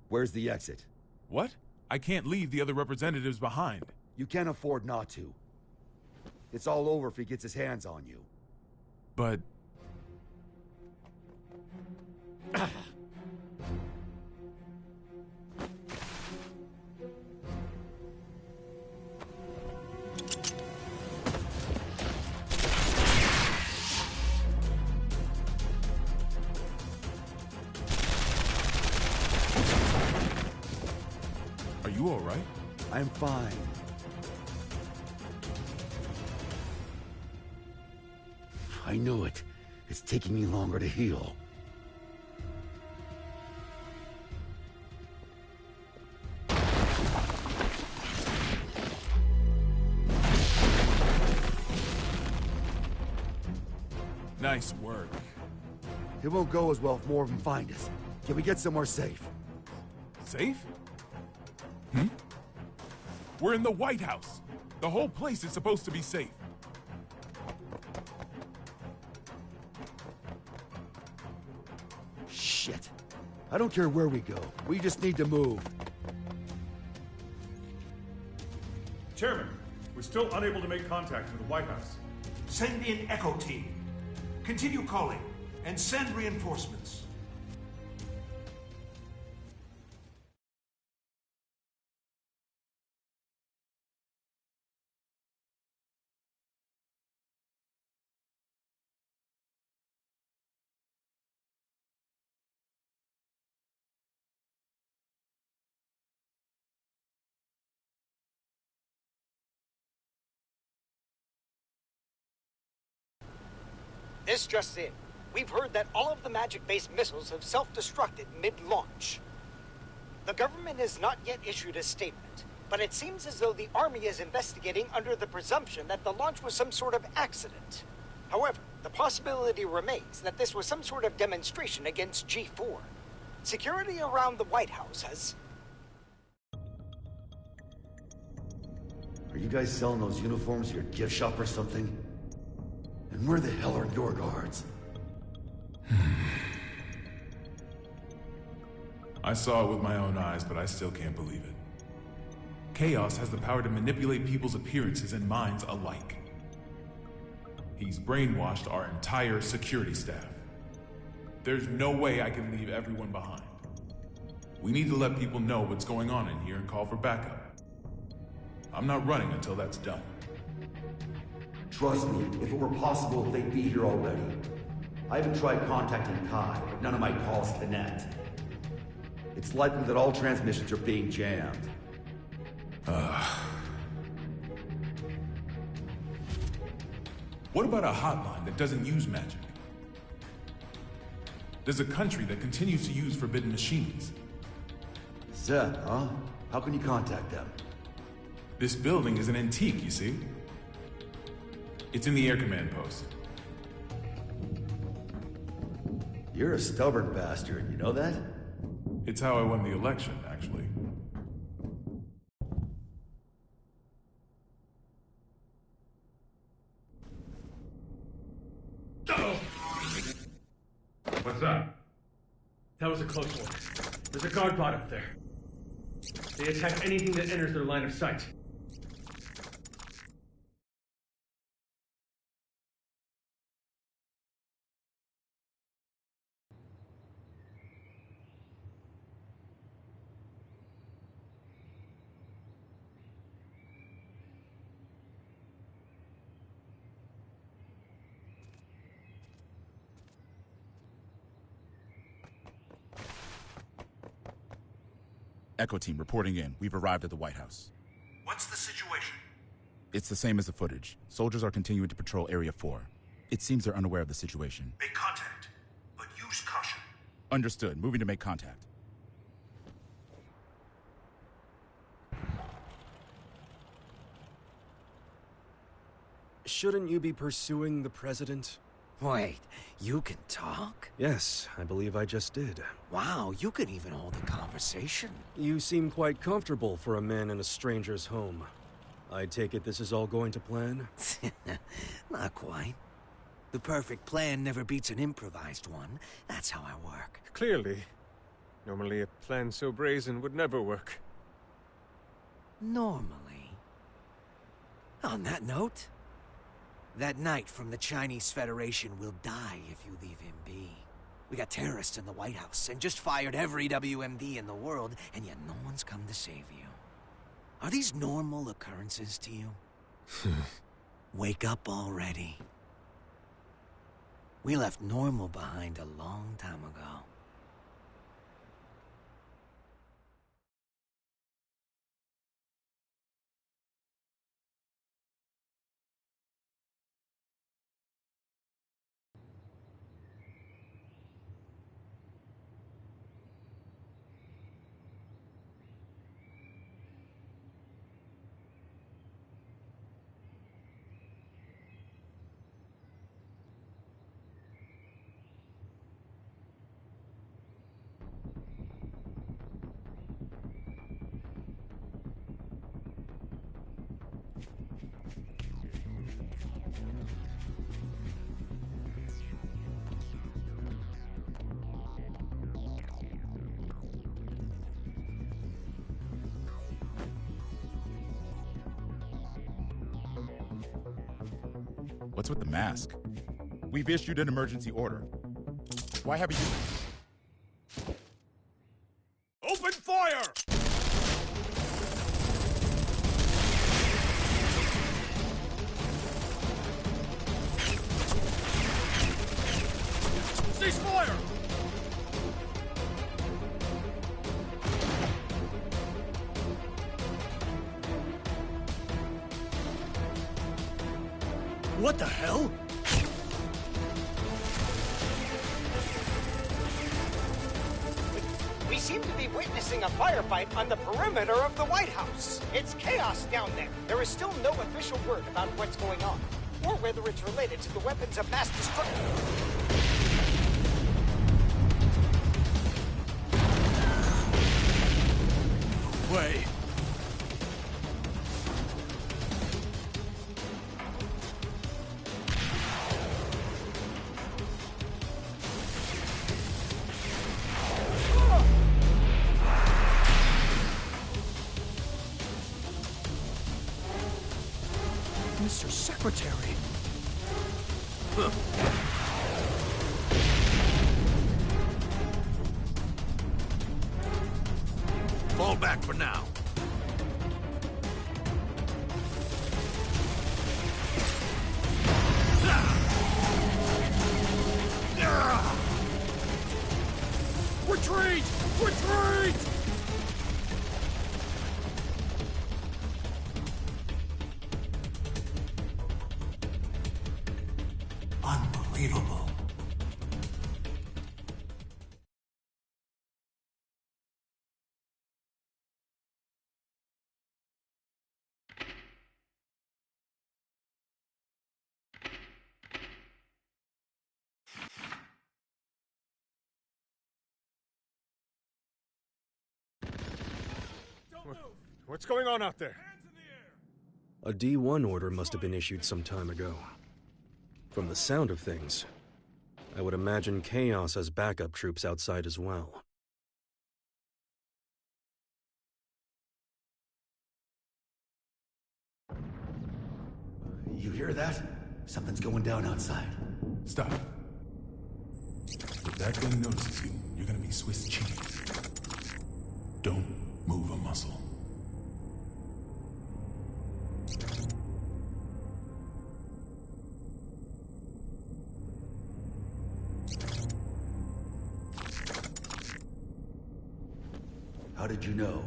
Where's the exit? What? I can't leave the other representatives behind. You can't afford not to. It's all over if he gets his hands on you. But... Are you all right? I'm fine. I knew it. It's taking me longer to heal. Nice work. It won't go as well if more of them find us. Can we get somewhere safe? Safe? We're in the White House. The whole place is supposed to be safe. Shit. I don't care where we go. We just need to move. Chairman, we're still unable to make contact with the White House. Send me an echo team. Continue calling and send reinforcements. This just in. We've heard that all of the magic-based missiles have self-destructed mid-launch. The government has not yet issued a statement, but it seems as though the Army is investigating under the presumption that the launch was some sort of accident. However, the possibility remains that this was some sort of demonstration against G4. Security around the White House has... Are you guys selling those uniforms at your gift shop or something? And where the hell are your guards? I saw it with my own eyes, but I still can't believe it. Chaos has the power to manipulate people's appearances and minds alike. He's brainwashed our entire security staff. There's no way I can leave everyone behind. We need to let people know what's going on in here and call for backup. I'm not running until that's done. Trust me, if it were possible, they'd be here already. I even tried contacting Kai, but none of my calls connect. It's likely that all transmissions are being jammed. What about a hotline that doesn't use magic? There's a country that continues to use forbidden machines. Zed, huh? How can you contact them? This building is an antique, you see? It's in the air command post. You're a stubborn bastard, you know that? It's how I won the election, actually. What's up? That was a close one. There's a guard bot up there. They attack anything that enters their line of sight. Echo team reporting in. We've arrived at the White House. What's the situation? It's the same as the footage. Soldiers are continuing to patrol Area 4. It seems they're unaware of the situation. Make contact, but use caution. Understood. Moving to make contact. Shouldn't you be pursuing the president? Wait, you can talk? Yes, I believe I just did. Wow, you can even hold a conversation. You seem quite comfortable for a man in a stranger's home. I take it this is all going to plan? Not quite. The perfect plan never beats an improvised one. That's how I work. Clearly. Normally a plan so brazen would never work. Normally. On that note, that knight from the Chinese Federation will die if you leave him be. We got terrorists in the White House and just fired every WMD in the world, and yet no one's come to save you. Are these normal occurrences to you? Wake up already. We left normal behind a long time ago. What's with the mask? We've issued an emergency order. Why haven't you... Open fire! Cease fire! What the hell? We seem to be witnessing a firefight on the perimeter of the White House. It's chaos down there. There is still no official word about what's going on, or whether it's related to the weapons of mass destruction. Wait. Mr. Secretary. Fall back for now. Retreat! Retreat! Unbelievable. What's going on out there? A D1 order must have been issued some time ago. From the sound of things, I would imagine Chaos has backup troops outside as well. You hear that? Something's going down outside. Stop. If that thing notices you, you're gonna be Swiss cheese. Don't move a muscle. How did you know?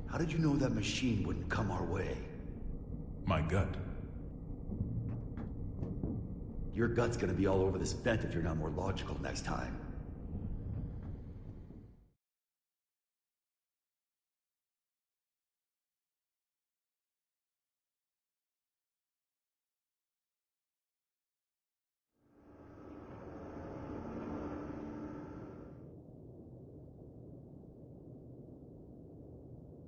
How did you know that machine wouldn't come our way? My gut. Your gut's gonna be all over this vent if you're not more logical next time.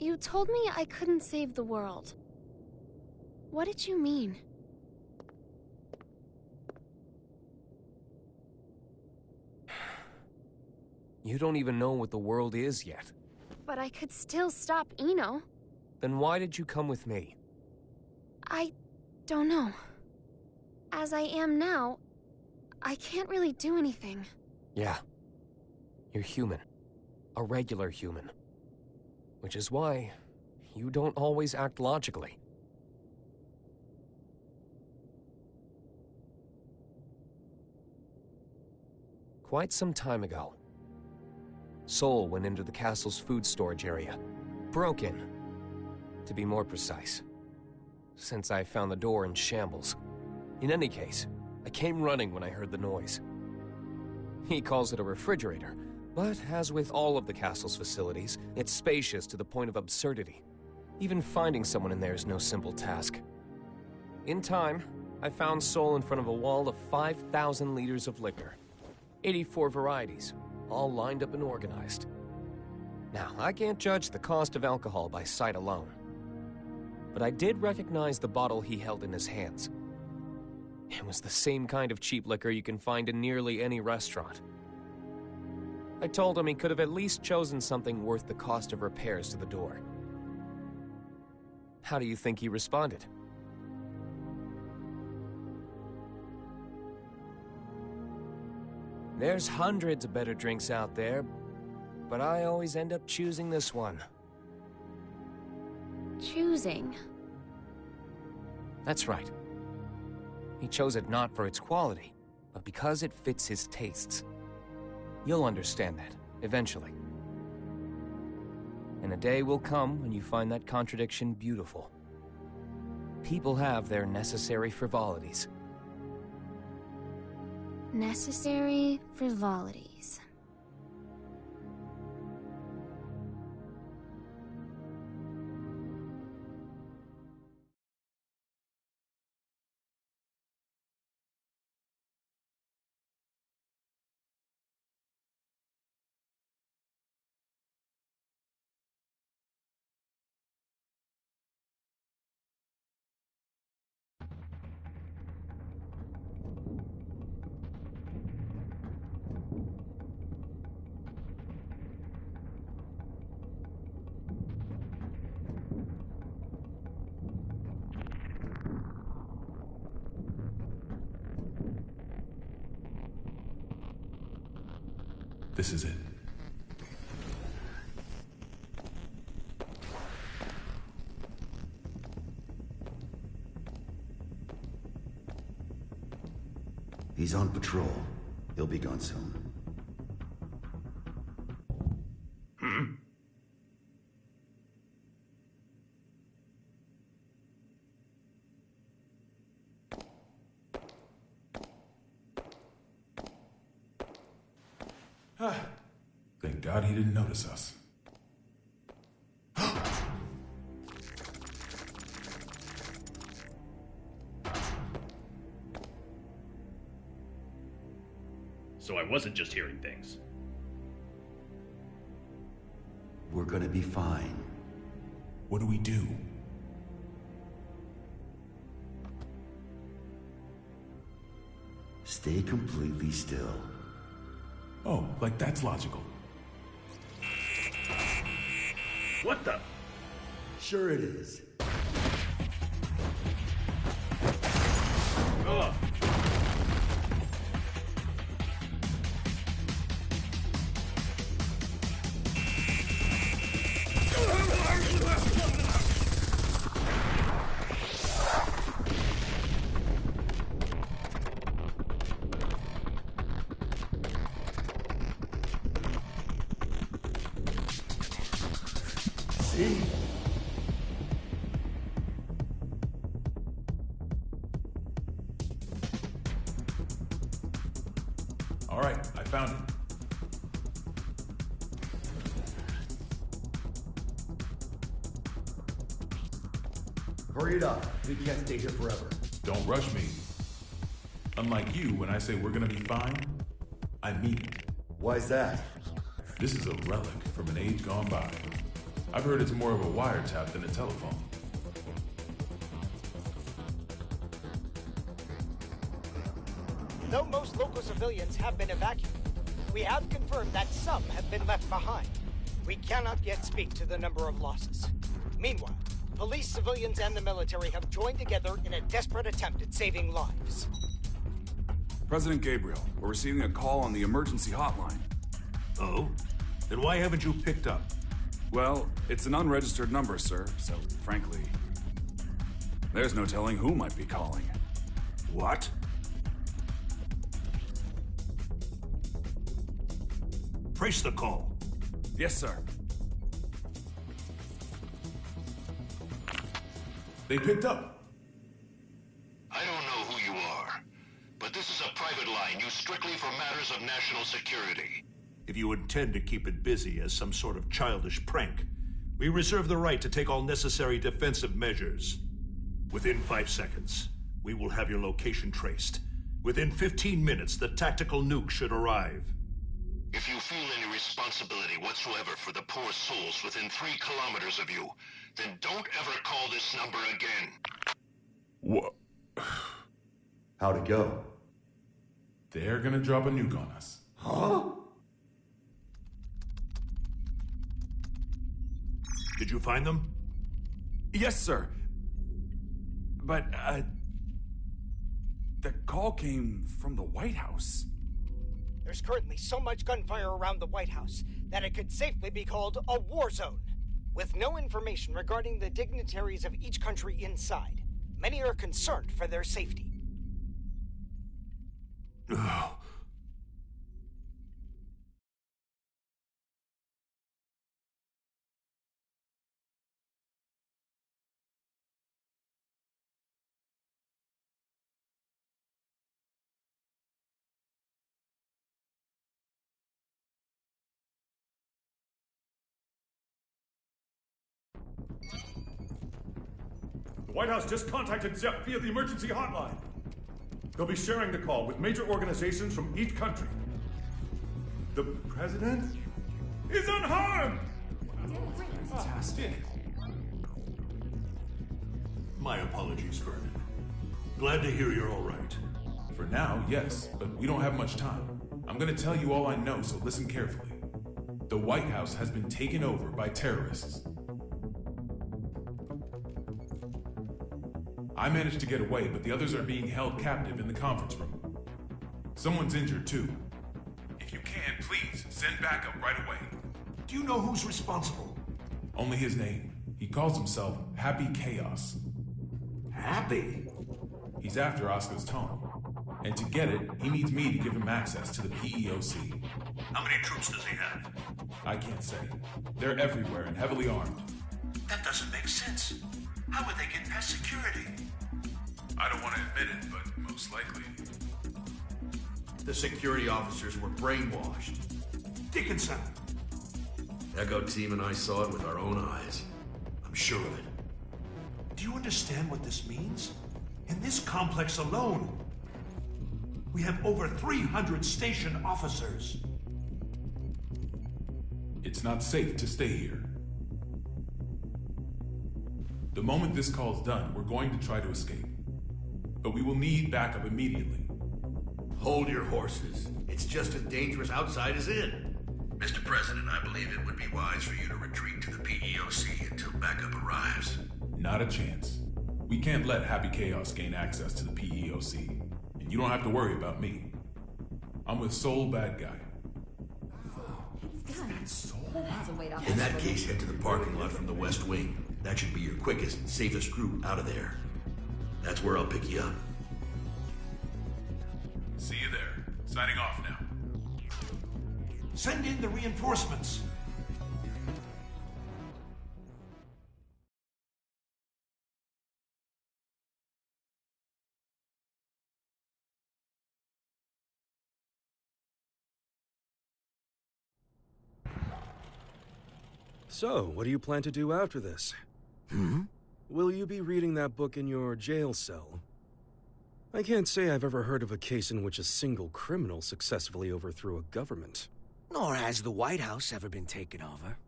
You told me I couldn't save the world. What did you mean? You don't even know what the world is yet. But I could still stop Eno. Then why did you come with me? I don't know. As I am now, I can't really do anything. Yeah. You're human. A regular human. Which is why you don't always act logically. Quite some time ago, Sol went into the castle's food storage area. Broke in, to be more precise. Since I found the door in shambles. In any case, I came running when I heard the noise. He calls it a refrigerator, but as with all of the castle's facilities, it's spacious to the point of absurdity. Even finding someone in there is no simple task. In time, I found Sol in front of a wall of 5,000 liters of liquor. 84 varieties, all lined up and organized. Now, I can't judge the cost of alcohol by sight alone. But I did recognize the bottle he held in his hands. It was the same kind of cheap liquor you can find in nearly any restaurant. I told him he could have at least chosen something worth the cost of repairs to the door. How do you think he responded? There's hundreds of better drinks out there, but I always end up choosing this one. Choosing? That's right. He chose it not for its quality, but because it fits his tastes. You'll understand that, eventually. And a day will come when you find that contradiction beautiful. People have their necessary frivolities. Necessary frivolities. This is it. He's on patrol. He'll be gone soon. Thank God he didn't notice us. So I wasn't just hearing things. We're gonna be fine. What do we do? Stay completely still. Oh, like that's logical. What the? Sure it is. Ugh. See? All right, I found it. Hurry it up. We can't stay here forever. Don't rush me. Unlike you, when I say we're gonna be fine, I mean it. Why's that? This is a relic from an age gone by. I've heard it's more of a wiretap than a telephone. Though most local civilians have been evacuated, we have confirmed that some have been left behind. We cannot yet speak to the number of losses. Meanwhile, police, civilians, and the military have joined together in a desperate attempt at saving lives. President Gabriel, we're receiving a call on the emergency hotline. Oh? Then why haven't you picked up? Well, it's an unregistered number, sir, so frankly, there's no telling who might be calling. What? Trace the call. Yes, sir. They picked up. I don't know who you are, but this is a private line used strictly for matters of national security. If you intend to keep it busy as some sort of childish prank, we reserve the right to take all necessary defensive measures. Within 5 seconds, we will have your location traced. Within 15 minutes, the tactical nuke should arrive. If you feel any responsibility whatsoever for the poor souls within 3 kilometers of you, then don't ever call this number again. What? How'd it go? They're gonna drop a nuke on us. Huh? Did you find them? Yes, sir. But, the call came from the White House. There's currently so much gunfire around the White House that it could safely be called a war zone. With no information regarding the dignitaries of each country inside, many are concerned for their safety. The White House just contacted Zepp via the emergency hotline. They'll be sharing the call with major organizations from each country. The president is unharmed! Fantastic. My apologies, Vernon. Glad to hear you're all right. For now, yes, but we don't have much time. I'm gonna tell you all I know, so listen carefully. The White House has been taken over by terrorists. I managed to get away, but the others are being held captive in the conference room. Someone's injured, too. If you can, please, send backup right away. Do you know who's responsible? Only his name. He calls himself Happy Chaos. Happy? He's after Asuka's tome. And to get it, he needs me to give him access to the PEOC. How many troops does he have? I can't say. They're everywhere and heavily armed. That doesn't make sense. How would they get past security? I don't want to admit it, but most likely. The security officers were brainwashed. Dickinson! Echo Team and I saw it with our own eyes. I'm sure of it. Do you understand what this means? In this complex alone, we have over 300 station officers. It's not safe to stay here. The moment this call's done, we're going to try to escape. But we will need backup immediately. Hold your horses. It's just as dangerous outside as in. Mr. President, I believe it would be wise for you to retreat to the PEOC until backup arrives. Not a chance. We can't let Happy Chaos gain access to the PEOC. And you don't have to worry about me. I'm with Soul Bad Guy. In that case, head to the parking lot from the West Wing. That should be your quickest and safest route out of there. That's where I'll pick you up. See you there. Signing off now. Send in the reinforcements. So, what do you plan to do after this? Will you be reading that book in your jail cell? I can't say I've ever heard of a case in which a single criminal successfully overthrew a government. Nor has the White House ever been taken over.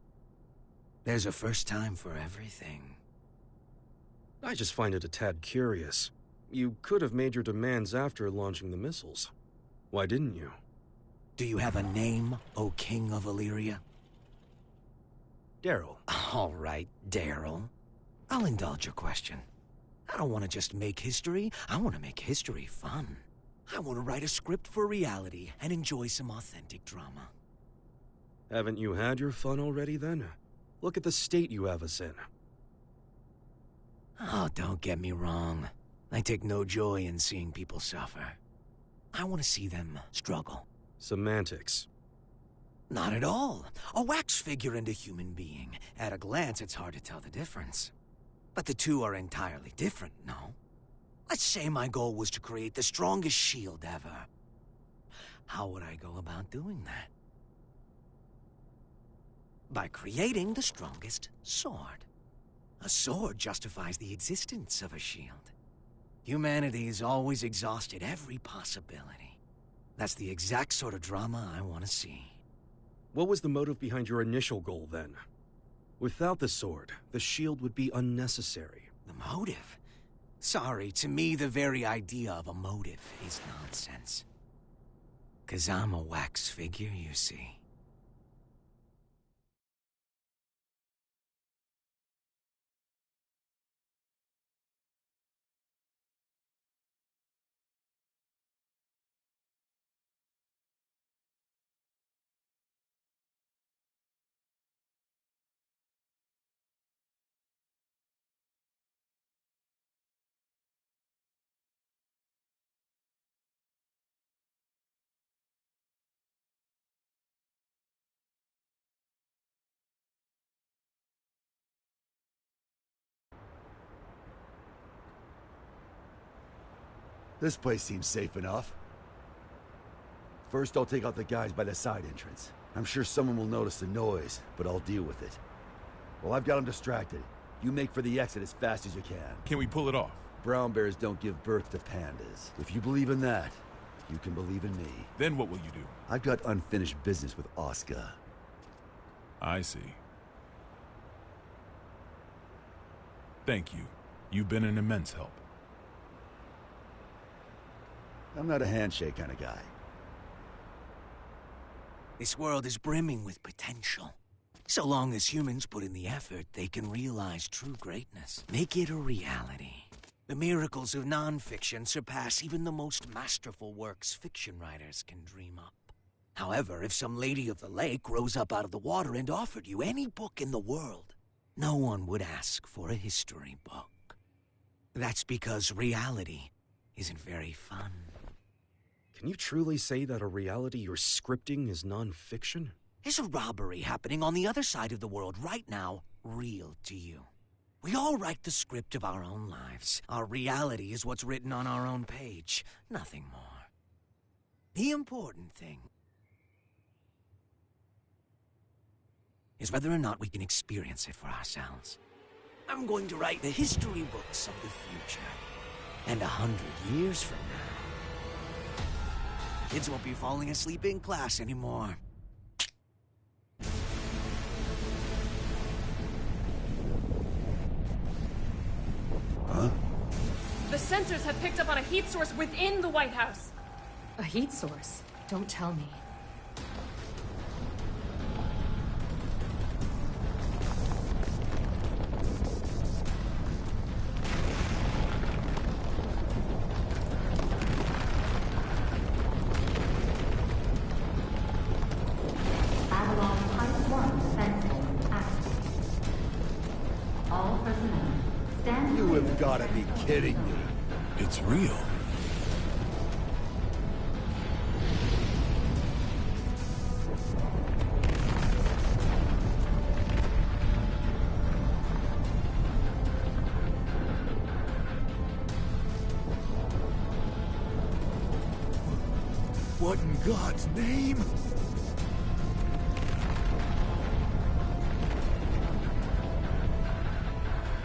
There's a first time for everything. I just find it a tad curious. You could have made your demands after launching the missiles. Why didn't you? Do you have a name, O King of Illyria? Daryl. All right, Daryl. I'll indulge your question. I don't want to just make history. I want to make history fun. I want to write a script for reality and enjoy some authentic drama. Haven't you had your fun already, then? Look at the state you have us in. Oh, don't get me wrong. I take no joy in seeing people suffer. I want to see them struggle. Semantics. Not at all. A wax figure and a human being. At a glance, it's hard to tell the difference. But the two are entirely different, no? Let's say my goal was to create the strongest shield ever. How would I go about doing that? By creating the strongest sword. A sword justifies the existence of a shield. Humanity has always exhausted every possibility. That's the exact sort of drama I want to see. What was the motive behind your initial goal, then? Without the sword, the shield would be unnecessary. The motive? Sorry, to me the very idea of a motive is nonsense. 'Cause I'm a wax figure, you see. This place seems safe enough. First, I'll take out the guys by the side entrance. I'm sure someone will notice the noise, but I'll deal with it. Well, I've got them distracted. You make for the exit as fast as you can. Can we pull it off? Brown bears don't give birth to pandas. If you believe in that, you can believe in me. Then what will you do? I've got unfinished business with Oscar. I see. Thank you. You've been an immense help. I'm not a handshake kind of guy. This world is brimming with potential. So long as humans put in the effort, they can realize true greatness. Make it a reality. The miracles of non-fiction surpass even the most masterful works fiction writers can dream up. However, if some lady of the lake rose up out of the water and offered you any book in the world, no one would ask for a history book. That's because reality isn't very fun. Can you truly say that a reality you're scripting is non-fiction? Is a robbery happening on the other side of the world right now real to you? We all write the script of our own lives. Our reality is what's written on our own page, nothing more. The important thing is whether or not we can experience it for ourselves. I'm going to write the history books of the future. And 100 years from now, kids won't be falling asleep in class anymore. Huh? The sensors have picked up on a heat source within the White House. A heat source? Don't tell me. You have got to be kidding me. It's real. What in God's name?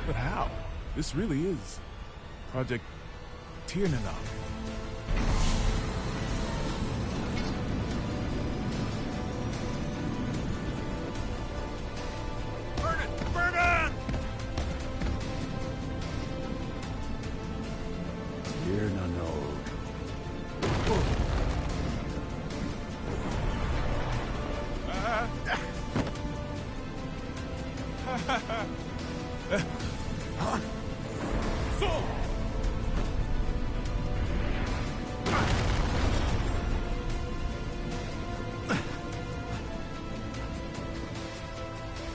But how? This really is Project Tiernan. Burn it! Burn it! Here, no. Huh? So!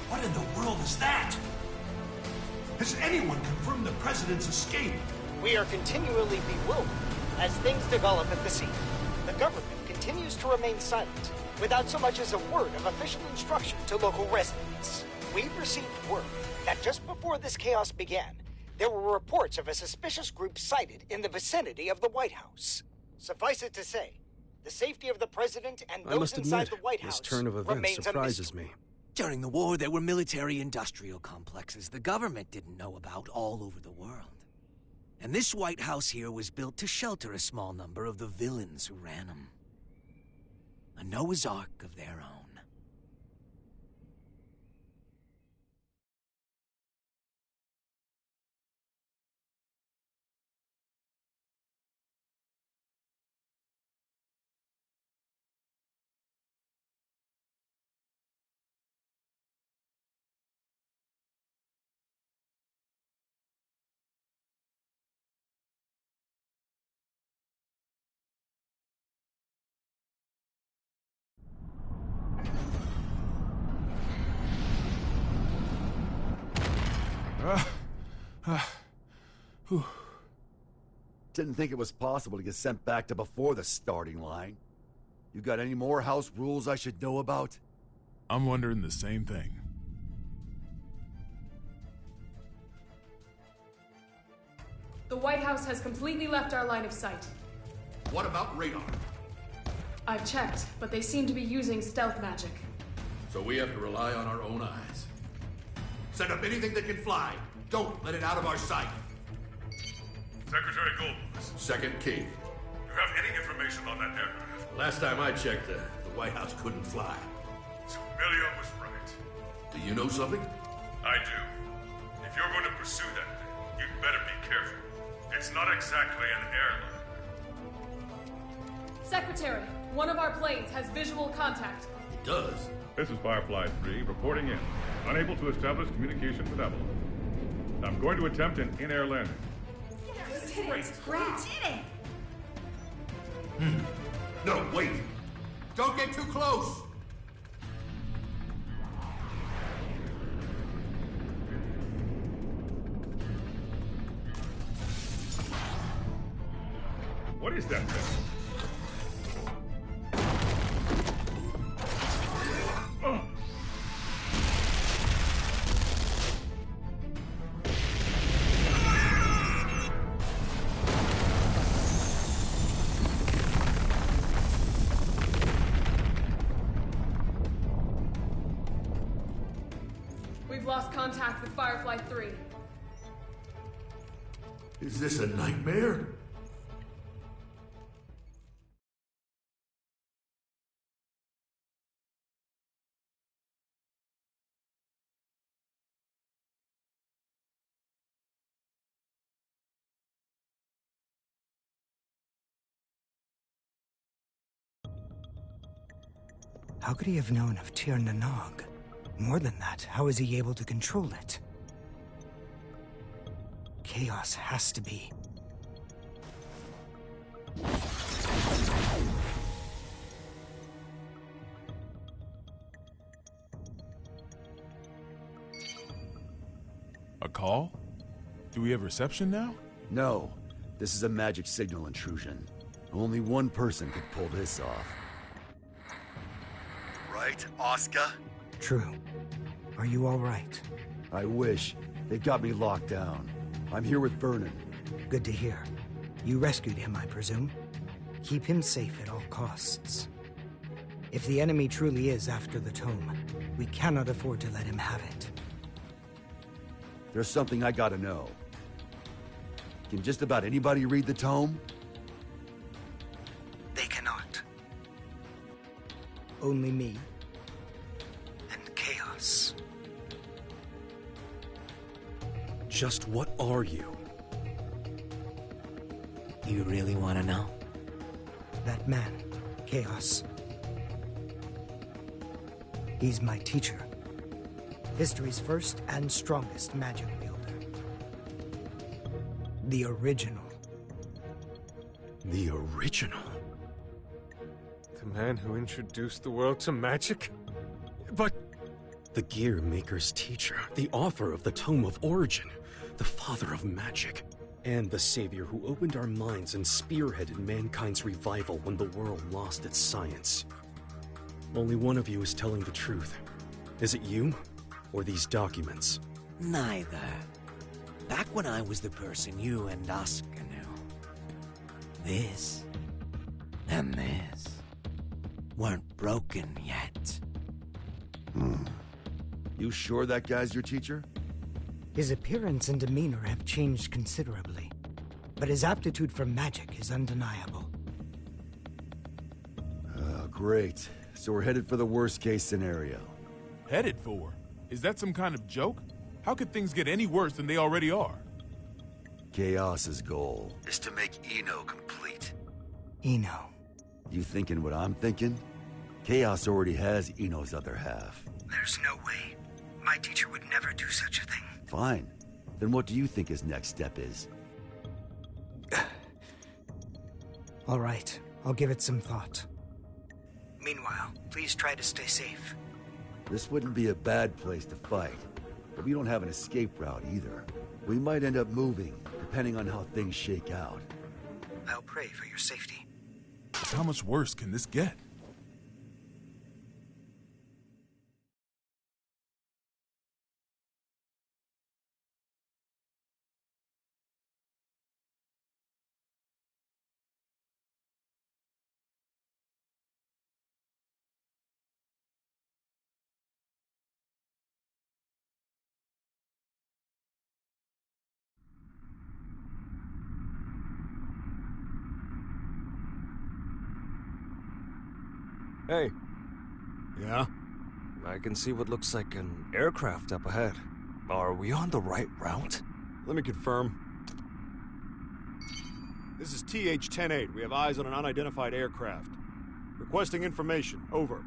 What in the world is that? Has anyone confirmed the president's escape? We are continually bewildered as things develop at the scene. The government continues to remain silent, without so much as a word of official instruction to local residents. We've received word that just before this chaos began, there were reports of a suspicious group sighted in the vicinity of the White House. Suffice it to say, the safety of the president and I those must inside admit, the White House this turn of events remains a surprises mystery. me. During the war, there were military-industrial complexes the government didn't know about all over the world. And this White House here was built to shelter a small number of the villains who ran them. A Noah's Ark of their own. Didn't think it was possible to get sent back to before the starting line. You got any more house rules I should know about? I'm wondering the same thing. The White House has completely left our line of sight. What about radar? I've checked, but they seem to be using stealth magic. So we have to rely on our own eyes. Set up anything that can fly. Don't let it out of our sight. Secretary Goldfuss. Second key. You have any information on that aircraft? Last time I checked, the White House couldn't fly. So Million was right. Do you know something? I do. If you're going to pursue that thing, you'd better be careful. It's not exactly an airline. Secretary, one of our planes has visual contact. It does? This is Firefly 3 reporting in. Unable to establish communication with Avalon. I'm going to attempt an in-air landing. Yes, great. Great. No, wait. Don't get too close. What is that thing? lost contact with Firefly 3. Is this a nightmare? How could he have known of Tir Nanog? More than that, how is he able to control it? Chaos has to be. A call? Do we have reception now? No. This is a magic signal intrusion. Only one person could pull this off. Right, Oscar? True. Are you all right? I wish. They've got me locked down. I'm here with Vernon. Good to hear. You rescued him, I presume? Keep him safe at all costs. If the enemy truly is after the tome, we cannot afford to let him have it. There's something I gotta know. Can just about anybody read the tome? They cannot. Only me. And Chaos. Just what are you? You really want to know? That man, Chaos. He's my teacher. History's first and strongest magic wielder. The original. The original? The man who introduced the world to magic? But... The Gear Maker's teacher, the author of the Tome of Origin, the father of magic, and the savior who opened our minds and spearheaded mankind's revival when the world lost its science. Only one of you is telling the truth. Is it you, or these documents? Neither. Back when I was the person you and Oscar knew, this and this weren't broken yet. You sure that guy's your teacher? His appearance and demeanor have changed considerably, but his aptitude for magic is undeniable. Great. So we're headed for the worst-case scenario. Headed for? Is that some kind of joke? How could things get any worse than they already are? Chaos's goal is to make Eno complete. Eno. You thinking what I'm thinking? Chaos already has Eno's other half. There's no way. My teacher would never do such a thing. Fine. Then what do you think his next step is? All right. I'll give it some thought. Meanwhile, please try to stay safe. This wouldn't be a bad place to fight, but we don't have an escape route either. We might end up moving, depending on how things shake out. I'll pray for your safety. How much worse can this get? Hey. Yeah? I can see what looks like an aircraft up ahead. Are we on the right route? Let me confirm. This is TH-10-8. We have eyes on an unidentified aircraft. Requesting information. Over.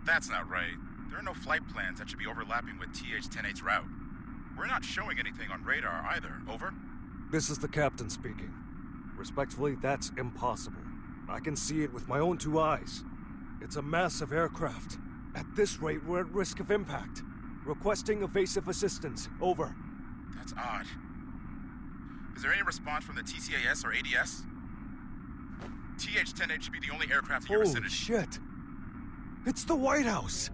That's not right. There are no flight plans that should be overlapping with TH-10-8's route. We're not showing anything on radar either. Over. This is the captain speaking. Respectfully, that's impossible. I can see it with my own two eyes. It's a massive aircraft. At this rate, we're at risk of impact. Requesting evasive assistance. Over. That's odd. Is there any response from the TCAS or ADS? TH-10-8 should be the only aircraft in your vicinity. Shit! It's the White House!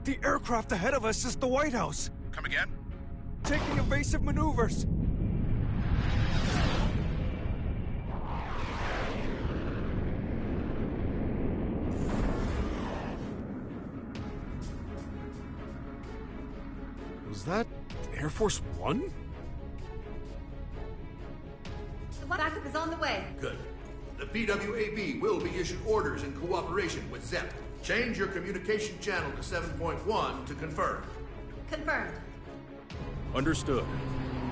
The aircraft ahead of us is the White House! Come again? Taking evasive maneuvers! Was that Air Force One? The backup is on the way. Good. The PWAB will be issued orders in cooperation with ZEP. Change your communication channel to 7.1 to confirm. Confirmed. Understood.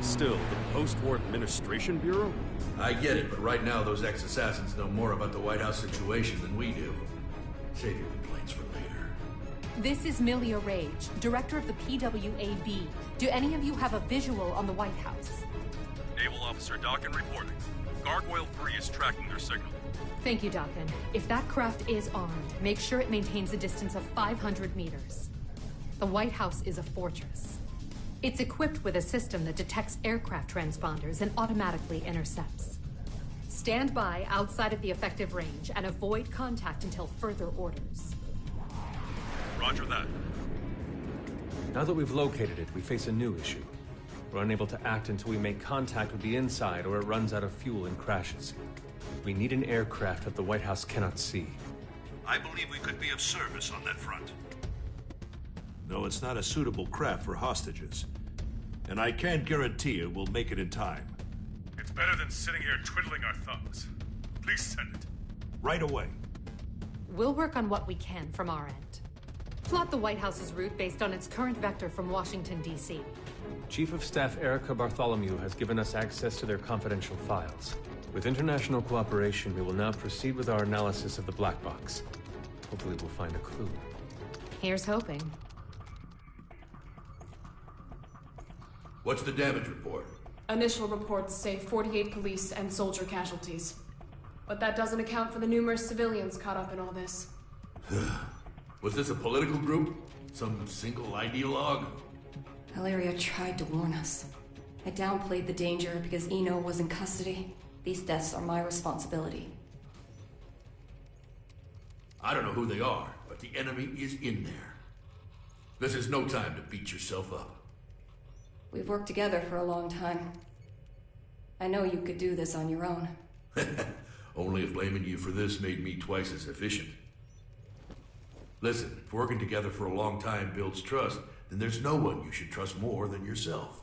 Still, the Post-War Administration Bureau? I get it, but right now those ex-assassins know more about the White House situation than we do. Save your complaints for later. This is Milia Rage, director of the PWAB. Do any of you have a visual on the White House? Naval Officer Dockin reporting. Gargoyle 3 is tracking their signal. Thank you, Dockin. If that craft is armed, make sure it maintains a distance of 500 meters. The White House is a fortress. It's equipped with a system that detects aircraft transponders and automatically intercepts. Stand by outside of the effective range and avoid contact until further orders. Roger that. Now that we've located it, we face a new issue. We're unable to act until we make contact with the inside or it runs out of fuel and crashes. We need an aircraft that the White House cannot see. I believe we could be of service on that front. No, it's not a suitable craft for hostages. And I can't guarantee it will make it in time. It's better than sitting here twiddling our thumbs. Please send it. Right away. We'll work on what we can from our end. Plot the White House's route based on its current vector from Washington, D.C. Chief of Staff Erica Bartholomew has given us access to their confidential files. With international cooperation, we will now proceed with our analysis of the black box. Hopefully we'll find a clue. Here's hoping. What's the damage report? Initial reports say 48 police and soldier casualties. But that doesn't account for the numerous civilians caught up in all this. Was this a political group? Some single ideologue? Valeria tried to warn us. I downplayed the danger because Eno was in custody. These deaths are my responsibility. I don't know who they are, but the enemy is in there. This is no time to beat yourself up. We've worked together for a long time. I know you could do this on your own. Only if blaming you for this made me twice as efficient. Listen, if working together for a long time builds trust, then there's no one you should trust more than yourself.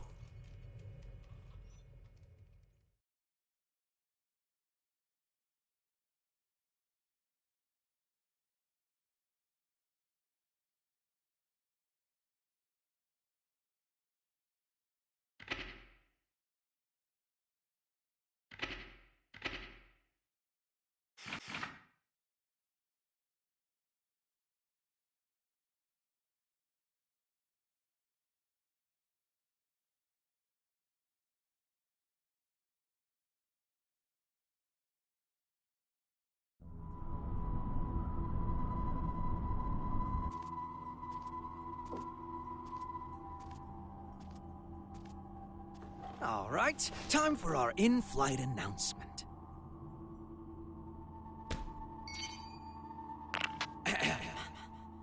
All right, time for our in-flight announcement.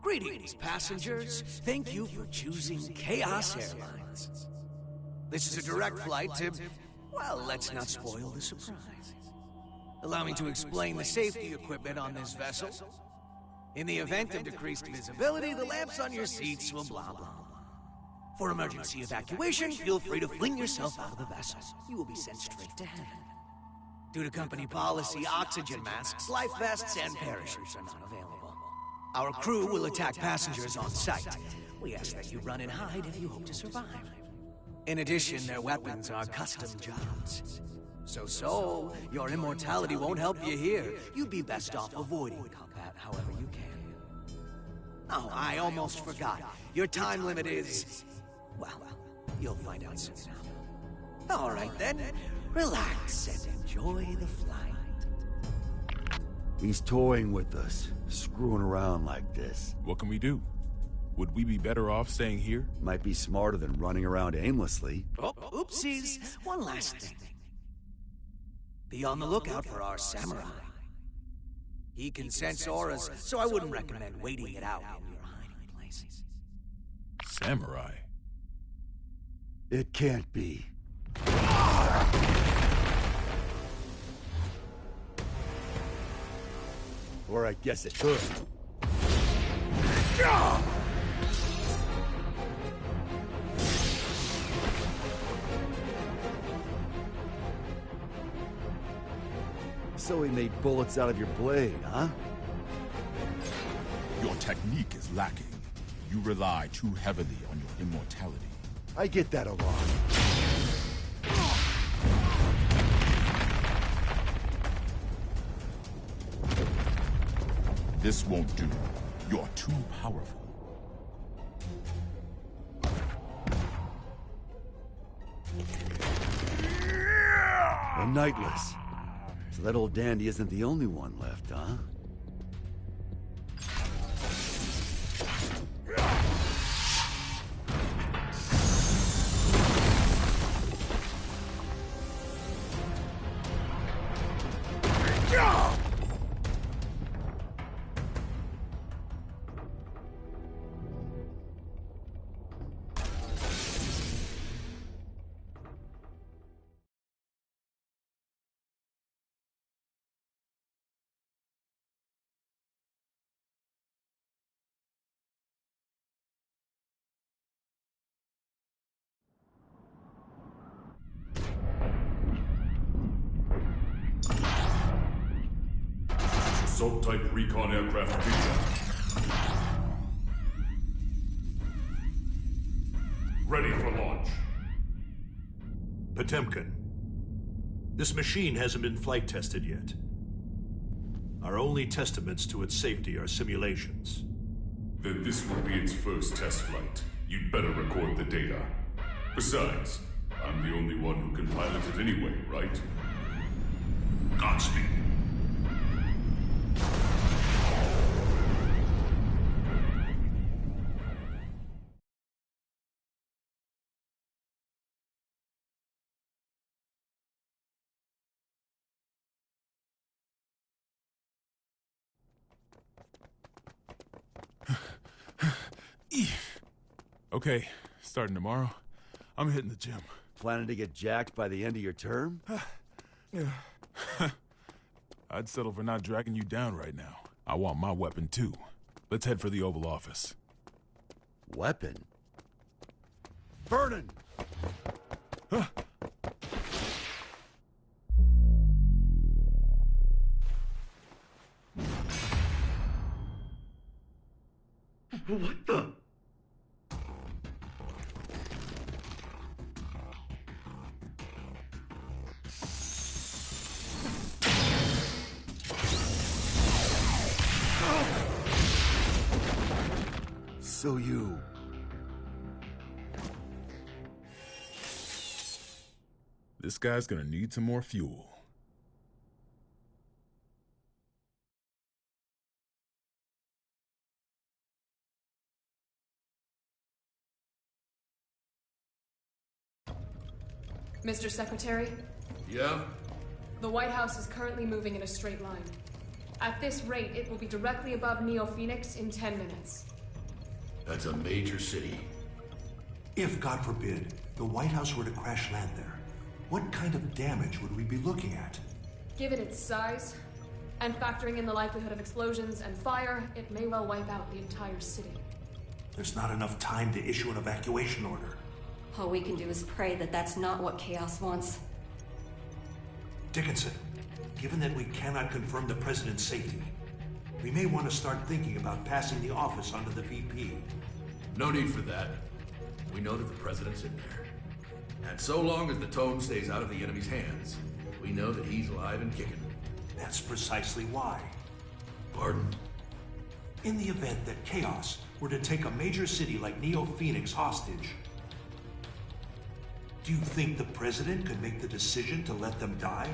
Greetings, passengers. Thank you for choosing Chaos Airlines. This is a direct flight to, well, let's not spoil the surprise. Allow me to explain the safety equipment on this vessel. In the event of decreased visibility, the lamps on your seats will blah, blah, blah. For emergency evacuation, feel free to fling yourself out of the vessel. You will be sent straight to heaven. Due to company policy, oxygen masks, life vests, and parachutes are not available. Our crew will attack passengers on sight. We ask that you run and hide if you hope to survive. In addition, their weapons are custom jobs. So, your immortality won't help you here. You'd be best off avoiding combat however you can. Oh, I almost forgot. Your time limit is... well, you'll find out soon enough. All right then, relax and enjoy the flight. He's toying with us, screwing around like this. What can we do? Would we be better off staying here? Might be smarter than running around aimlessly. Oh, oopsies. One last thing. Be on the lookout for our samurai. He can sense auras, so I wouldn't recommend waiting it out in your hiding places. Samurai? It can't be. Or I guess it could. So he made bullets out of your blade, huh? Your technique is lacking. You rely too heavily on your immortality. I get that a lot. This won't do. You're too powerful. A Nightless. So that old dandy isn't the only one left, huh? Assault-type recon aircraft ready. Ready for launch. Potemkin, this machine hasn't been flight tested yet. Our only testaments to its safety are simulations. Then this will be its first test flight. You'd better record the data. Besides, I'm the only one who can pilot it anyway, right? Godspeed. Okay, starting tomorrow, I'm hitting the gym. Planning to get jacked by the end of your term? Yeah. I'd settle for not dragging you down right now. I want my weapon too. Let's head for the Oval Office. Weapon? Vernon! Huh? What the? So you... This guy's gonna need some more fuel. Mr. Secretary? Yeah? The White House is currently moving in a straight line. At this rate, it will be directly above Neo-Phoenix in 10 minutes. That's a major city. If, God forbid, the White House were to crash land there, what kind of damage would we be looking at? Given its size, and factoring in the likelihood of explosions and fire, it may well wipe out the entire city. There's not enough time to issue an evacuation order. All we can do is pray that that's not what Chaos wants. Dickinson, given that we cannot confirm the President's safety, we may want to start thinking about passing the office onto the VP. No need for that. We know that the President's in there. And so long as the tone stays out of the enemy's hands, we know that he's alive and kicking. That's precisely why. Pardon? In the event that Chaos were to take a major city like Neo-Phoenix hostage, do you think the President could make the decision to let them die?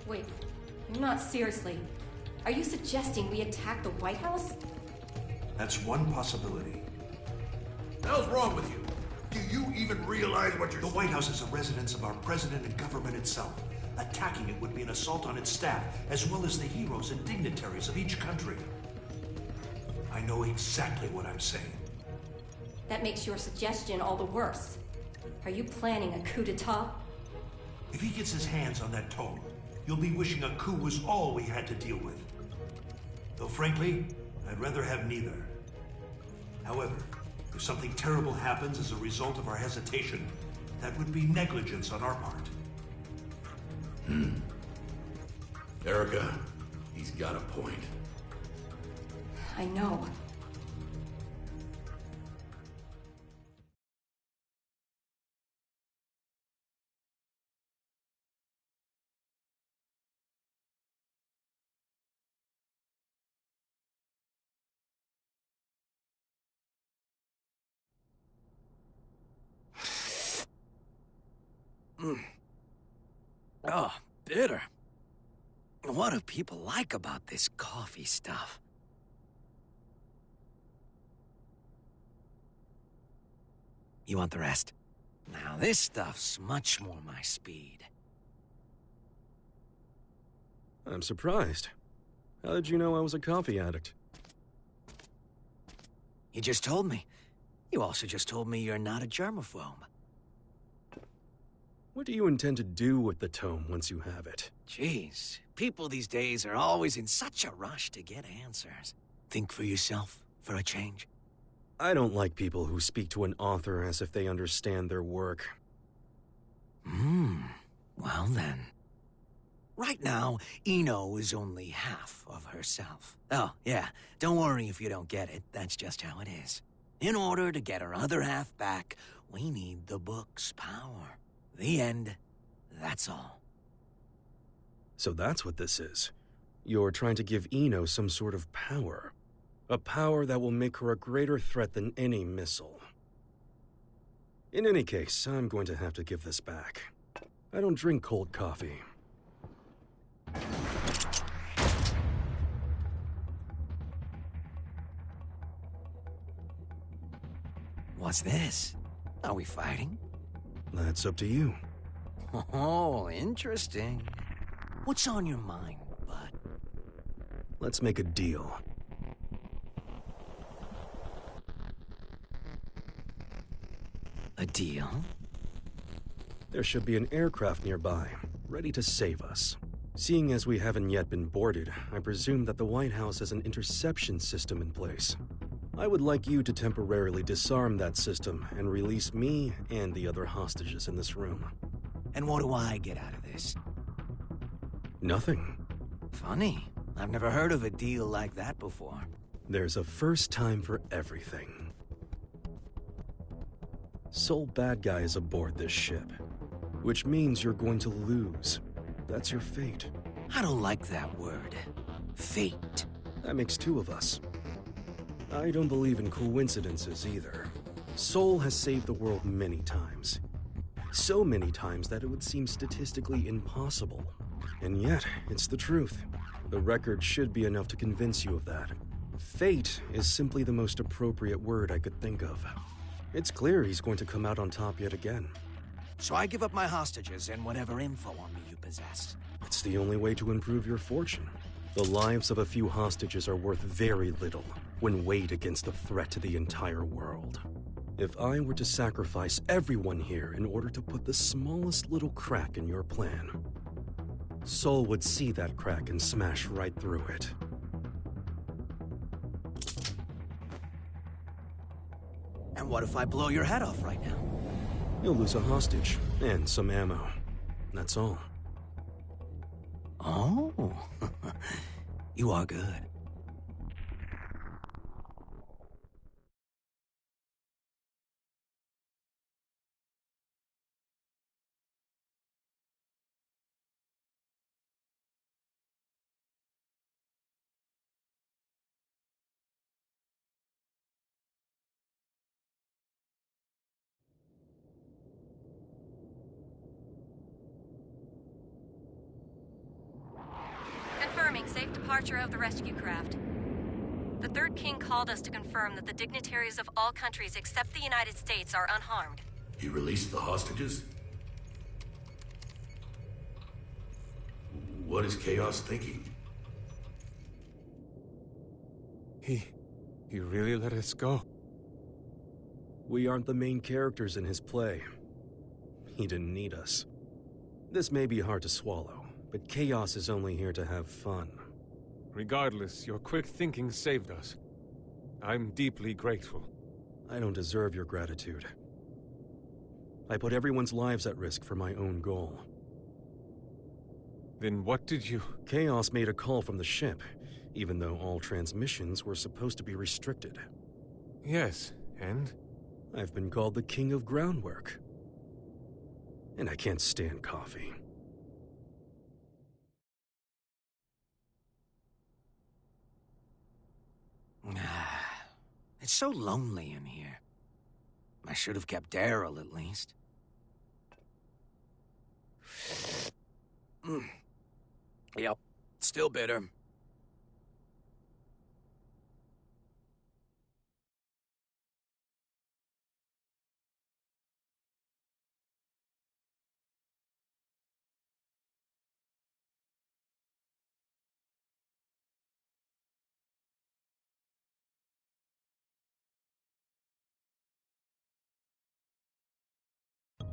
Wait, not seriously. Are you suggesting we attack the White House? That's one possibility. The hell's wrong with you? Do you even realize what you're The White House is a residence of our President and government itself. Attacking it would be an assault on its staff, as well as the heroes and dignitaries of each country. I know exactly what I'm saying. That makes your suggestion all the worse. Are you planning a coup d'etat? If he gets his hands on that tome, you'll be wishing a coup was all we had to deal with. Though frankly, I'd rather have neither. However, if something terrible happens as a result of our hesitation, that would be negligence on our part. Erica, he's got a point. I know. Oh, bitter. What do people like about this coffee stuff? You want the rest? Now, this stuff's much more my speed. I'm surprised. How did you know I was a coffee addict? You just told me. You also just told me you're not a germaphobe. What do you intend to do with the tome once you have it? Jeez, people these days are always in such a rush to get answers. Think for yourself, for a change. I don't like people who speak to an author as if they understand their work. Well then. Right now, Eno is only half of herself. Oh, yeah, don't worry if you don't get it, that's just how it is. In order to get her other half back, we need the book's power. The end, that's all. So that's what this is. You're trying to give Eno some sort of power. A power that will make her a greater threat than any missile. In any case, I'm going to have to give this back. I don't drink cold coffee. What's this? Are we fighting? That's up to you. Oh, interesting. What's on your mind, bud? Let's make a deal. A deal? There should be an aircraft nearby, ready to save us. Seeing as we haven't yet been boarded, I presume that the White House has an interception system in place. I would like you to temporarily disarm that system and release me and the other hostages in this room. And what do I get out of this? Nothing. Funny. I've never heard of a deal like that before. There's a first time for everything. Sole bad guy is aboard this ship, which means you're going to lose. That's your fate. I don't like that word. Fate. That makes two of us. I don't believe in coincidences either. Sol has saved the world many times. So many times that it would seem statistically impossible. And yet, it's the truth. The record should be enough to convince you of that. Fate is simply the most appropriate word I could think of. It's clear he's going to come out on top yet again. So I give up my hostages and whatever info on me you possess. It's the only way to improve your fortune. The lives of a few hostages are worth very little when weighed against the threat to the entire world. If I were to sacrifice everyone here in order to put the smallest little crack in your plan, Sol would see that crack and smash right through it. And what if I blow your head off right now? You'll lose a hostage and some ammo. That's all. Oh, you are good. Confirming safe departure of the rescue craft. The Third King called us to confirm that the dignitaries of all countries except the United States are unharmed. He released the hostages? What is Chaos thinking? He really let us go. We aren't the main characters in his play. He didn't need us. This may be hard to swallow, but Chaos is only here to have fun. Regardless, your quick thinking saved us. I'm deeply grateful. I don't deserve your gratitude. I put everyone's lives at risk for my own goal. Then what did you... Chaos made a call from the ship, even though all transmissions were supposed to be restricted. Yes, and? I've been called the king of groundwork. And I can't stand coffee. It's so lonely in here. I should have kept Daryl, at least. Yep, still bitter.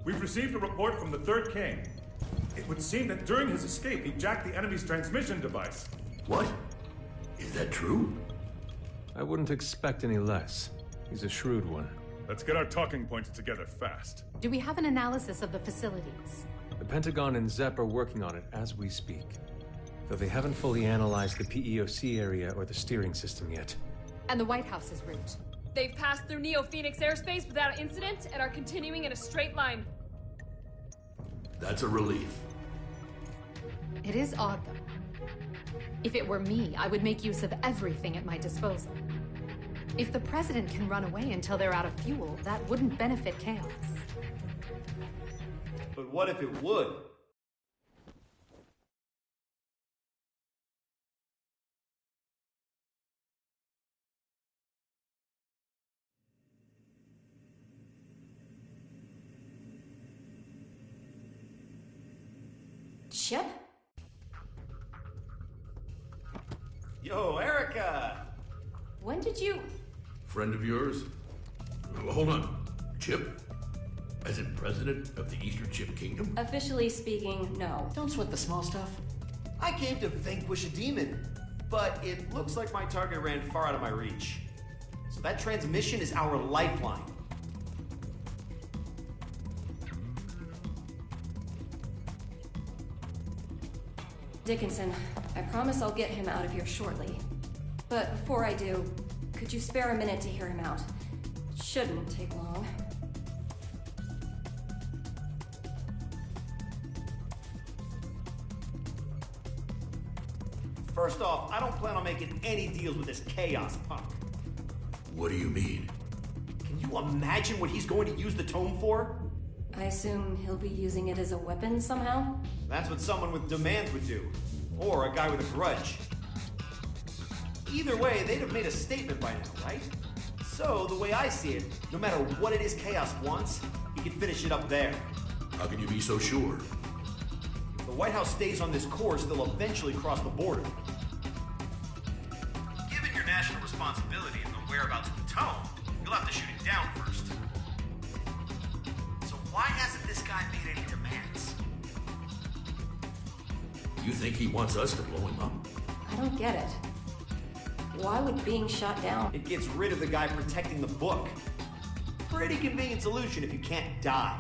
We've received a report from the Third King. It would seem that during his escape, he jacked the enemy's transmission device. What? Is that true? I wouldn't expect any less. He's a shrewd one. Let's get our talking points together fast. Do we have an analysis of the facilities? The Pentagon and ZEP are working on it as we speak. Though they haven't fully analyzed the PEOC area or the steering system yet. And the White House's route? They've passed through Neo-Phoenix airspace without incident and are continuing in a straight line. That's a relief. It is odd, though. If it were me, I would make use of everything at my disposal. If the President can run away until they're out of fuel, that wouldn't benefit Chaos. But what if it would? Chip? Yo, Erica! When did you... Friend of yours? Hold on. Chip? As in president of the Eastern Chip Kingdom? Officially speaking, no. Don't sweat the small stuff. I came to vanquish a demon, but it looks like my target ran far out of my reach. So that transmission is our lifeline. Dickinson, I promise I'll get him out of here shortly. But before I do, could you spare a minute to hear him out? It shouldn't take long. First off, I don't plan on making any deals with this Chaos punk. What do you mean? Can you imagine what he's going to use the tome for? I assume he'll be using it as a weapon somehow? That's what someone with demands would do. Or a guy with a grudge. Either way, they'd have made a statement by now, right? So, the way I see it, no matter what it is Chaos wants, he can finish it up there. How can you be so sure? If the White House stays on this course, they'll eventually cross the border. Given your national responsibility and the whereabouts of the tome, you'll have to shoot it down first. So why hasn't this guy made any demands? You think he wants us to blow him up? I don't get it. Why would being shot down... It gets rid of the guy protecting the book. Pretty convenient solution if you can't die.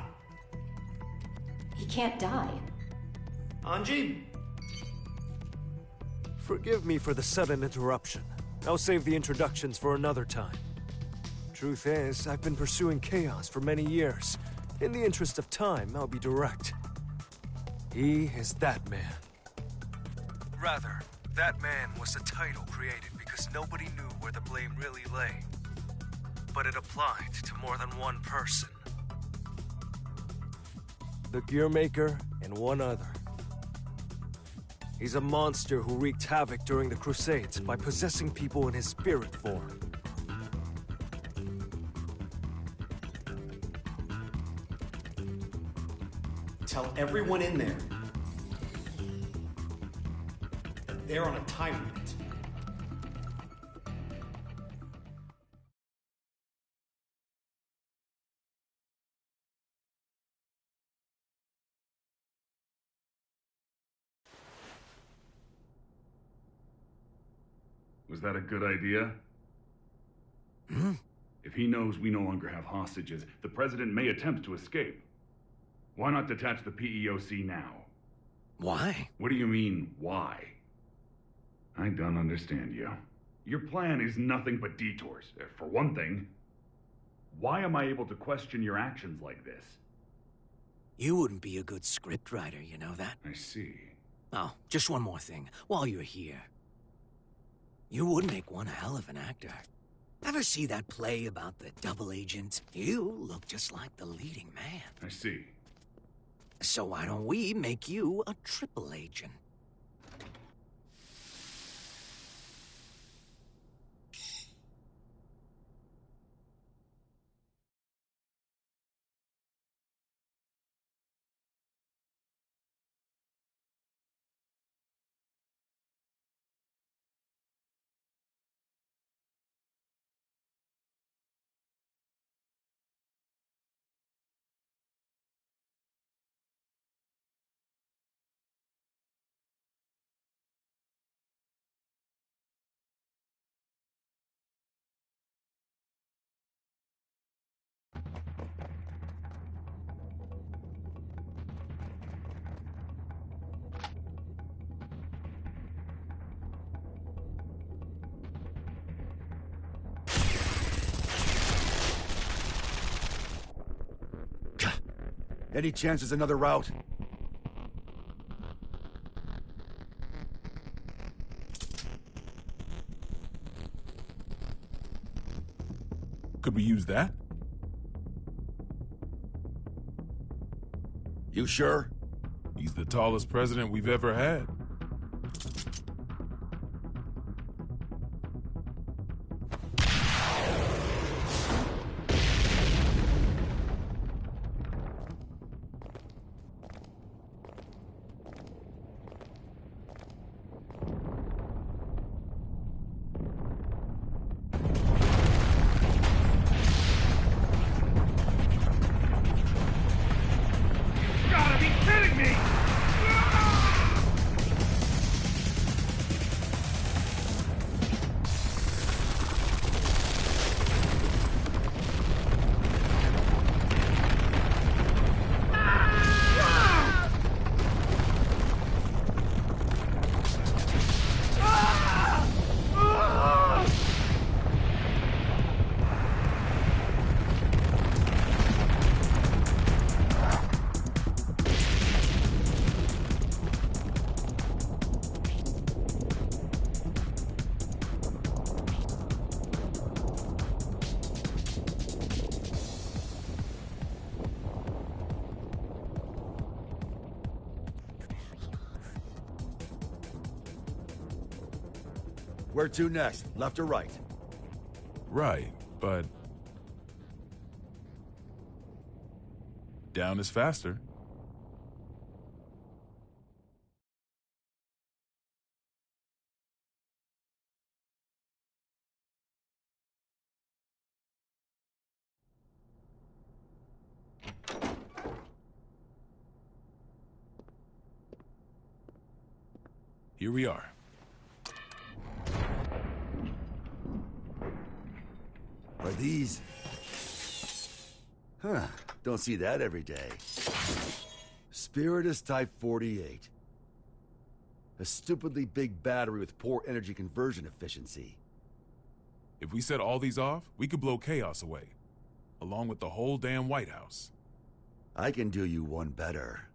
He can't die. Anji? Forgive me for the sudden interruption. I'll save the introductions for another time. Truth is, I've been pursuing Chaos for many years. In the interest of time, I'll be direct. He is that man. Rather, that man was a title created because nobody knew where the blame really lay. But it applied to more than one person. The Gearmaker and one other. He's a monster who wreaked havoc during the Crusades by possessing people in his spirit form. Tell everyone in there that they're on a time limit. Was that a good idea? If he knows we no longer have hostages, the President may attempt to escape. Why not detach the PEOC now? Why? What do you mean, why? I don't understand you. Your plan is nothing but detours. For one thing, why am I able to question your actions like this? You wouldn't be a good scriptwriter, you know that? I see. Oh, just one more thing, while you're here. You would make one hell of an actor. Ever see that play about the double agent? You look just like the leading man. I see. So why don't we make you a triple agent? Any chance there's another route? Could we use that? You sure? He's the tallest president we've ever had. Where to next? Left or right? Right, but... down is faster. Here we are. Are these... Huh, don't see that every day. Spiritus Type 48. A stupidly big battery with poor energy conversion efficiency. If we set all these off, we could blow chaos away, along with the whole damn White House. I can do you one better.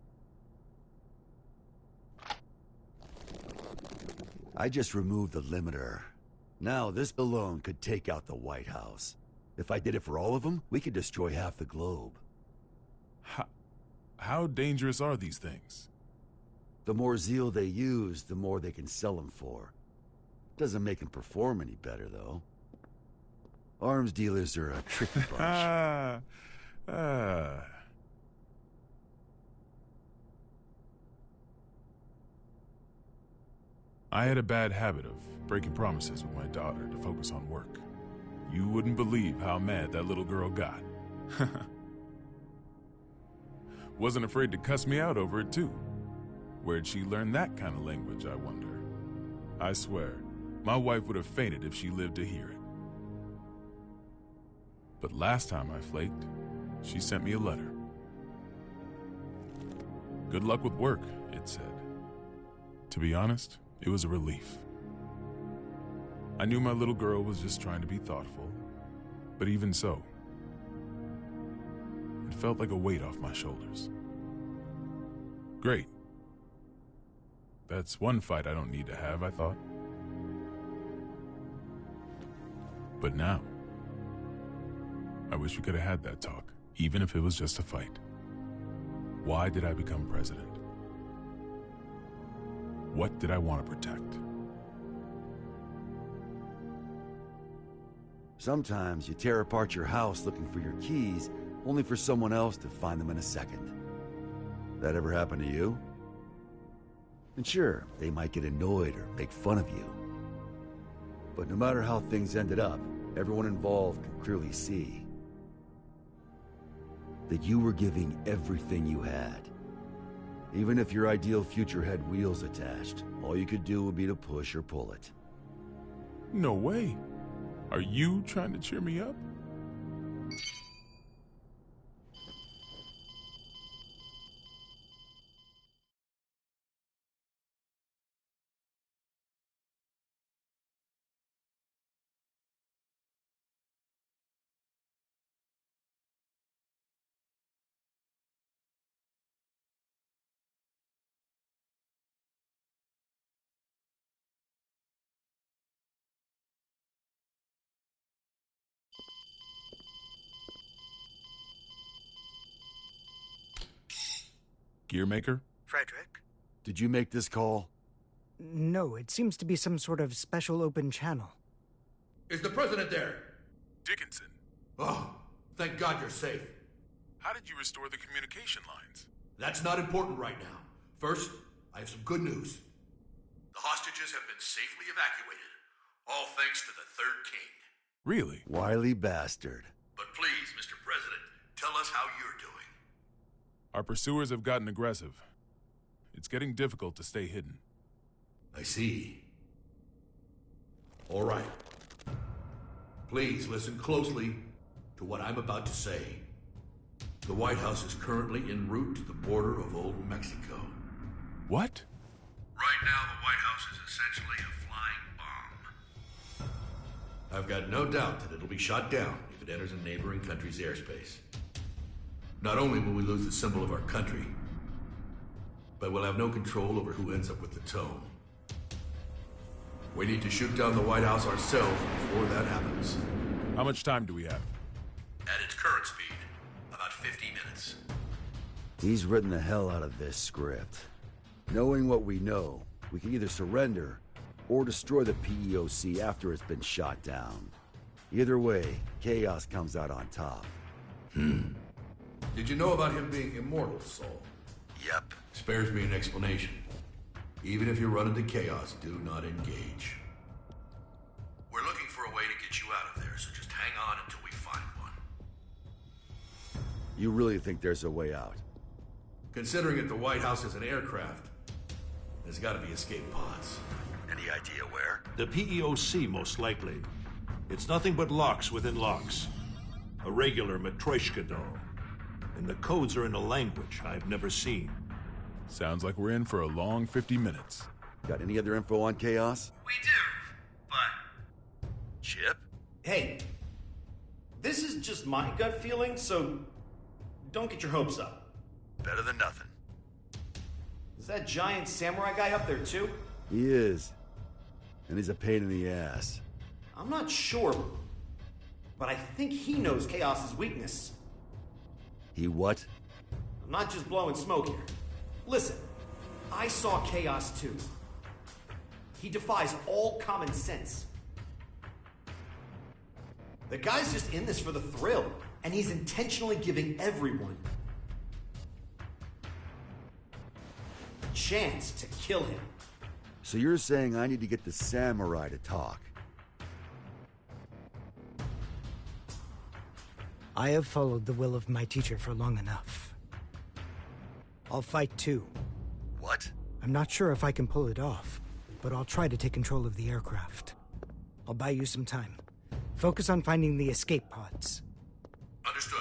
I just removed the limiter. Now this alone could take out the White House. If I did it for all of them, we could destroy half the globe. How dangerous are these things? The more zeal they use, the more they can sell them for. Doesn't make them perform any better, though. Arms dealers are a tricky bunch. I had a bad habit of breaking promises with my daughter to focus on work. You wouldn't believe how mad that little girl got. Wasn't afraid to cuss me out over it, too. Where'd she learn that kind of language, I wonder? I swear, my wife would have fainted if she lived to hear it. But last time I flaked, she sent me a letter. Good luck with work, it said. To be honest, it was a relief. I knew my little girl was just trying to be thoughtful, but even so, it felt like a weight off my shoulders. Great. That's one fight I don't need to have, I thought. But now, I wish we could have had that talk, even if it was just a fight. Why did I become president? What did I want to protect? Sometimes you tear apart your house looking for your keys, only for someone else to find them in a second. That ever happen to you? And sure, they might get annoyed or make fun of you. But no matter how things ended up, everyone involved could clearly see that you were giving everything you had. Even if your ideal future had wheels attached, all you could do would be to push or pull it. No way. Are you trying to cheer me up? Gearmaker? Frederick? Did you make this call? No, it seems to be some sort of special open channel. Is the president there? Dickinson. Oh, thank God you're safe. How did you restore the communication lines? That's not important right now. First, I have some good news. The hostages have been safely evacuated, all thanks to the Third King. Really? Wily bastard. But please, Mr. President, tell us how you're doing. Our pursuers have gotten aggressive. It's getting difficult to stay hidden. I see. All right. Please listen closely to what I'm about to say. The White House is currently en route to the border of Old Mexico. What? Right now, the White House is essentially a flying bomb. I've got no doubt that it'll be shot down if it enters a neighboring country's airspace. Not only will we lose the symbol of our country, but we'll have no control over who ends up with the tome. We need to shoot down the White House ourselves before that happens. How much time do we have? At its current speed, about 50 minutes. He's written the hell out of this script. Knowing what we know, we can either surrender or destroy the PEOC after it's been shot down. Either way, Chaos comes out on top. Did you know about him being immortal, Saul? Yep. Spares me an explanation. Even if you run into Chaos, do not engage. We're looking for a way to get you out of there, so just hang on until we find one. You really think there's a way out? Considering that the White House is an aircraft, there's gotta be escape pods. Any idea where? The PEOC, most likely. It's nothing but locks within locks. A regular Matryoshka doll. And the codes are in a language I've never seen. Sounds like we're in for a long 50 minutes. Got any other info on Chaos? We do, but... Chip? Hey, this is just my gut feeling, so don't get your hopes up. Better than nothing. Is that giant samurai guy up there too? He is. And he's a pain in the ass. I'm not sure, but I think he knows Chaos's weakness. He what? I'm not just blowing smoke here. Listen, I saw Chaos too. He defies all common sense. The guy's just in this for the thrill, and he's intentionally giving everyone a chance to kill him. So you're saying I need to get the samurai to talk? I have followed the will of my teacher for long enough. I'll fight too. What? I'm not sure if I can pull it off, but I'll try to take control of the aircraft. I'll buy you some time. Focus on finding the escape pods. Understood.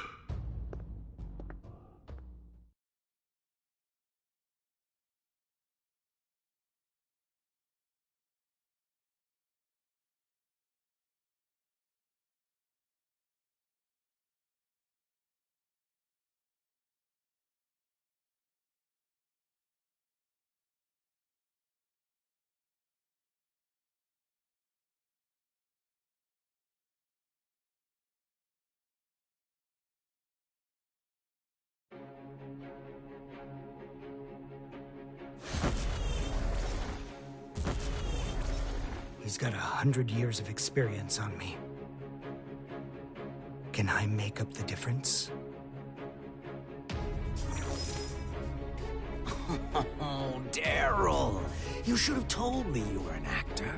He's got 100 years of experience on me. Can I make up the difference? Oh, Daryl! You should have told me you were an actor.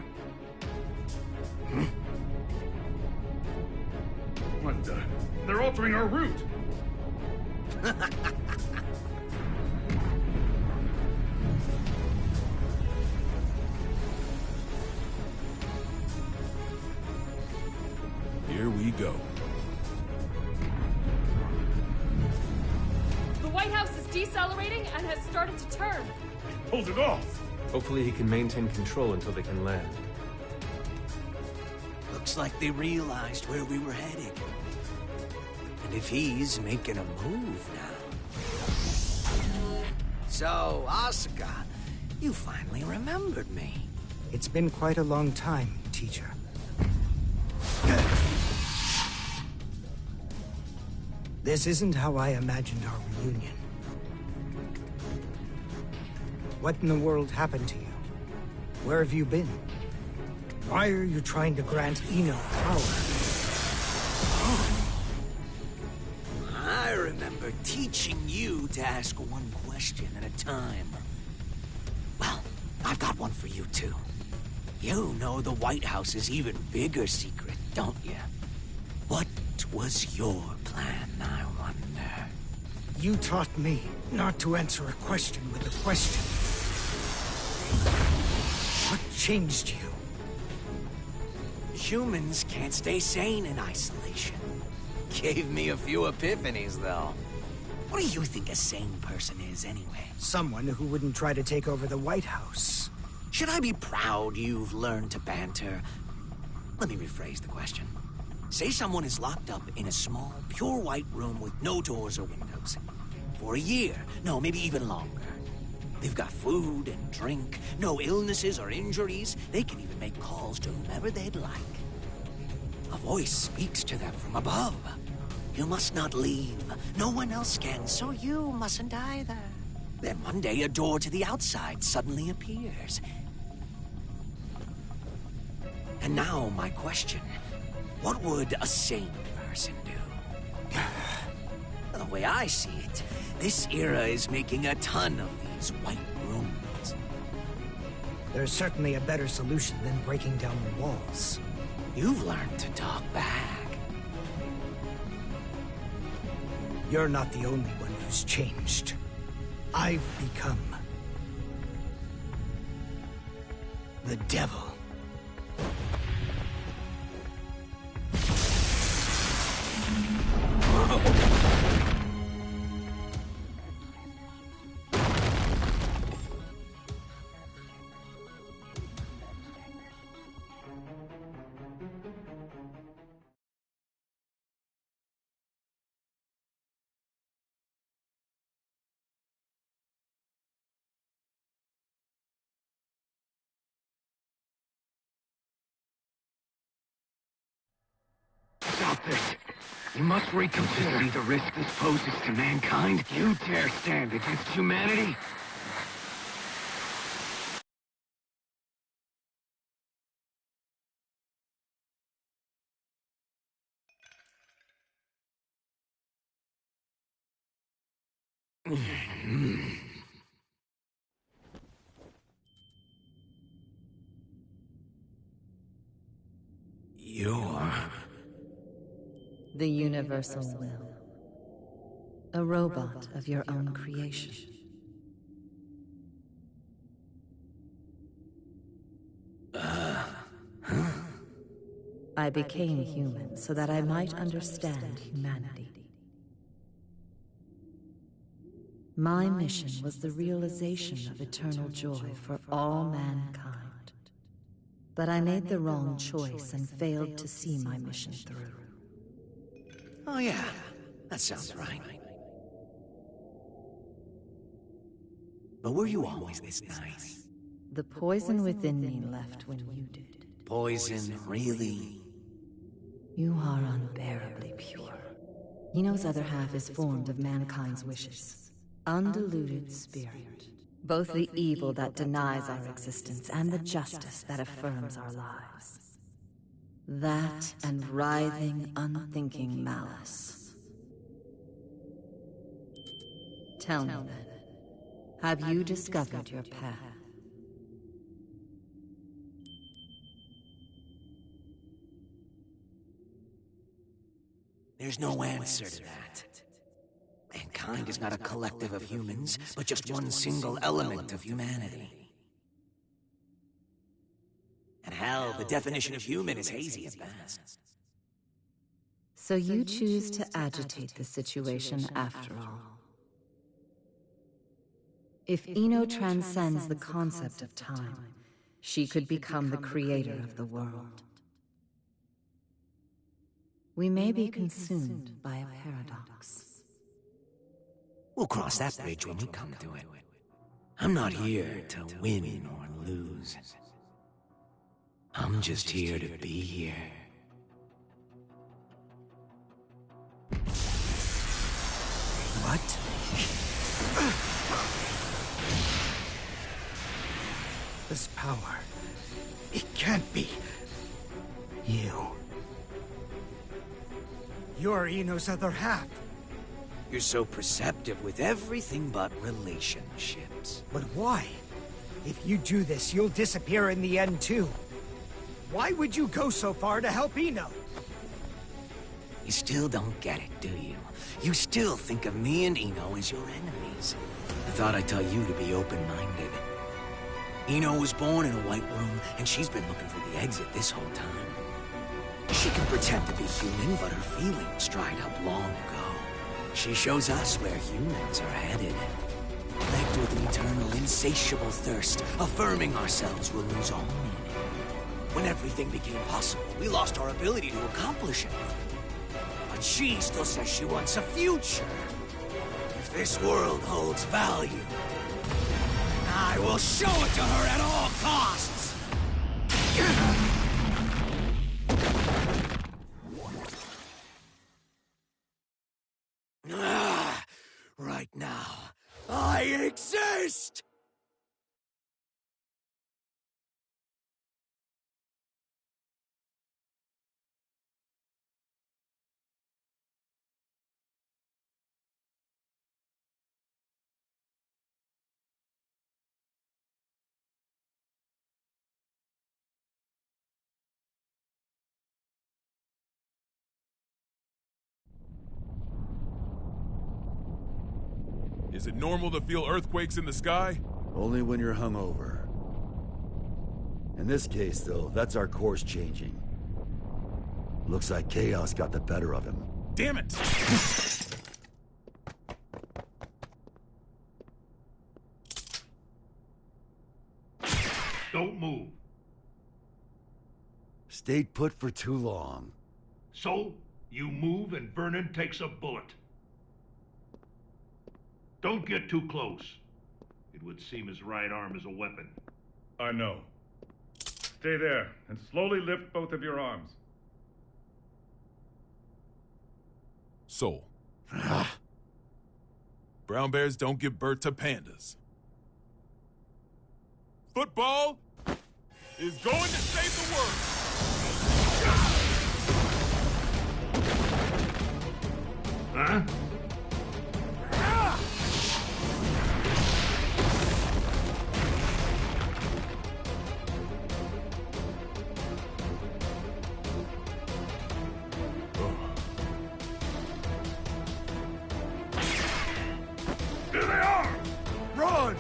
What the? They're altering our route! Here we go. The White House is decelerating and has started to turn. Hold it off! Hopefully he can maintain control until they can land. Looks like they realized where we were headed. And if he's making a move now... So, Asuka, you finally remembered me. It's been quite a long time, teacher. This isn't how I imagined our reunion. What in the world happened to you? Where have you been? Why are you trying to grant Eno power? I remember teaching you to ask one question at a time. Well, I've got one for you too. You know the White House's even bigger secret, don't you? What was your plan, I wonder? You taught me not to answer a question with a question. What changed you? Humans can't stay sane in isolation. Gave me a few epiphanies, though. What do you think a sane person is, anyway? Someone who wouldn't try to take over the White House. Should I be proud you've learned to banter? Let me rephrase the question. Say someone is locked up in a small, pure white room with no doors or windows. For a year, no, maybe even longer. They've got food and drink, no illnesses or injuries. They can even make calls to whomever they'd like. A voice speaks to them from above. You must not leave. No one else can, so you mustn't either. Then one day a door to the outside suddenly appears. And now my question. What would a sane person do? The way I see it, this era is making a ton of these white rooms. There's certainly a better solution than breaking down the walls. You've learned to talk back. You're not the only one who's changed. I've become... the devil. Stop this. You must reconsider the risk this poses to mankind. You dare stand against humanity? You're... the universal will. A robot of your own creation. I became human so that I might understand humanity. My mission was the realization of eternal joy for all mankind. But I made the wrong choice and failed to see my mission through. Oh yeah, that sounds right. But were you always this nice? The poison within me left when you did. Poison, really? You are unbearably pure. Eno's other half is formed of mankind's wishes. Undiluted spirit, Both the evil that denies our existence and the justice that affirms our lives. That and writhing, unthinking malice. Tell me then, have you discovered your path? There's no answer to that. Mankind is not a collective of humans, but just one single element of humanity. And hell, the definition of human is hazy at best. So you choose to agitate the situation after all. If Ino transcends the concept of time, she could become the creator of the world. We may be consumed by a paradox. We'll cross that bridge when we come to it. I'm not here to win or lose. I'm just here to be here. What? This power... it can't be... you. You're Ino's other half. You're so perceptive with everything but relationships. But why? If you do this, you'll disappear in the end too. Why would you go so far to help Ino? You still don't get it, do you? You still think of me and Ino as your enemies. I thought I'd tell you to be open-minded. Ino was born in a white room, and she's been looking for the exit this whole time. She can pretend to be human, but her feelings dried up long ago. She shows us where humans are headed. Plagued with an eternal, insatiable thirst, affirming ourselves will lose all meaning. When everything became possible, we lost our ability to accomplish anything. But she still says she wants a future. If this world holds value, I will show it to her at all costs! Right now, I exist! Is it normal to feel earthquakes in the sky? Only when you're hungover. In this case, though, that's our course changing. Looks like chaos got the better of him. Damn it! Don't move. Stayed put for too long. So, you move and Vernon takes a bullet. Don't get too close. It would seem his right arm is a weapon. I know. Stay there, and slowly lift both of your arms. Soul. Brown bears don't give birth to pandas. Football is going to save the world! Huh? There they are! Run!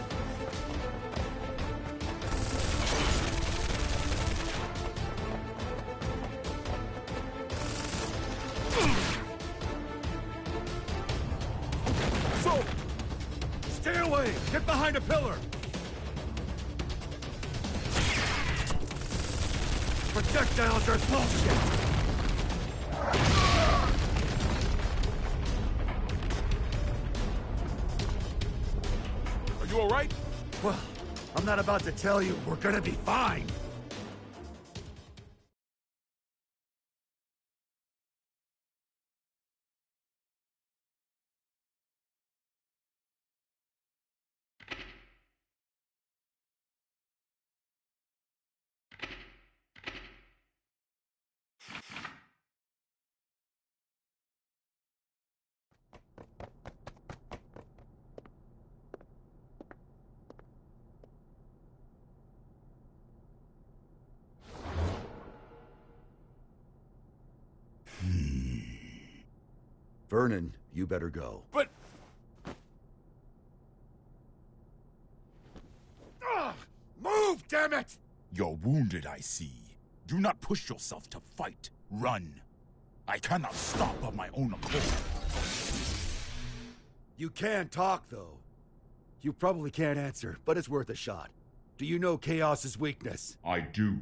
So, stay away! Get behind a pillar! Projectiles are bullshit! Are you all right? Well, I'm not about to tell you we're gonna be fine. Vernon, you better go. But... Move, damn it! You're wounded, I see. Do not push yourself to fight. Run. I cannot stop of my own accord. You can talk, though. You probably can't answer, but it's worth a shot. Do you know Chaos's weakness? I do.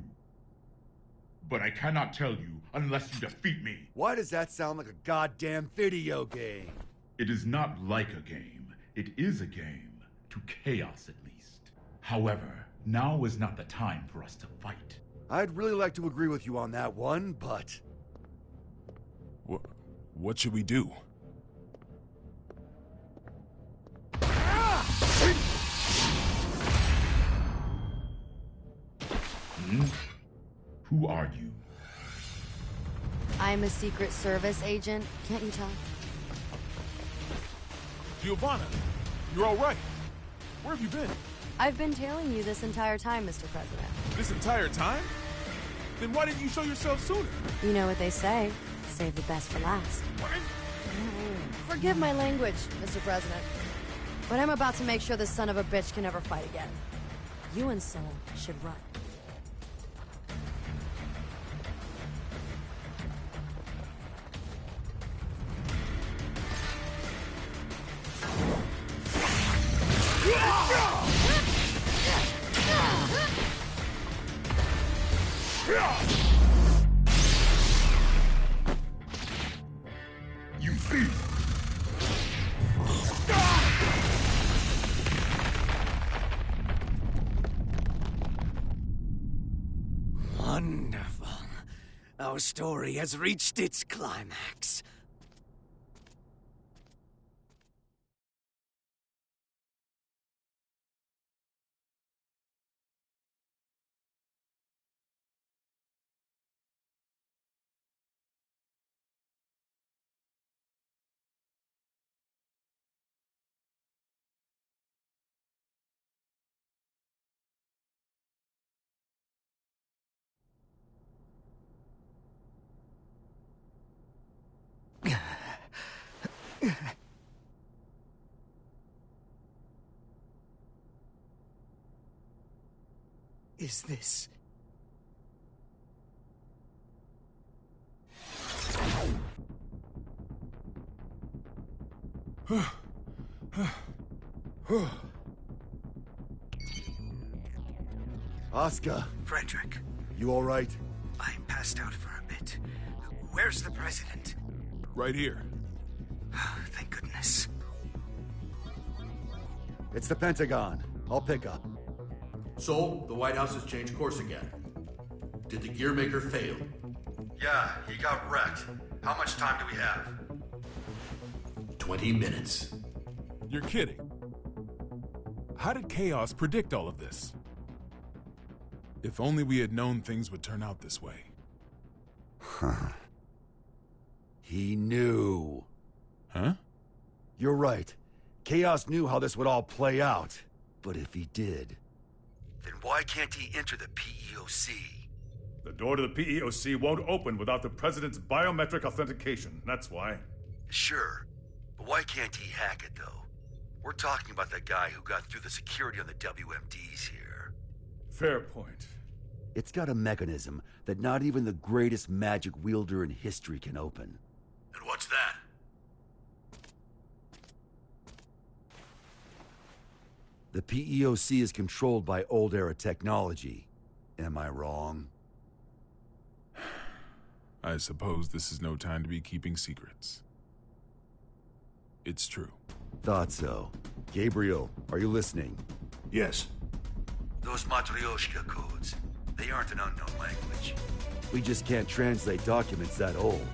But I cannot tell you unless you defeat me. Why does that sound like a goddamn video game? It is not like a game. It is a game. To Chaos, at least. However, now is not the time for us to fight. I'd really like to agree with you on that one, but... What should we do? Who are you? I'm a Secret Service agent. Can't you tell? Giovanna, you're all right. Where have you been? I've been tailing you this entire time, Mr. President. This entire time? Then why didn't you show yourself sooner? You know what they say. Save the best for last. Forgive my language, Mr. President. But I'm about to make sure this son of a bitch can never fight again. You and Soul should run. You thief! Wonderful. Our story has reached its climax. Is this... Oscar. Frederick. You all right? I passed out for a bit. Where's the president? Right here. Thank goodness. It's the Pentagon. I'll pick up. Soul, the White House has changed course again. Did the gearmaker fail? Yeah, he got wrecked. How much time do we have? 20 minutes. You're kidding. How did Chaos predict all of this? If only we had known things would turn out this way. Huh. He knew. Huh? You're right. Chaos knew how this would all play out. But if he did, then why can't he enter the PEOC? The door to the PEOC won't open without the President's biometric authentication, that's why. Sure, but why can't he hack it, though? We're talking about the guy who got through the security on the WMDs here. Fair point. It's got a mechanism that not even the greatest magic wielder in history can open. And what's that? The PEOC is controlled by old-era technology. Am I wrong? I suppose this is no time to be keeping secrets. It's true. Thought so. Gabriel, are you listening? Yes. Those Matryoshka codes, they aren't an unknown language. We just can't translate documents that old.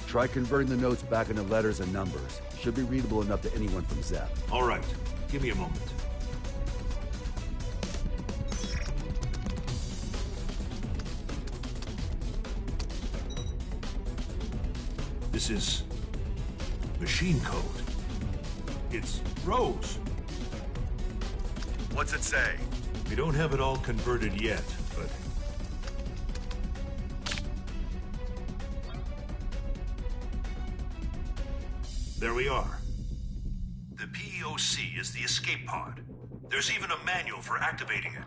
Try converting the notes back into letters and numbers. Should be readable enough to anyone from Zep. All right. Give me a moment. This is machine code. It's Rose. What's it say? We don't have it all converted yet, but... There we are. The PEOC is the escape pod. There's even a manual for activating it.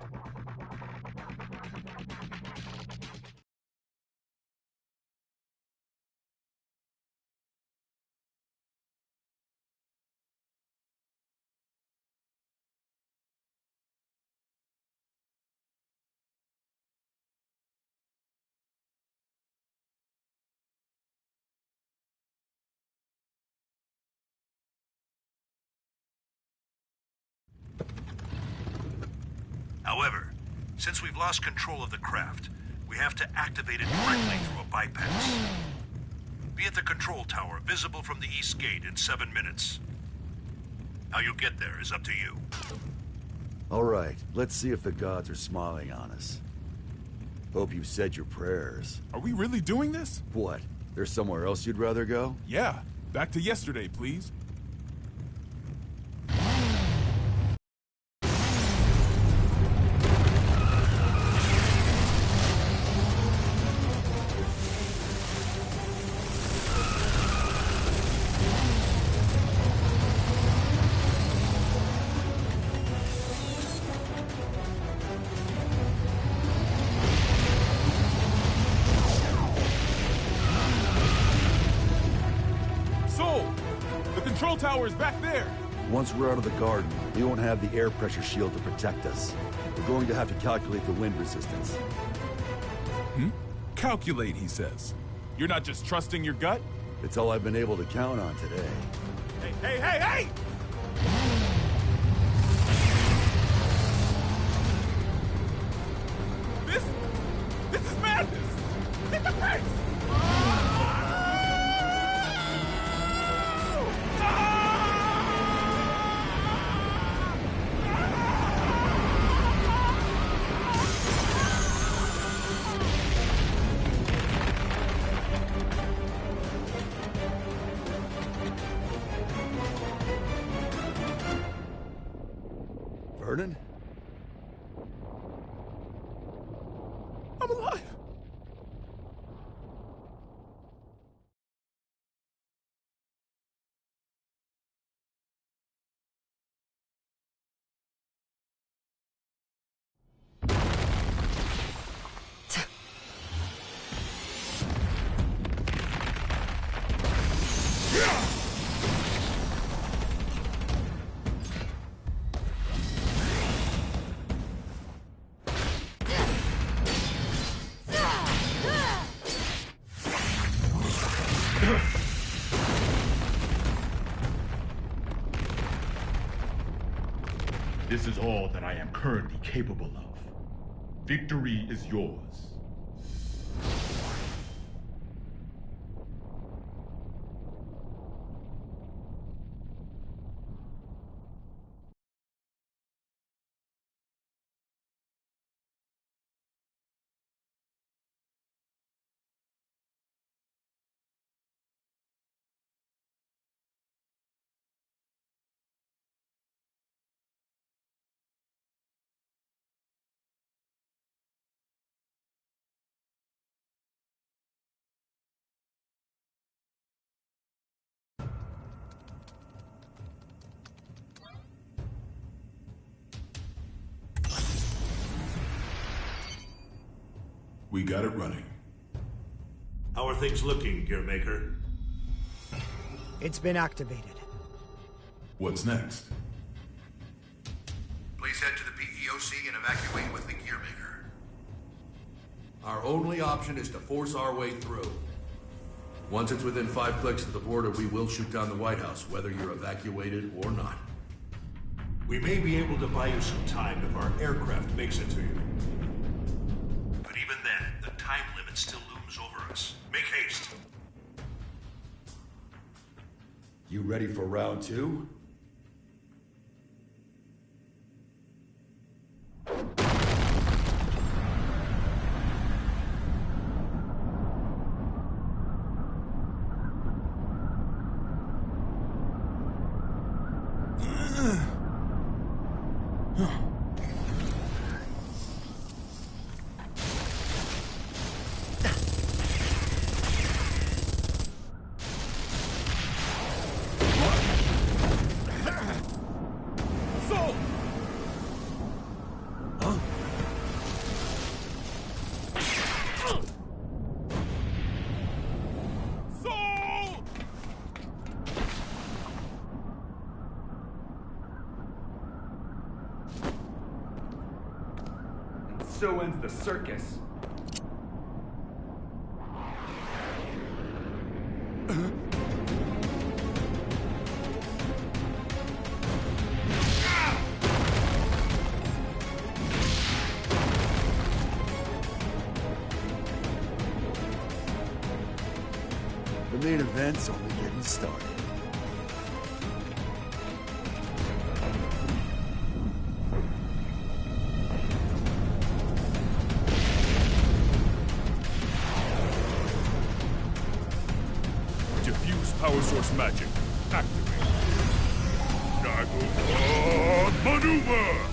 However, since we've lost control of the craft, we have to activate it directly through a bypass. Be at the control tower, visible from the east gate in 7 minutes. How you get there is up to you. All right, let's see if the gods are smiling on us. Hope you've said your prayers. Are we really doing this? What? There's somewhere else you'd rather go? Yeah. Back to yesterday, please. Control tower is back there! Once we're out of the garden, we won't have the air pressure shield to protect us. We're going to have to calculate the wind resistance. Calculate, he says. You're not just trusting your gut? It's all I've been able to count on today. Hey! This is madness! Hit the brakes! Vernon? I'm alive! This is all that I am currently capable of. Victory is yours. We got it running. How are things looking, Gearmaker? It's been activated. What's next? Please head to the PEOC and evacuate with the Gearmaker. Our only option is to force our way through. Once it's within 5 clicks of the border, we will shoot down the White House, whether you're evacuated or not. We may be able to buy you some time if our aircraft makes it to you. But even then, the time limit still looms over us. Make haste. You ready for round 2? so ends the circus. The main event's only getting started. Diffuse power source magic. Activate. Dagger maneuver!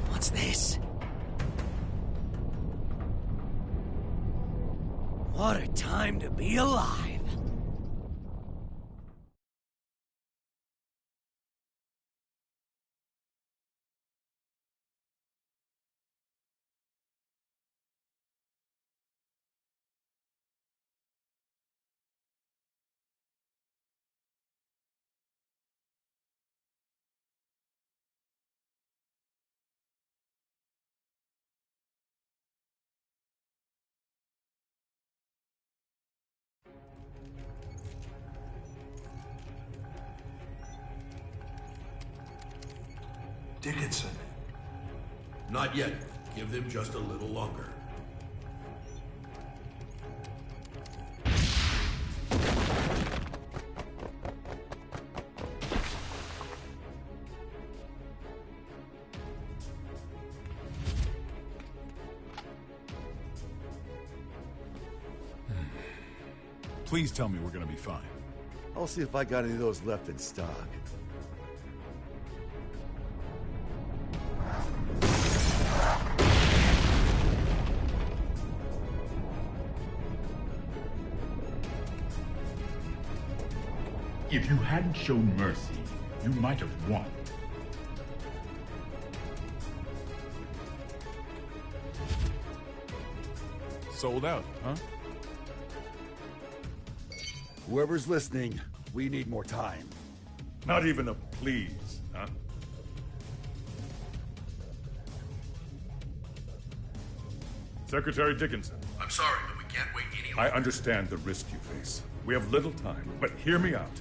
What's this? What a time to be alive! Dickinson. Not yet. Give them just a little longer. Please tell me we're gonna be fine. I'll see if I got any of those left in stock. If you hadn't shown mercy, you might have won. Sold out, huh? Whoever's listening, we need more time. Not even a please, huh? Secretary Dickinson. I'm sorry, but we can't wait any longer. I understand the risk you face. We have little time, but hear me out.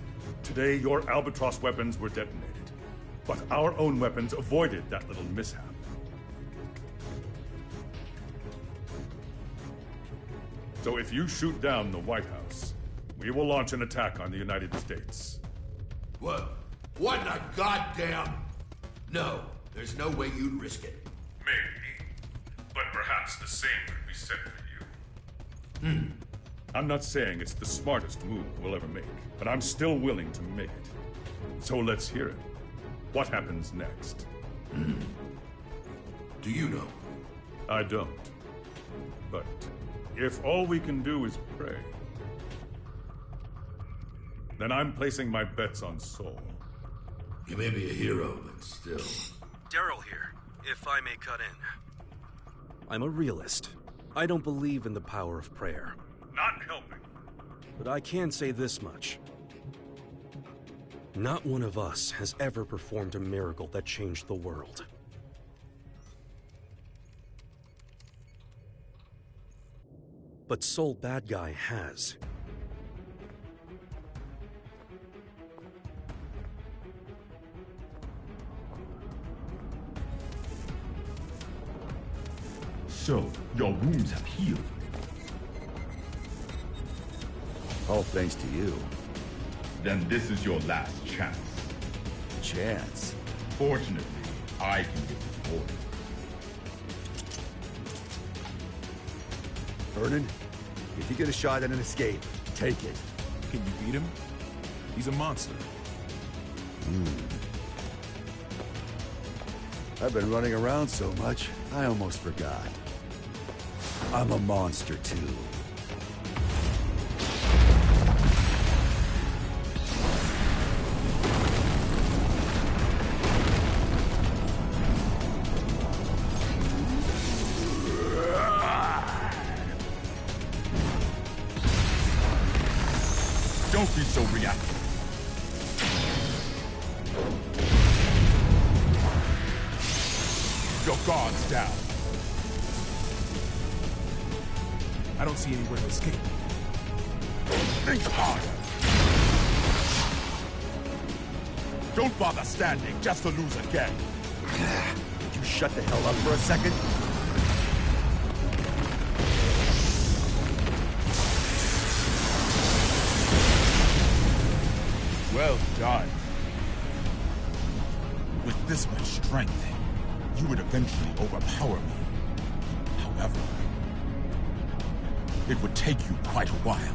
Today, your Albatross weapons were detonated, but our own weapons avoided that little mishap. So if you shoot down the White House, we will launch an attack on the United States. What? What in the goddamn... No, there's no way you'd risk it. Maybe, but perhaps the same could be said for you. I'm not saying it's the smartest move we'll ever make, but I'm still willing to make it. So let's hear it. What happens next? Do you know? I don't. But if all we can do is pray, then I'm placing my bets on Sol. You may be a hero, but still... Daryl here, if I may cut in. I'm a realist. I don't believe in the power of prayer. Not helping. But I can say this much. Not one of us has ever performed a miracle that changed the world. But Sol Bad Guy has. So, your wounds have healed. All thanks to you. Then this is your last chance. Chance? Fortunately, I can give you orders. Vernon, if you get a shot at an escape, take it. Can you beat him? He's a monster. I've been running around so much, I almost forgot. I'm a monster too. Don't be so reactive. Your guard's down. I don't see anywhere to escape. Think harder. Don't bother standing just to lose again. Would you shut the hell up for a second? Well done. With this much strength, you would eventually overpower me. However, it would take you quite a while.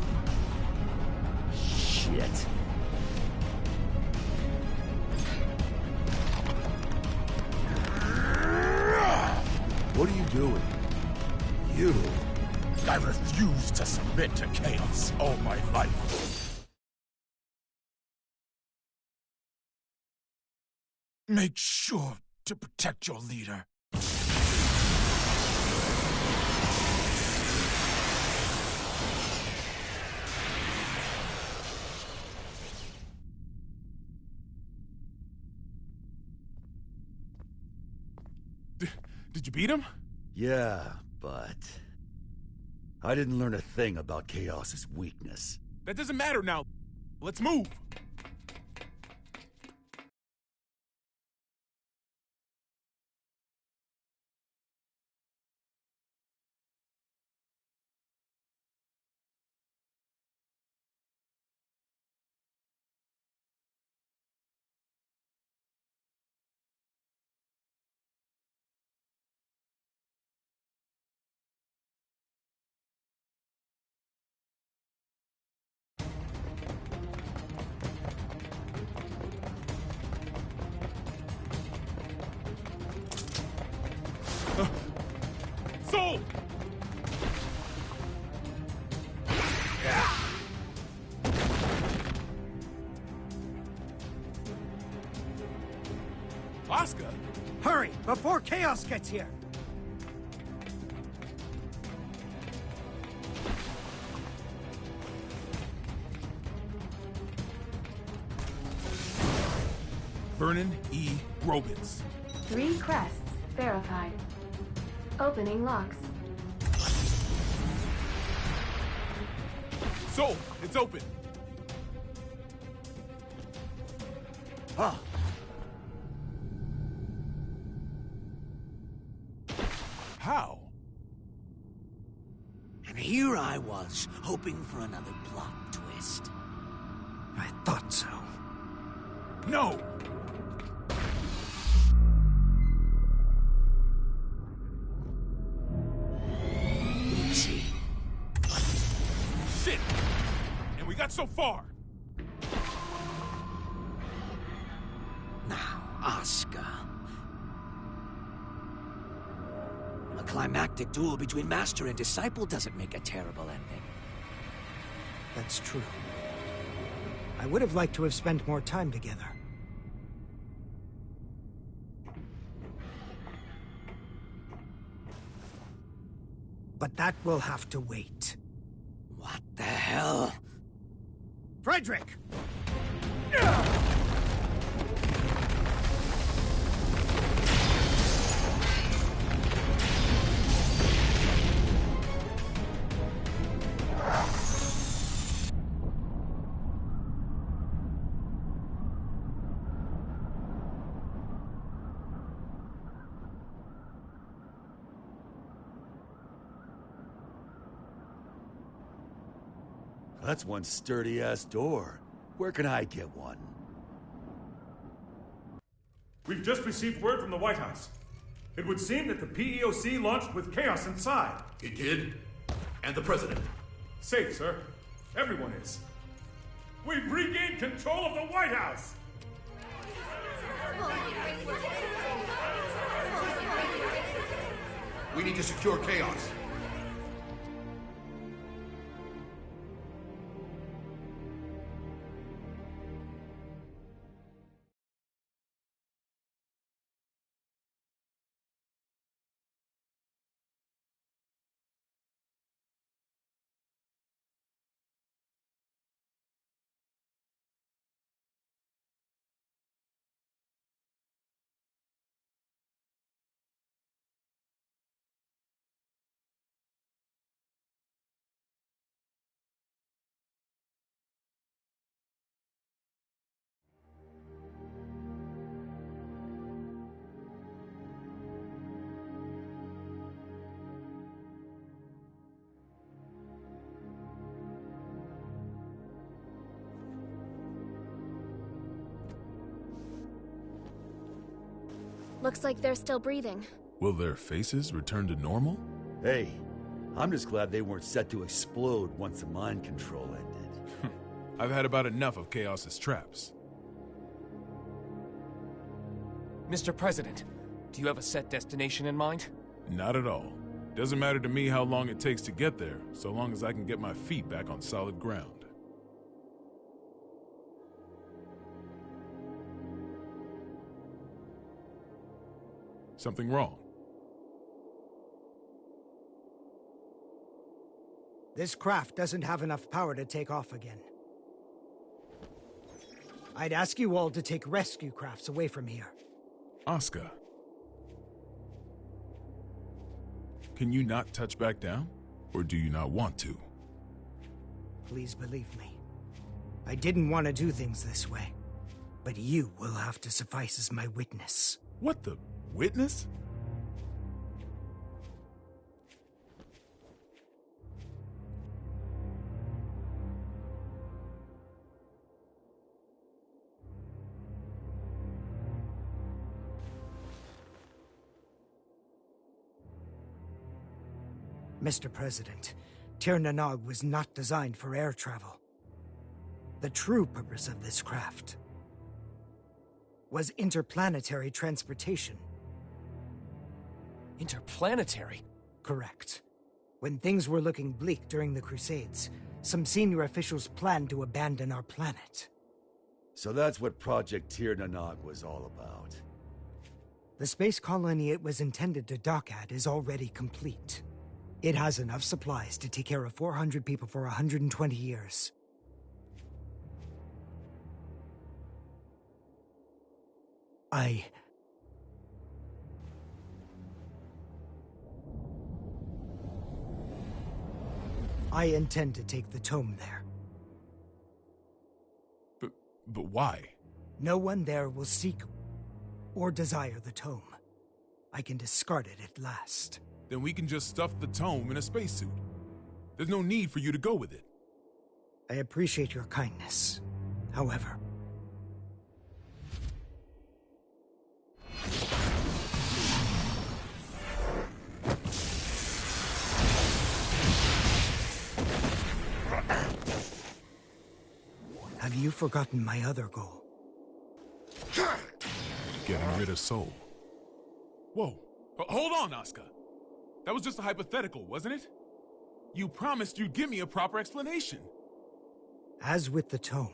Shit. What are you doing? You? I refuse to submit to chaos all my life. Make sure to protect your leader. Did you beat him? Yeah, but I didn't learn a thing about Chaos's weakness. That doesn't matter now. Let's move. Soul! Oscar! Hurry, before Chaos gets here! Vernon E. Robbins. 3 crests verified. Opening locks. Soul, it's open. Huh. How? And here I was, hoping for another plot twist. I thought so. No! Oopsie. Shit! And we got so far! Now, Oscar. A climactic duel between master and disciple doesn't make a terrible ending. That's true. I would have liked to have spent more time together. But that will have to wait. What the hell? Frederick! That's one sturdy-ass door. Where can I get one? We've just received word from the White House. It would seem that the PEOC launched with chaos inside. It did? And the president? Safe, sir. Everyone is. We've regained control of the White House! We need to secure chaos. Looks like they're still breathing. Will their faces return to normal? Hey, I'm just glad they weren't set to explode once the mind control ended. I've had about enough of Chaos's traps. Mr. President, do you have a set destination in mind? Not at all. Doesn't matter to me how long it takes to get there, so long as I can get my feet back on solid ground. Something wrong? This craft doesn't have enough power to take off again. I'd ask you all to take rescue crafts away from here. Asuka. Can you not touch back down? Or do you not want to? Please believe me. I didn't want to do things this way. But you will have to suffice as my witness. What the? Witness? Mr. President, Tir Nanog was not designed for air travel. The true purpose of this craft was interplanetary transportation. Interplanetary? Correct. When things were looking bleak during the Crusades, some senior officials planned to abandon our planet. So that's what Project Tir Nanog was all about. The space colony it was intended to dock at is already complete. It has enough supplies to take care of 400 people for 120 years. I intend to take the tome there. But why? No one there will seek or desire the tome. I can discard it at last. Then we can just stuff the tome in a spacesuit. There's no need for you to go with it. I appreciate your kindness. However, have you forgotten my other goal? Getting rid of Soul. Whoa. Hold on, Asuka. That was just a hypothetical, wasn't it? You promised you'd give me a proper explanation. As with the tome,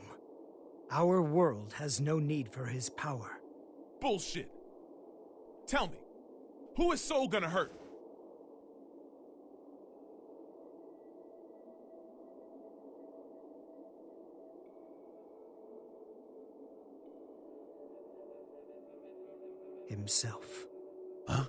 our world has no need for his power. Bullshit. Tell me, who is Soul gonna hurt? Himself. Huh?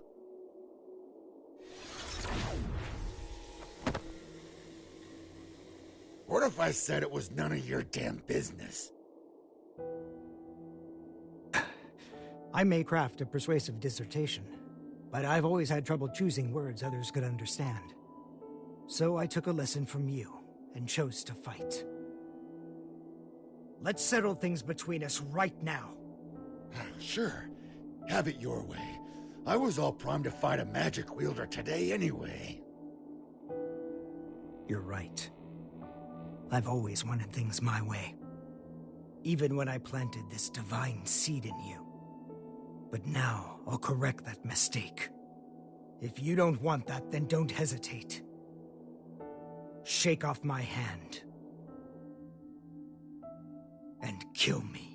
What if I said it was none of your damn business? I may craft a persuasive dissertation, but I've always had trouble choosing words others could understand. So I took a lesson from you and chose to fight. Let's settle things between us right now. Sure. Have it your way. I was all primed to fight a magic wielder today anyway. You're right. I've always wanted things my way. Even when I planted this divine seed in you. But now, I'll correct that mistake. If you don't want that, then don't hesitate. Shake off my hand. And kill me.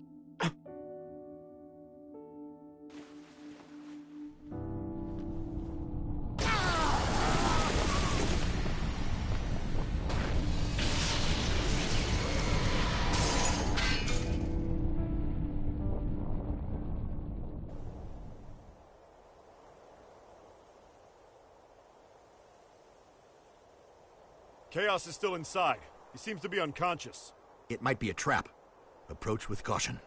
Chaos is still inside. He seems to be unconscious. It might be a trap. Approach with caution.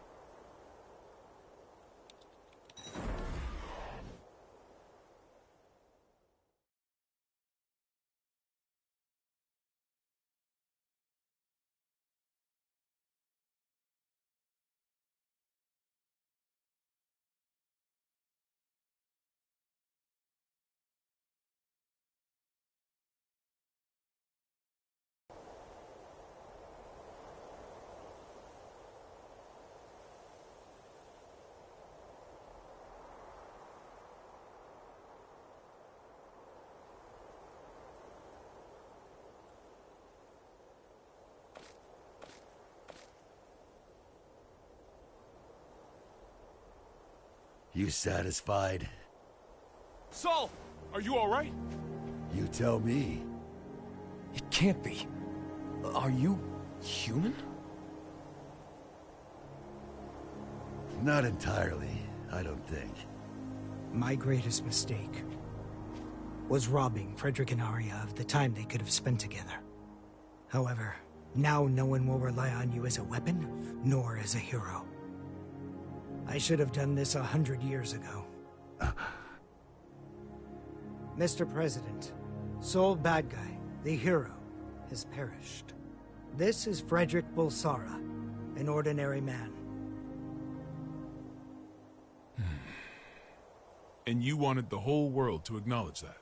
You satisfied? Saul, are you all right? You tell me. It can't be. Are you human? Not entirely, I don't think. My greatest mistake was robbing Frederick and Arya of the time they could have spent together. However, now no one will rely on you as a weapon, nor as a hero. I should have done this 100 years ago. Mr. President, sole bad guy, the hero, has perished. This is Frederick Bulsara, an ordinary man. And you wanted the whole world to acknowledge that?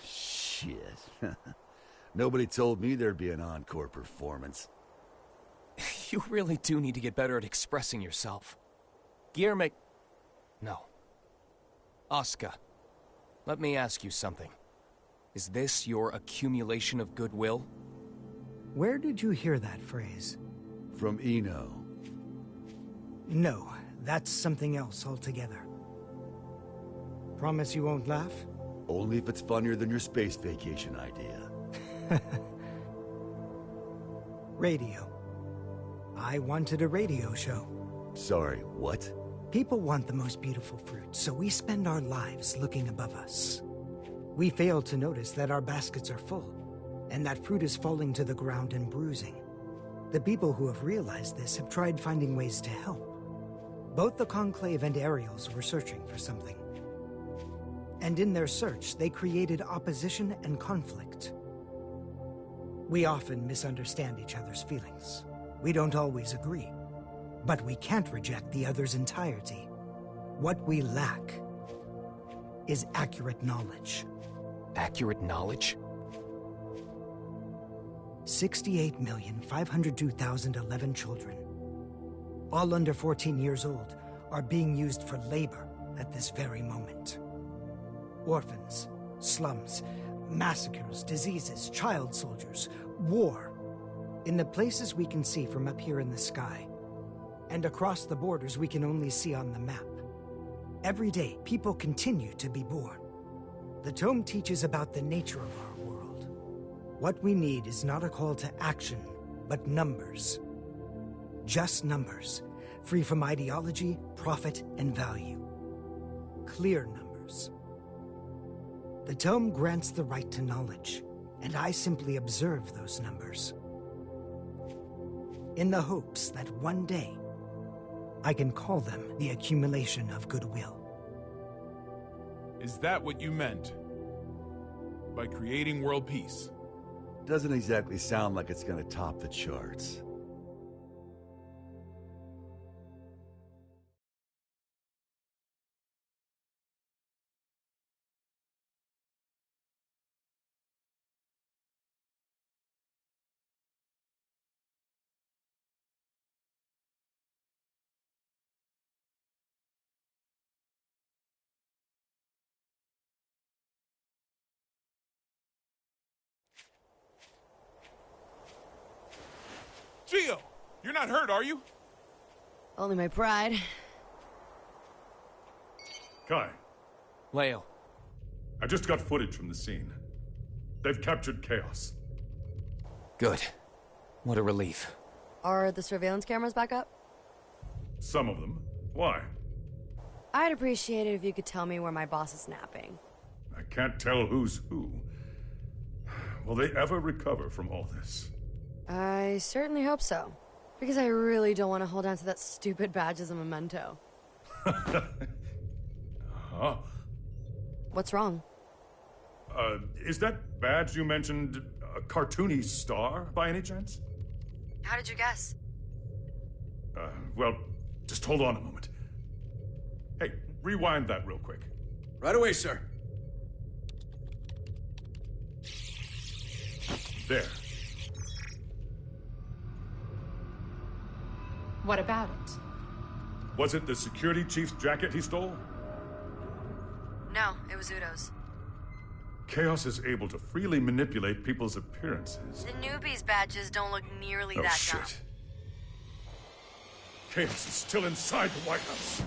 Shit. Nobody told me there'd be an encore performance. You really do need to get better at expressing yourself. Guillermo... No. Asuka, let me ask you something. Is this your accumulation of goodwill? Where did you hear that phrase? From Eno. No, that's something else altogether. Promise you won't laugh? Only if it's funnier than your space vacation idea. Radio. I wanted a radio show. Sorry, what? People want the most beautiful fruit, so we spend our lives looking above us. We fail to notice that our baskets are full, and that fruit is falling to the ground and bruising. The people who have realized this have tried finding ways to help. Both the Conclave and Ariels were searching for something. And in their search, they created opposition and conflict. We often misunderstand each other's feelings. We don't always agree. But we can't reject the other's entirety. What we lack is accurate knowledge. Accurate knowledge? 68,502,011 children, all under 14 years old, are being used for labor at this very moment. Orphans, slums, massacres, diseases, child soldiers, war. In the places we can see from up here in the sky, and across the borders we can only see on the map. Every day, people continue to be born. The tome teaches about the nature of our world. What we need is not a call to action, but numbers. Just numbers, free from ideology, profit, and value. Clear numbers. The tome grants the right to knowledge, and I simply observe those numbers. In the hopes that one day, I can call them the accumulation of goodwill. Is that what you meant by creating world peace? Doesn't exactly sound like it's gonna top the charts. Gio, you're not hurt, are you? Only my pride. Kai. Leo. I just got footage from the scene. They've captured Chaos. Good. What a relief. Are the surveillance cameras back up? Some of them. Why? I'd appreciate it if you could tell me where my boss is napping. I can't tell who's who. Will they ever recover from all this? I certainly hope so. Because I really don't want to hold on to that stupid badge as a memento. Huh? What's wrong? Is that badge you mentioned a cartoony star, by any chance? How did you guess? Well, just hold on a moment. Hey, rewind that real quick. Right away, sir. There. What about it? Was it the security chief's jacket he stole? No, it was Udo's. Chaos is able to freely manipulate people's appearances. The newbies' badges don't look nearly Oh, that shit. dumb. Chaos is still inside the White House.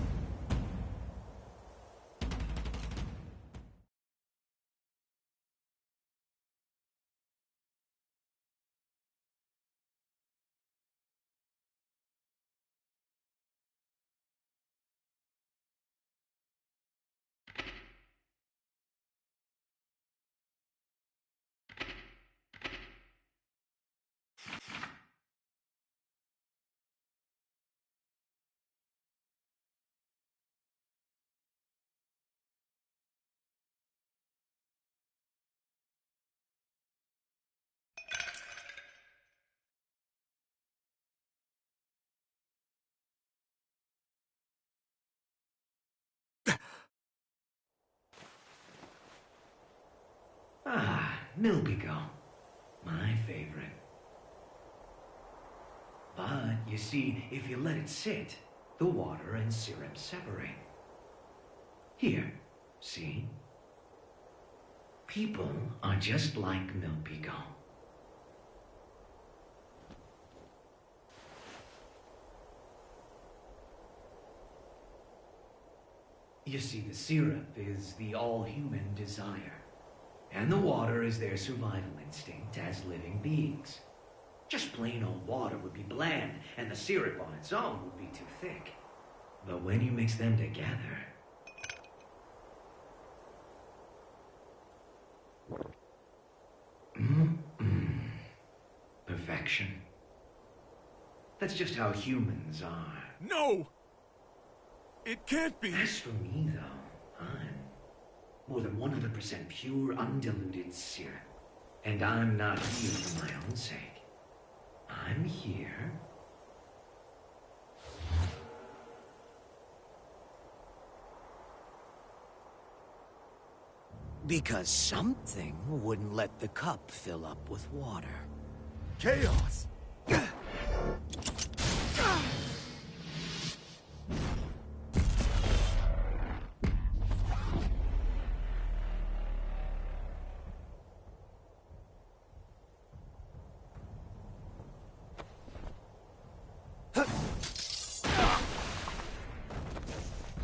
Ah, Milbigo. My favorite. But, you see, if you let it sit, the water and syrup separate. Here, see? People are just like Milbigo. You see, the syrup is the all-human desire. And the water is their survival instinct as living beings. Just plain old water would be bland, and the syrup on its own would be too thick. But when you mix them together... Perfection. That's just how humans are. No! It can't be! As for me, though, I'm more than 100% pure, undiluted syrup. And I'm not here for my own sake. I'm here... because something wouldn't let the cup fill up with water. Chaos!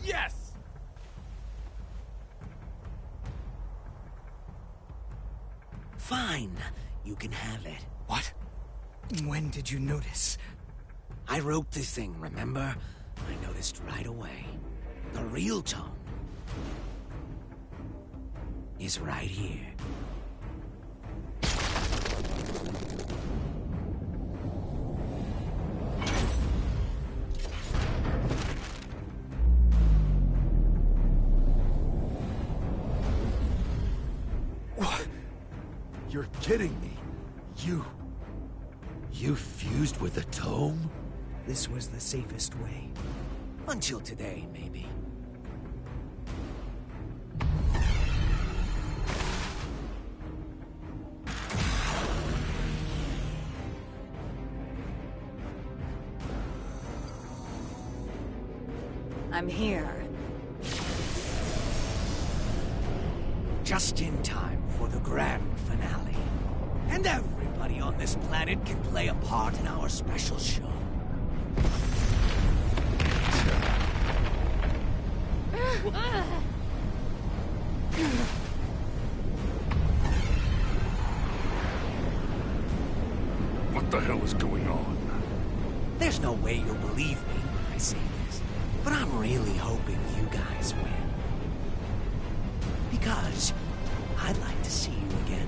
Yes! Fine. You can have it. What? When did you notice? I wrote the thing, remember? I noticed right away. The real tone is right here. What? You're kidding me. You fused with the tome? This was the safest way. Until today, maybe. I'm here. Just in time for the grand finale. And everybody on this planet can play a part in our special show. What the hell is going on? There's no way you'll believe me when I say this, but I'm really hoping you guys win. Because I'd like to see you again.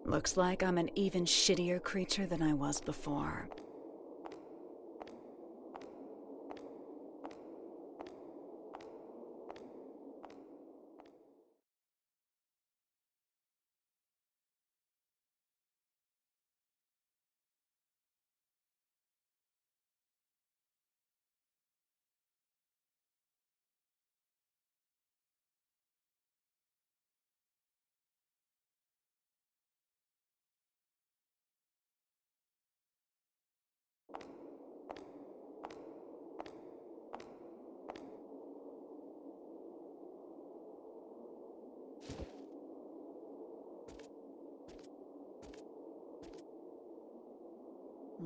Looks like I'm an even shittier creature than I was before.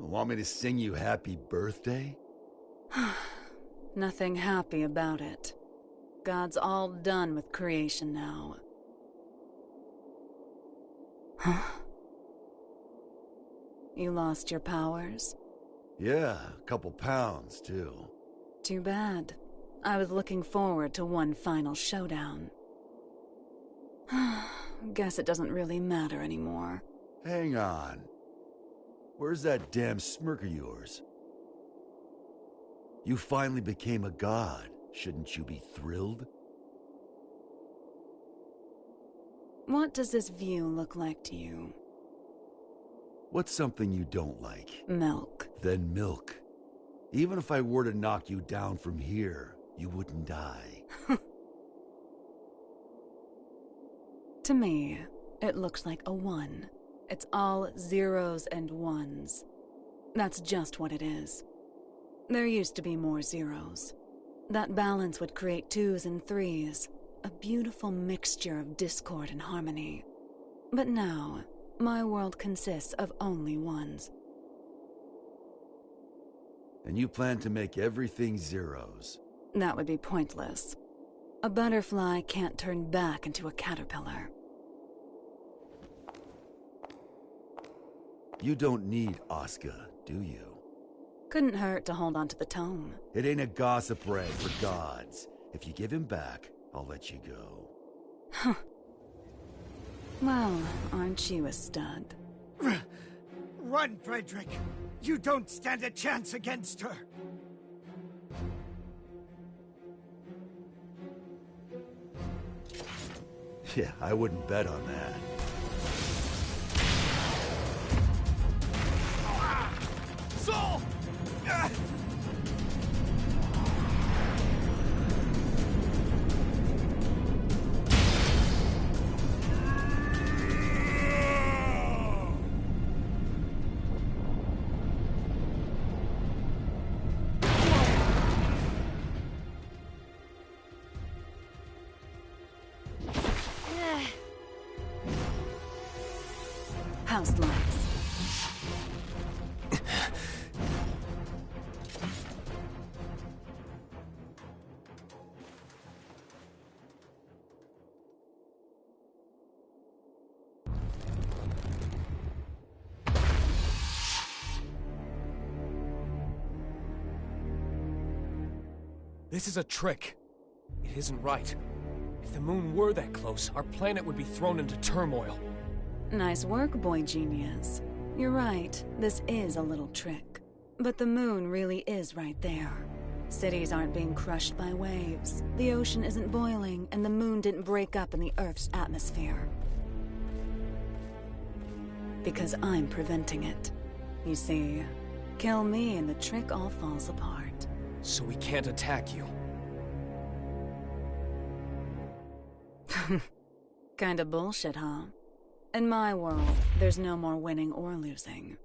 Want me to sing you happy birthday? Nothing happy about it. God's all done with creation now. Huh? You lost your powers? Yeah, a couple pounds, too. Too bad. I was looking forward to one final showdown. Guess it doesn't really matter anymore. Hang on. Where's that damn smirk of yours? You finally became a god. Shouldn't you be thrilled? What does this view look like to you? What's something you don't like? Milk. Then milk. Even if I were to knock you down from here, you wouldn't die. To me, it looks like a 1. It's all zeros and ones. That's just what it is. There used to be more zeros. That balance would create 2s and 3s, a beautiful mixture of discord and harmony. But now, my world consists of only 1s. And you plan to make everything zeros? That would be pointless. A butterfly can't turn back into a caterpillar. You don't need Asuka, do you? Couldn't hurt to hold on to the tome. It ain't a gossip rag for gods. If you give him back, I'll let you go. Huh. Well, aren't you a stud? Run, Frederick! You don't stand a chance against her! Yeah, I wouldn't bet on that. Saul! House lights. This is a trick. It isn't right. If the moon were that close, our planet would be thrown into turmoil. Nice work, boy genius. You're right, this is a little trick. But the moon really is right there. Cities aren't being crushed by waves, the ocean isn't boiling, and the moon didn't break up in the Earth's atmosphere. Because I'm preventing it. You see, kill me and the trick all falls apart. So we can't attack you. Kinda bullshit, huh? In my world, there's no more winning or losing.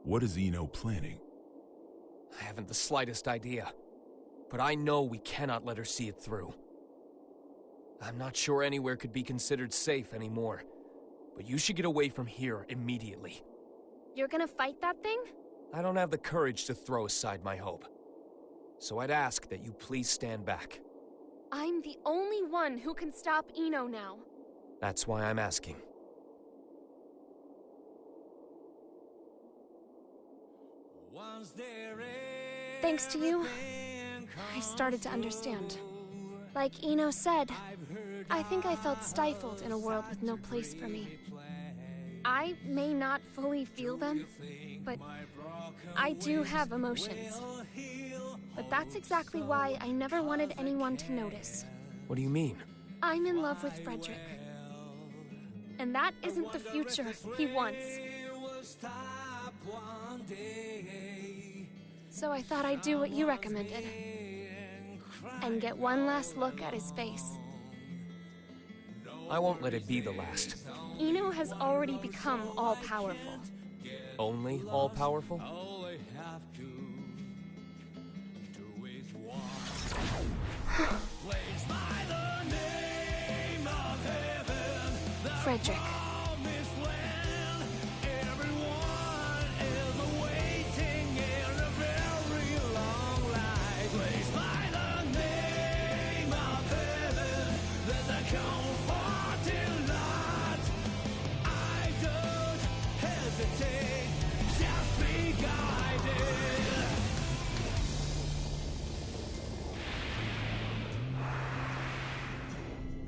What is Eno planning? I haven't the slightest idea. But I know we cannot let her see it through. I'm not sure anywhere could be considered safe anymore. But you should get away from here immediately. You're gonna fight that thing? I don't have the courage to throw aside my hope. So I'd ask that you please stand back. I'm the only one who can stop Eno now. That's why I'm asking. Thanks to you, I started to understand. Like Eno said, I think I felt stifled in a world with no place for me. I may not fully feel them, but I do have emotions. But that's exactly why I never wanted anyone to notice. What do you mean? I'm in love with Frederick. And that isn't the future he wants. So I thought I'd do what you recommended. And get one last look at his face. I won't let it be the last. Eno has already become all-powerful. Only all-powerful? Frederick.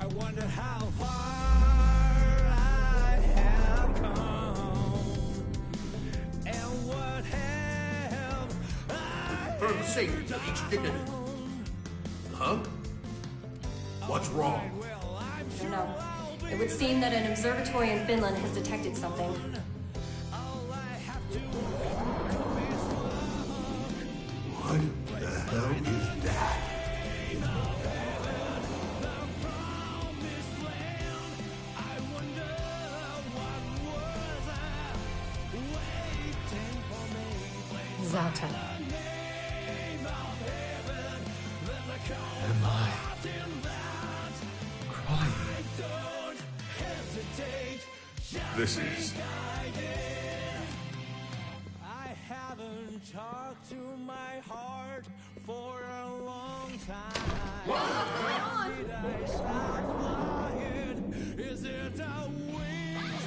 I wonder how far I have come, and what have I For the safety of each dignity. Huh? What's wrong? No. It would seem that an observatory in Finland has detected something. What the hell is that? Zata. Am I crying? This is... I haven't talked to my heart for a long time. What's going on? Did I stop flying? Is it a wings?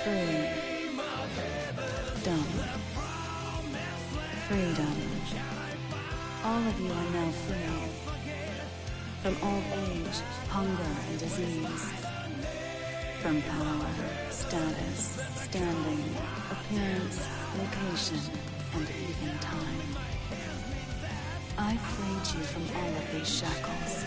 Free. Dumb. Freedom. All of you are now free. From old age, hunger, and disease. From power, status, standing, appearance, location, and even time. I freed you from all of these shackles.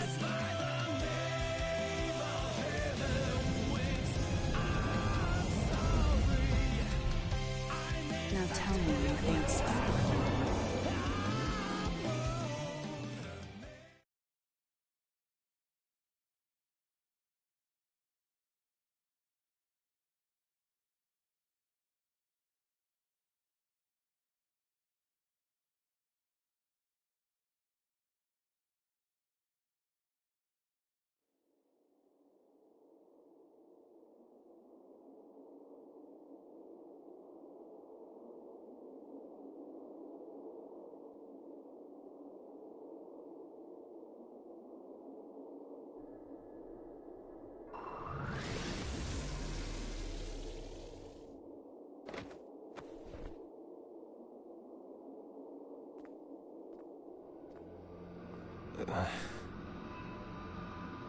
Now tell me your answer.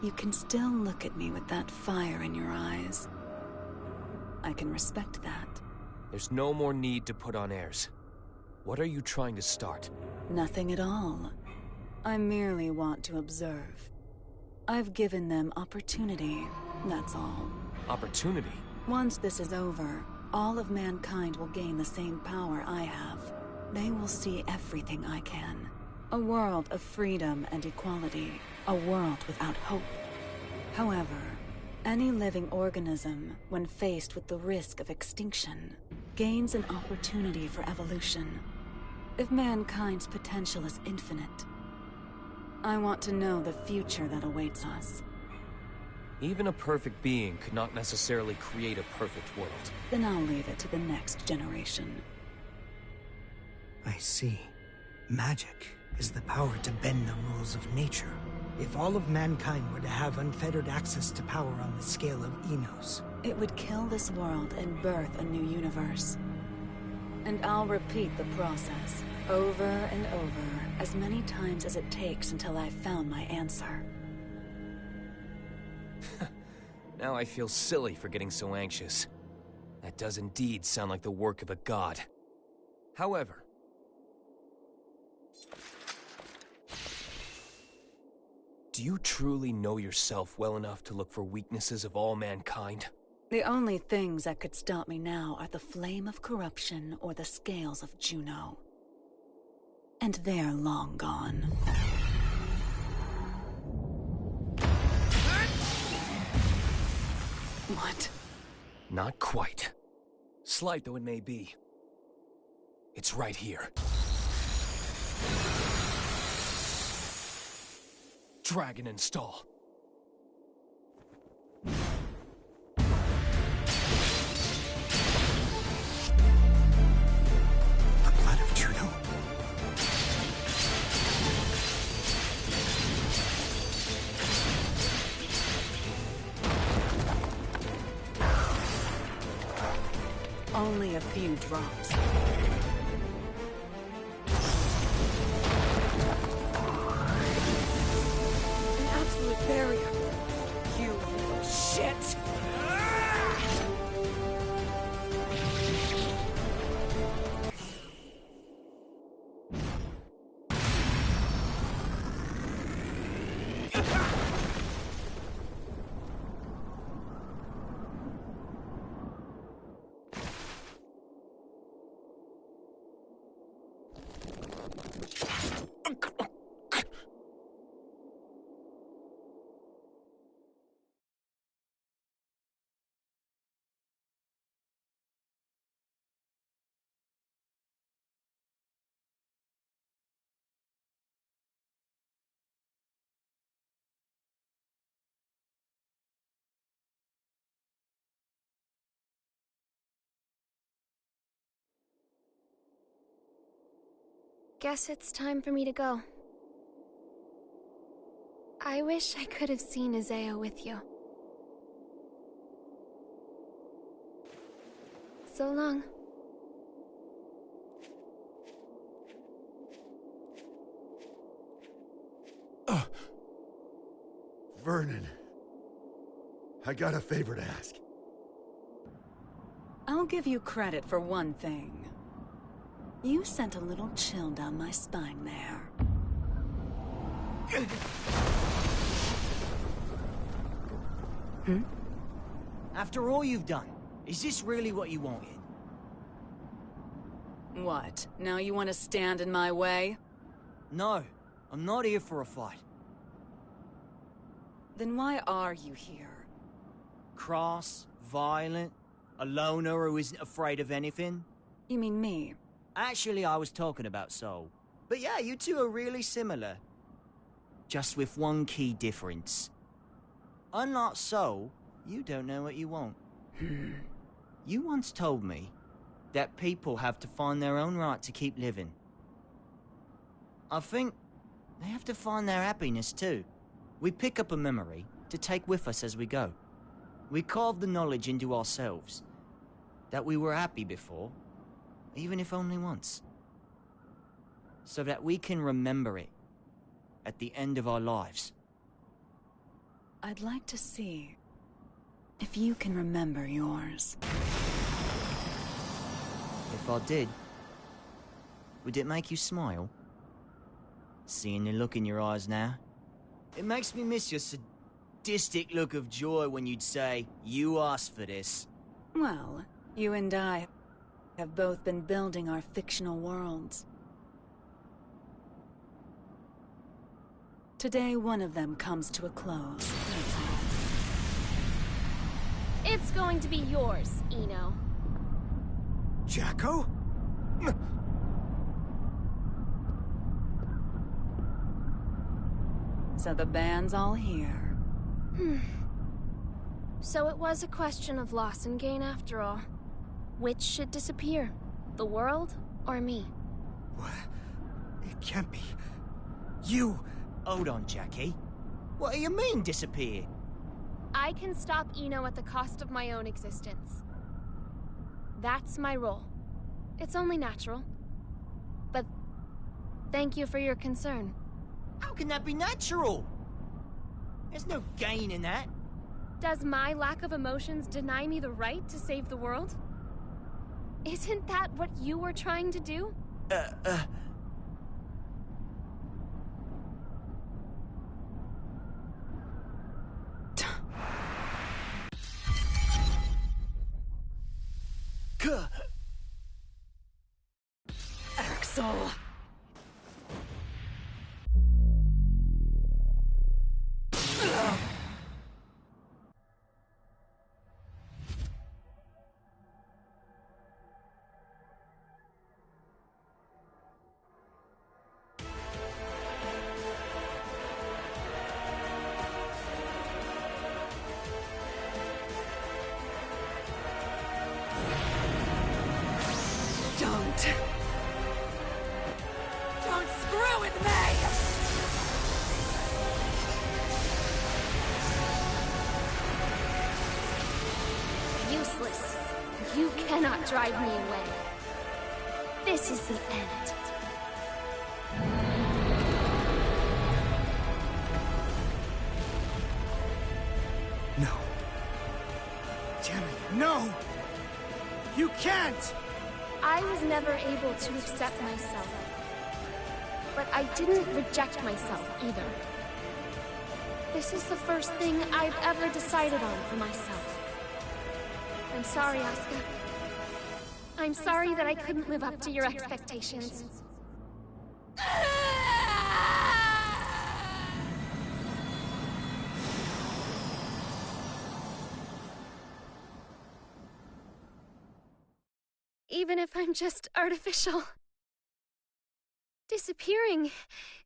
You can still look at me with that fire in your eyes. I can respect that. There's no more need to put on airs. What are you trying to start? Nothing at all. I merely want to observe. I've given them opportunity, that's all. Opportunity? Once this is over, all of mankind will gain the same power I have. They will see everything I can. A world of freedom and equality. A world without hope. However, any living organism, when faced with the risk of extinction, gains an opportunity for evolution. If mankind's potential is infinite, I want to know the future that awaits us. Even a perfect being could not necessarily create a perfect world. Then I'll leave it to the next generation. I see. Magic is the power to bend the rules of nature. If all of mankind were to have unfettered access to power on the scale of Enos... It would kill this world and birth a new universe. And I'll repeat the process, over and over, as many times as it takes until I've found my answer. Now I feel silly for getting so anxious. That does indeed sound like the work of a god. However... do you truly know yourself well enough to look for weaknesses of all mankind? The only things that could stop me now are the flame of corruption or the scales of Juno. And they're long gone. What? Not quite. Slight though it may be. It's right here. Dragon install. Only a few drops. An absolute barrier. You little shit! Guess it's time for me to go. I wish I could have seen Isaiah with you. So long. Vernon, I got a favor to ask. I'll give you credit for one thing. You sent a little chill down my spine there. After all you've done, is this really what you wanted? What? Now you want to stand in my way? No, I'm not here for a fight. Then why are you here? Cross, violent, a loner who isn't afraid of anything? You mean me? Actually, I was talking about Soul. But yeah, you two are really similar. Just with one key difference. Unlike Soul, you don't know what you want. You once told me that people have to find their own right to keep living. I think they have to find their happiness too. We pick up a memory to take with us as we go. We carve the knowledge into ourselves that we were happy before, even if only once. So that we can remember it at the end of our lives. I'd like to see if you can remember yours. If I did, would it make you smile? Seeing the look in your eyes now? It makes me miss your sadistic look of joy when you'd say, "You asked for this." Well, you and I have both been building our fictional worlds. Today, one of them comes to a close, that's all. It's going to be yours, Eno. Jacko? So the band's all here. So it was a question of loss and gain after all. Which should disappear? The world or me? What? It can't be. You! Hold on, Jackie. What do you mean, disappear? I can stop Eno at the cost of my own existence. That's my role. It's only natural. But thank you for your concern. How can that be natural? There's no gain in that. Does my lack of emotions deny me the right to save the world? Isn't that what you were trying to do? Axel! Don't screw with me! Useless. You cannot drive me away. This is the end. No. Damn it, no! You can't! I was never able to accept myself. But I didn't reject myself either. This is the first thing I've ever decided on for myself. I'm sorry, Asuka. I'm sorry that I couldn't live up to your expectations. Even if I'm just artificial. Disappearing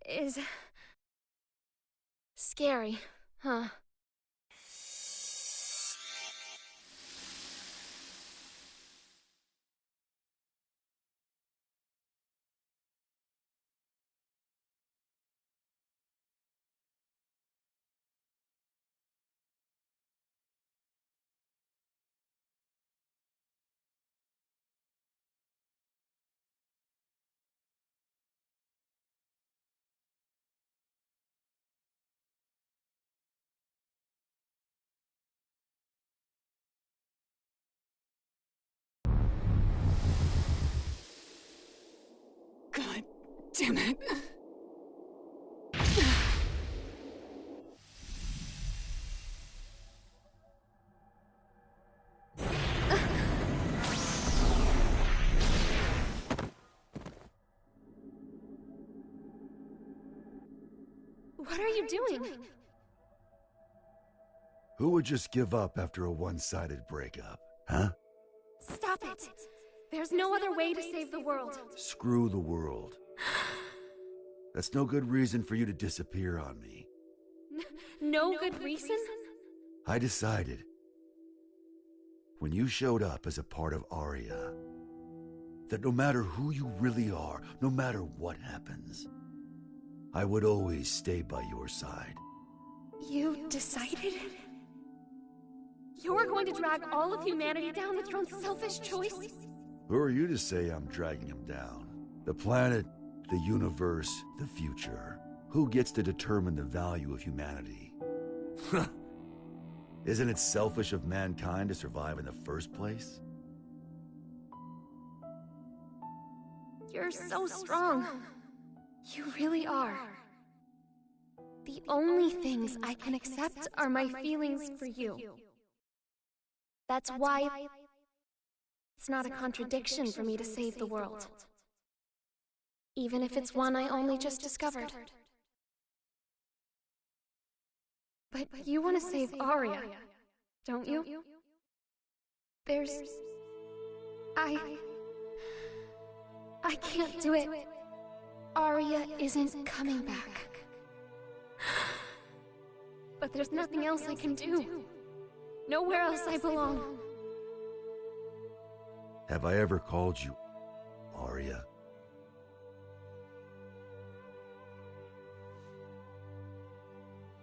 is scary, huh? God damn it. What are you doing? Who would just give up after a one-sided breakup, huh? Stop it! There's no other way to save the world. Screw the world. That's no good reason for you to disappear on me. No good reason? I decided, when you showed up as a part of Aria, that no matter who you really are, no matter what happens, I would always stay by your side. You decided? You're going to drag all of humanity down with your own selfish choice? Who are you to say I'm dragging him down? The planet, the universe, the future. Who gets to determine the value of humanity? Isn't it selfish of mankind to survive in the first place? You're so strong. You really are. The only things I can accept are my feelings for you. That's why it's not a contradiction for me to save the world. Even if it's one I only just discovered. But you want to save Aria, don't you? I can't do it. Aria isn't coming back. But there's nothing else I can do. Nowhere else I belong. Have I ever called you Aria?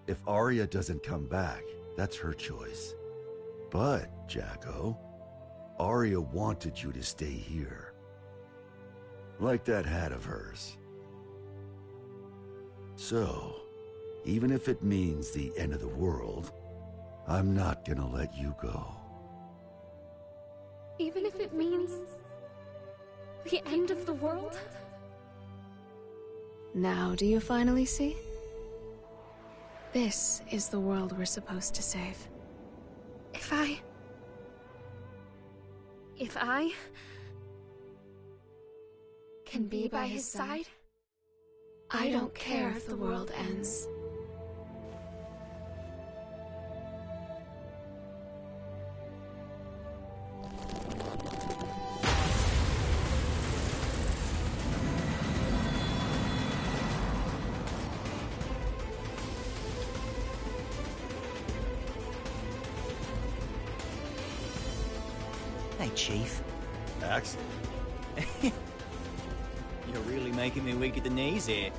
If Arya doesn't come back, that's her choice. But, Jacko, Arya wanted you to stay here. Like that hat of hers. So, even if it means the end of the world, I'm not gonna let you go. Even if it means the end of the world? Now do you finally see? This is the world we're supposed to save. If I can be by his side, I don't care if the world ends. Hey, Chief. Axel. You're really making me weak at the knees here.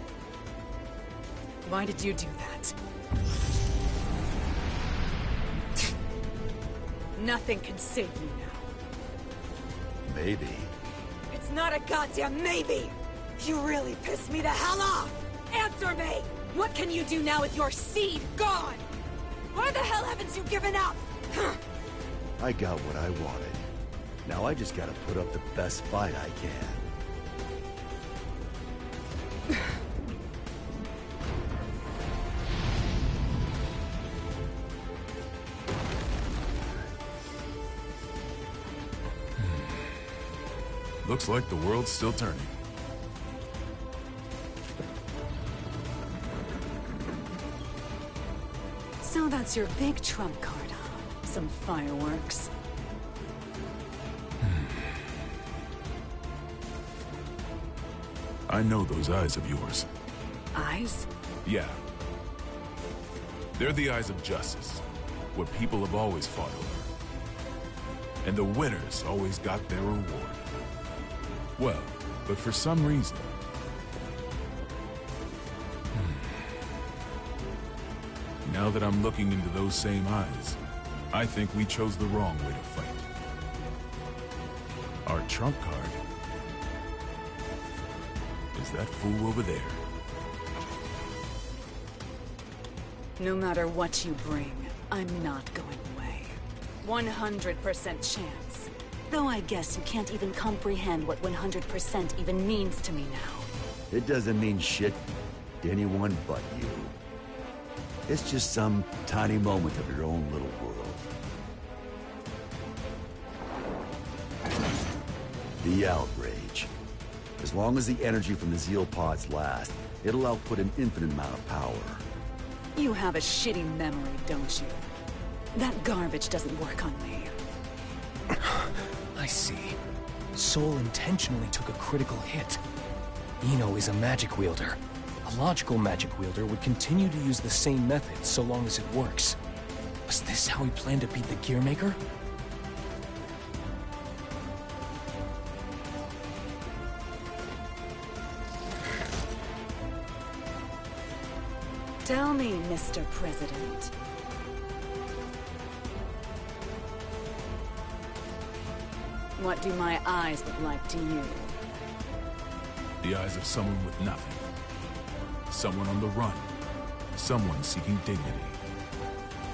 Why did you do that? Nothing can save you now. Maybe. It's not a goddamn maybe! You really pissed me the hell off! Answer me! What can you do now with your seed gone? Why the hell haven't you given up? I got what I wanted. Now I just gotta put up the best fight I can. Looks like the world's still turning. So that's your big trump card, huh? Some fireworks. I know those eyes of yours. Eyes? Yeah. They're the eyes of justice, what people have always fought over. And the winners always got their reward. Well, but for some reason... Now that I'm looking into those same eyes, I think we chose the wrong way to fight. Our trump card is that fool over there. No matter what you bring, I'm not going away. 100% chance. Though I guess you can't even comprehend what 100% even means to me now. It doesn't mean shit to anyone but you. It's just some tiny moment of your own little world. The outrage. As long as the energy from the Zeal pods lasts, it'll output an infinite amount of power. You have a shitty memory, don't you? That garbage doesn't work on me. I see. Soul intentionally took a critical hit. Eno is a magic wielder. A logical magic wielder would continue to use the same method so long as it works. Was this how he planned to beat the Gearmaker? Tell me, Mr. President. What do my eyes look like to you? The eyes of someone with nothing. Someone on the run. Someone seeking dignity.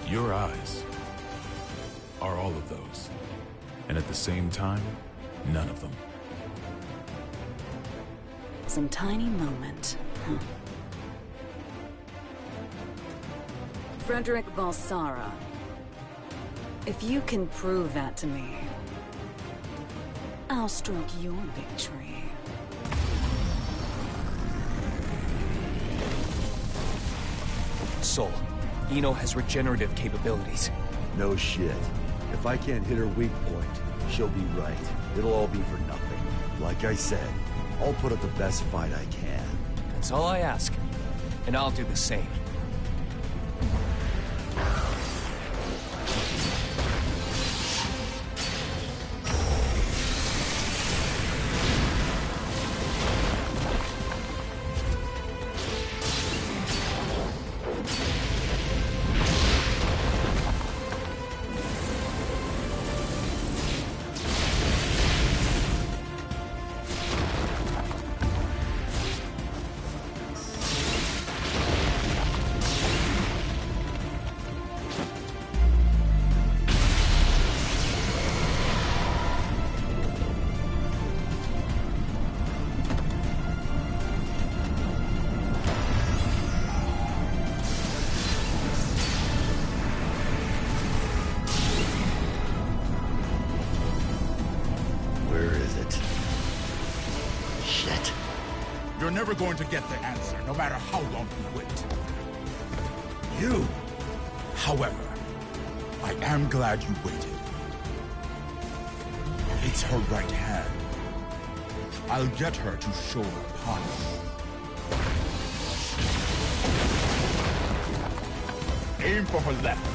Your eyes are all of those. And at the same time, none of them. Some tiny moment, huh? Frederick Balsara. If you can prove that to me, I'll stroke your victory. Soul, Eno has regenerative capabilities. No shit. If I can't hit her weak point, she'll be right. It'll all be for nothing. Like I said, I'll put up the best fight I can. That's all I ask. And I'll do the same. You're never going to get the answer, no matter how long you wait. You, however, I am glad you waited. It's her right hand. I'll get her to show her punch. Aim for her left.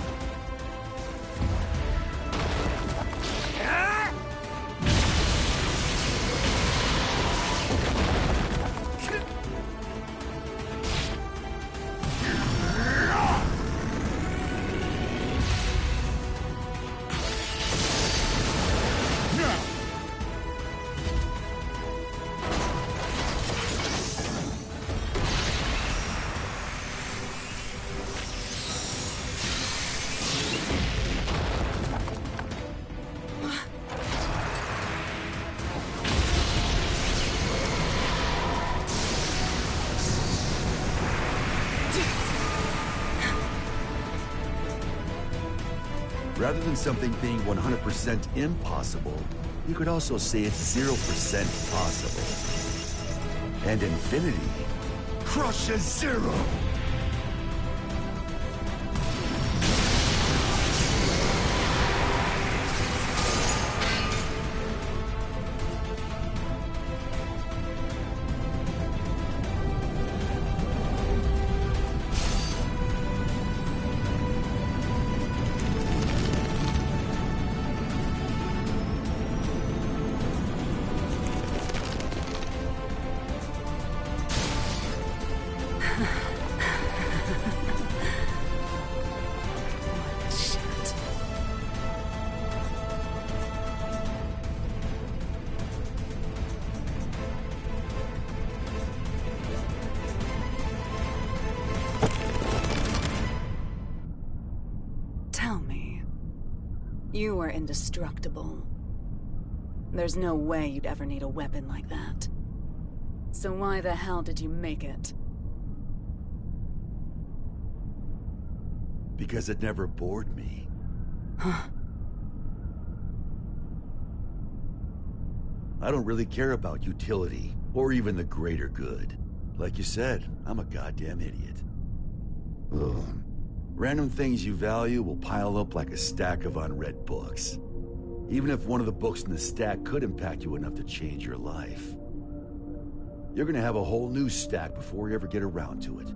Rather than something being 100% impossible, you could also say it's 0% possible. And infinity crushes zero! You are indestructible. There's no way you'd ever need a weapon like that. So why the hell did you make it? Because it never bored me. Huh. I don't really care about utility, or even the greater good. Like you said, I'm a goddamn idiot. Ugh. Random things you value will pile up like a stack of unread books. Even if one of the books in the stack could impact you enough to change your life. You're gonna have a whole new stack before you ever get around to it.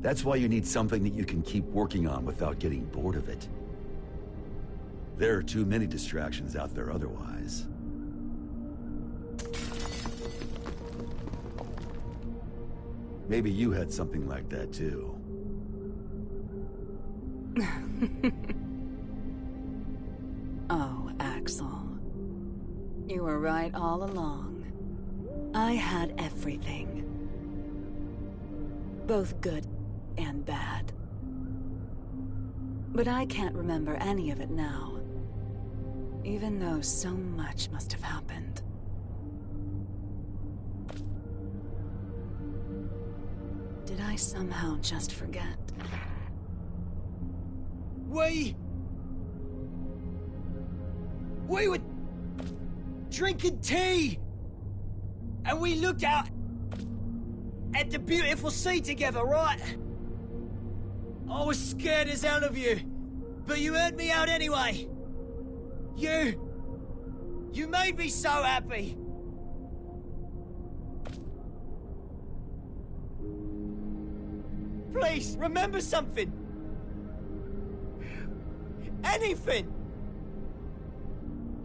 That's why you need something that you can keep working on without getting bored of it. There are too many distractions out there otherwise. Maybe you had something like that too. Oh, Axel. You were right all along. I had everything. Both good and bad. But I can't remember any of it now. Even though so much must have happened. Did I somehow just forget? We were drinking tea, and we looked out at the beautiful sea together, right? I was scared as hell of you, but you heard me out anyway. You made me so happy. Please, remember something. Anything!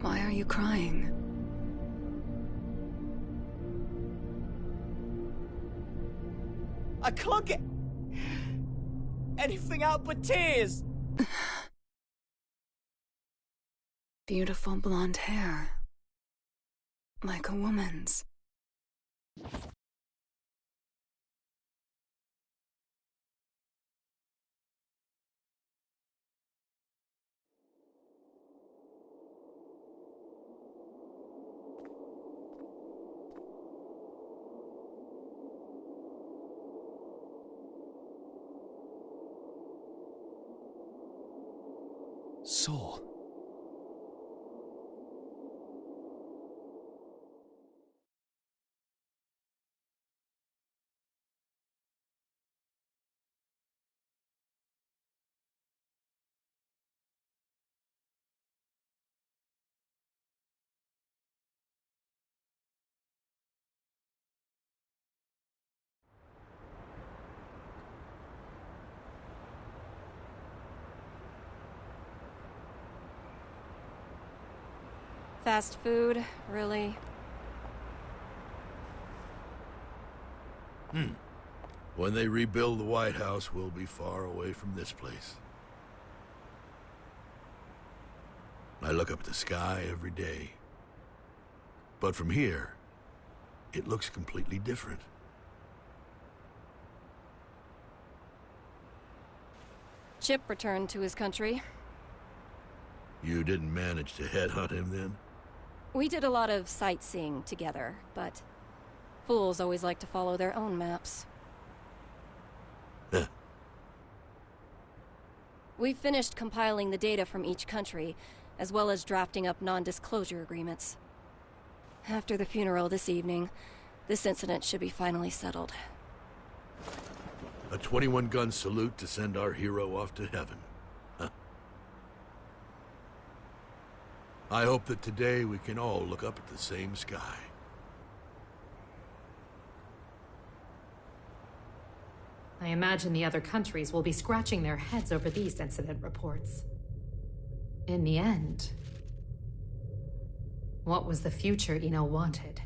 Why are you crying? I can't get anything out but tears. Beautiful blonde hair. Like a woman's. Soul. Fast food, really? When they rebuild the White House, we'll be far away from this place. I look up at the sky every day. But from here, it looks completely different. Chip returned to his country. You didn't manage to headhunt him then? We did a lot of sightseeing together, but fools always like to follow their own maps. We finished compiling the data from each country, as well as drafting up non-disclosure agreements. After the funeral this evening, this incident should be finally settled. A 21-gun salute to send our hero off to heaven. Huh. I hope that today we can all look up at the same sky. I imagine the other countries will be scratching their heads over these incident reports. In the end, what was the future Eno wanted?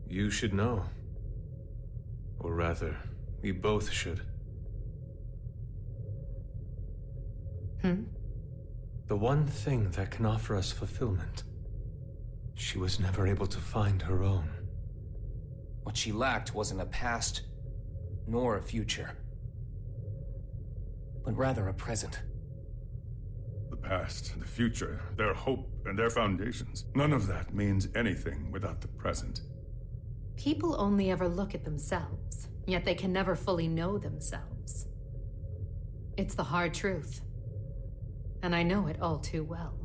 You should know. Or rather, we both should. The one thing that can offer us fulfillment. She was never able to find her own. What she lacked wasn't a past, nor a future, but rather a present. The past, the future, their hope, and their foundations. None of that means anything without the present. People only ever look at themselves, yet they can never fully know themselves. It's the hard truth, and I know it all too well.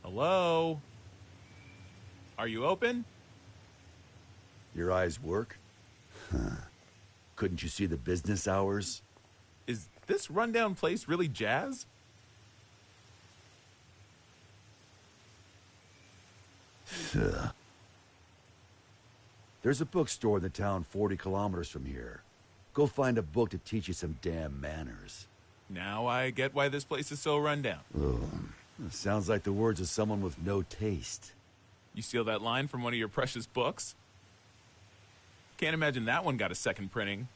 Hello? Are you open? Your eyes work? Couldn't you see the business hours? Is this rundown place really jazz? There's a bookstore in the town 40 kilometers from here. Go find a book to teach you some damn manners. Now I get why this place is so rundown. Sounds like the words of someone with no taste. You steal that line from one of your precious books? Can't imagine that one got a second printing.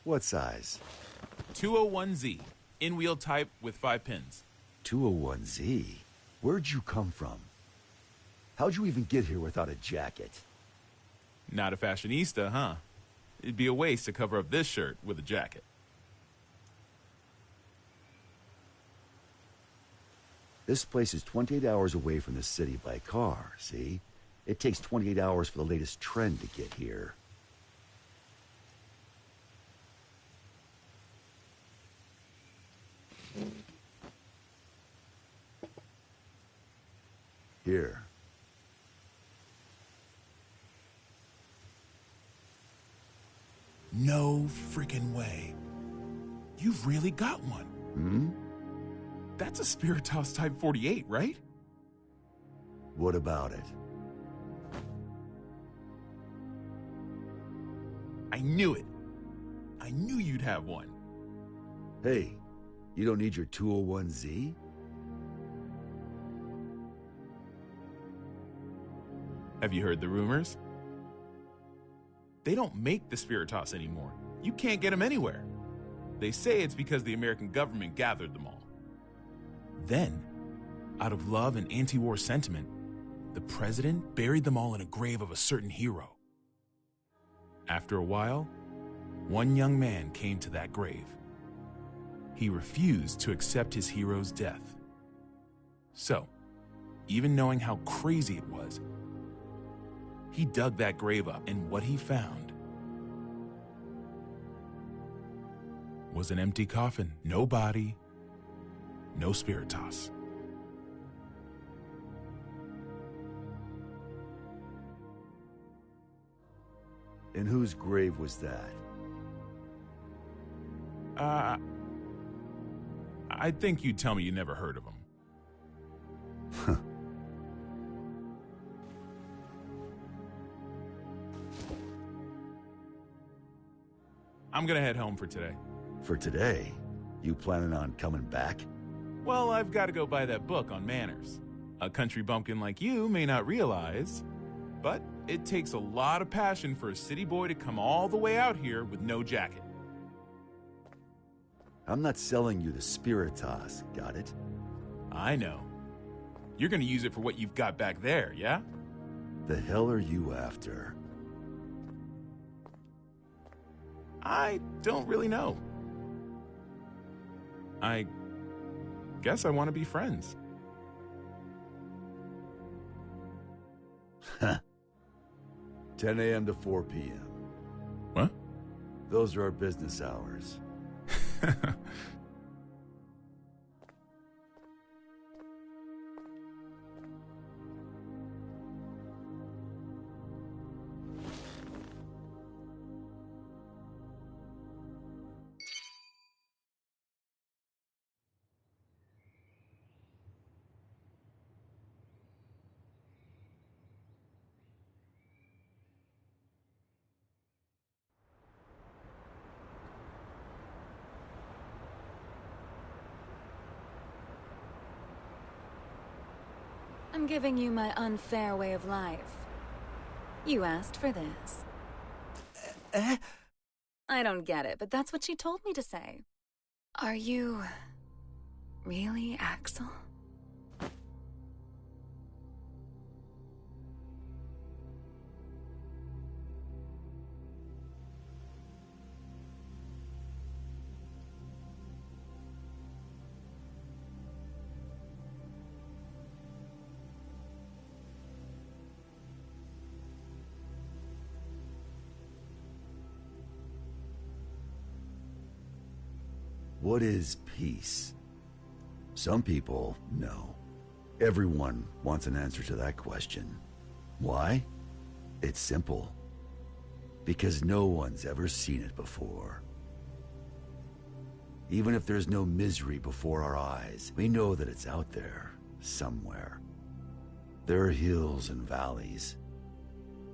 What size? 201Z. In-wheel type with 5 pins. 201Z? Where'd you come from? How'd you even get here without a jacket? Not a fashionista, huh? It'd be a waste to cover up this shirt with a jacket. This place is 28 hours away from the city by car, see? It takes 28 hours for the latest trend to get here. Here. No freaking way. You've really got one. That's a Spiritus Type 48, right? What about it? I knew it. I knew you'd have one. Hey, you don't need your 201Z? Have you heard the rumors? They don't make the Spiritus anymore. You can't get them anywhere. They say it's because the American government gathered them all. Then, Out of love and anti-war sentiment, the president buried them all in a grave of a certain hero. After a while, one young man came to that grave. He refused to accept his hero's death. So, even knowing how crazy it was, he dug that grave up, and what he found was an empty coffin. No body, no spiritus. And whose grave was that? I think you'd tell me you never heard of him. I'm gonna head home for today. For today? You planning on coming back? Well, I've got to go buy that book on manners. A country bumpkin like you may not realize, but it takes a lot of passion for a city boy to come all the way out here with no jacket. I'm not selling you the spiritus, got it? I know. You're gonna use it for what you've got back there, yeah? The hell are you after? I don't really know. I guess I want to be friends. 10 a.m. to 4 p.m. What? Those are our business hours. I'm giving you my unfair way of life. You asked for this. I don't get it, but that's what she told me to say. Are you really Axel? What is peace? Some people know. Everyone wants an answer to that question. Why? It's simple. Because no one's ever seen it before. Even if there's no misery before our eyes, we know that it's out there, somewhere. There are hills and valleys,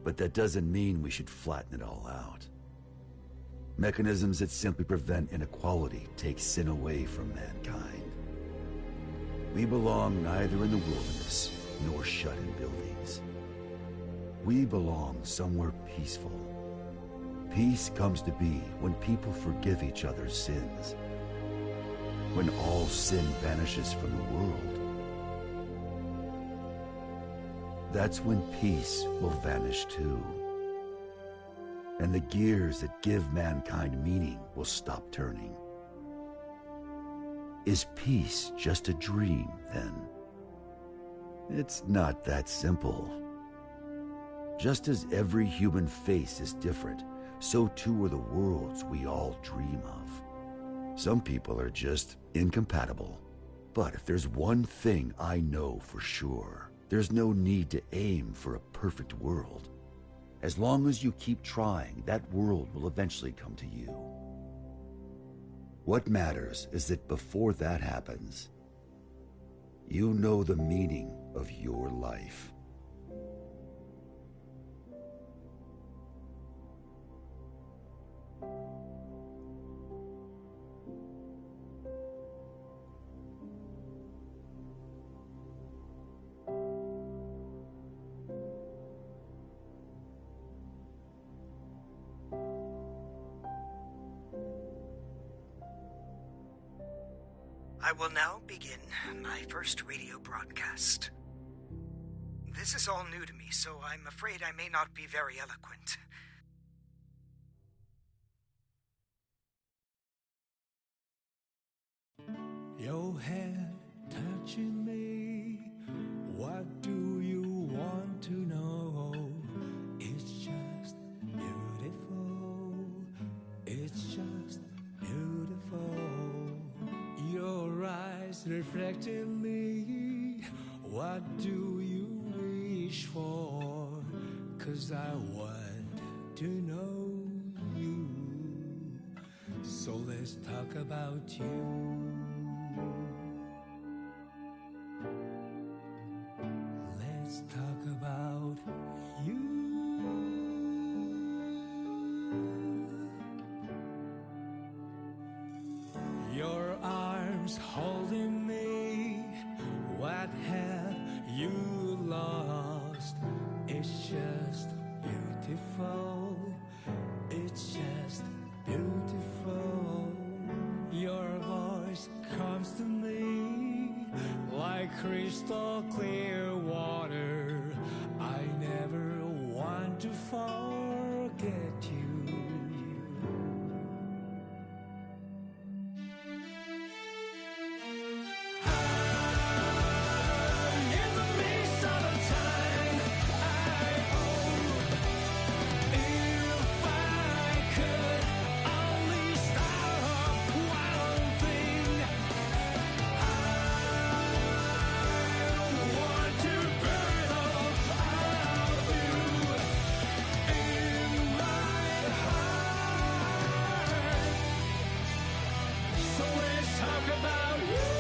but that doesn't mean we should flatten it all out. Mechanisms that simply prevent inequality take sin away from mankind. We belong neither in the wilderness nor shut in buildings. We belong somewhere peaceful. Peace comes to be when people forgive each other's sins. When all sin vanishes from the world. That's when peace will vanish too. And the gears that give mankind meaning will stop turning. Is peace just a dream, then? It's not that simple. Just as every human face is different, so too are the worlds we all dream of. Some people are just incompatible. But if there's one thing I know for sure, there's no need to aim for a perfect world. As long as you keep trying, that world will eventually come to you. What matters is that before that happens, you know the meaning of your life. I will now begin my first radio broadcast. This is all new to me, so I'm afraid I may not be very eloquent. Your hand touching me. What do you want to know? It's just beautiful. It's just beautiful. Your eyes reflecting me. What do you wish for? 'Cause I want to know you. So let's talk about you. Let's talk about you. Your arms holding me. What have you lost? It's just beautiful. It's just beautiful. Your voice comes to me like crystal clear water. I never want to forget you. In the midst of a time I owe, if I could only start one thing, I want to burn all of you in my heart. So let's talk about you.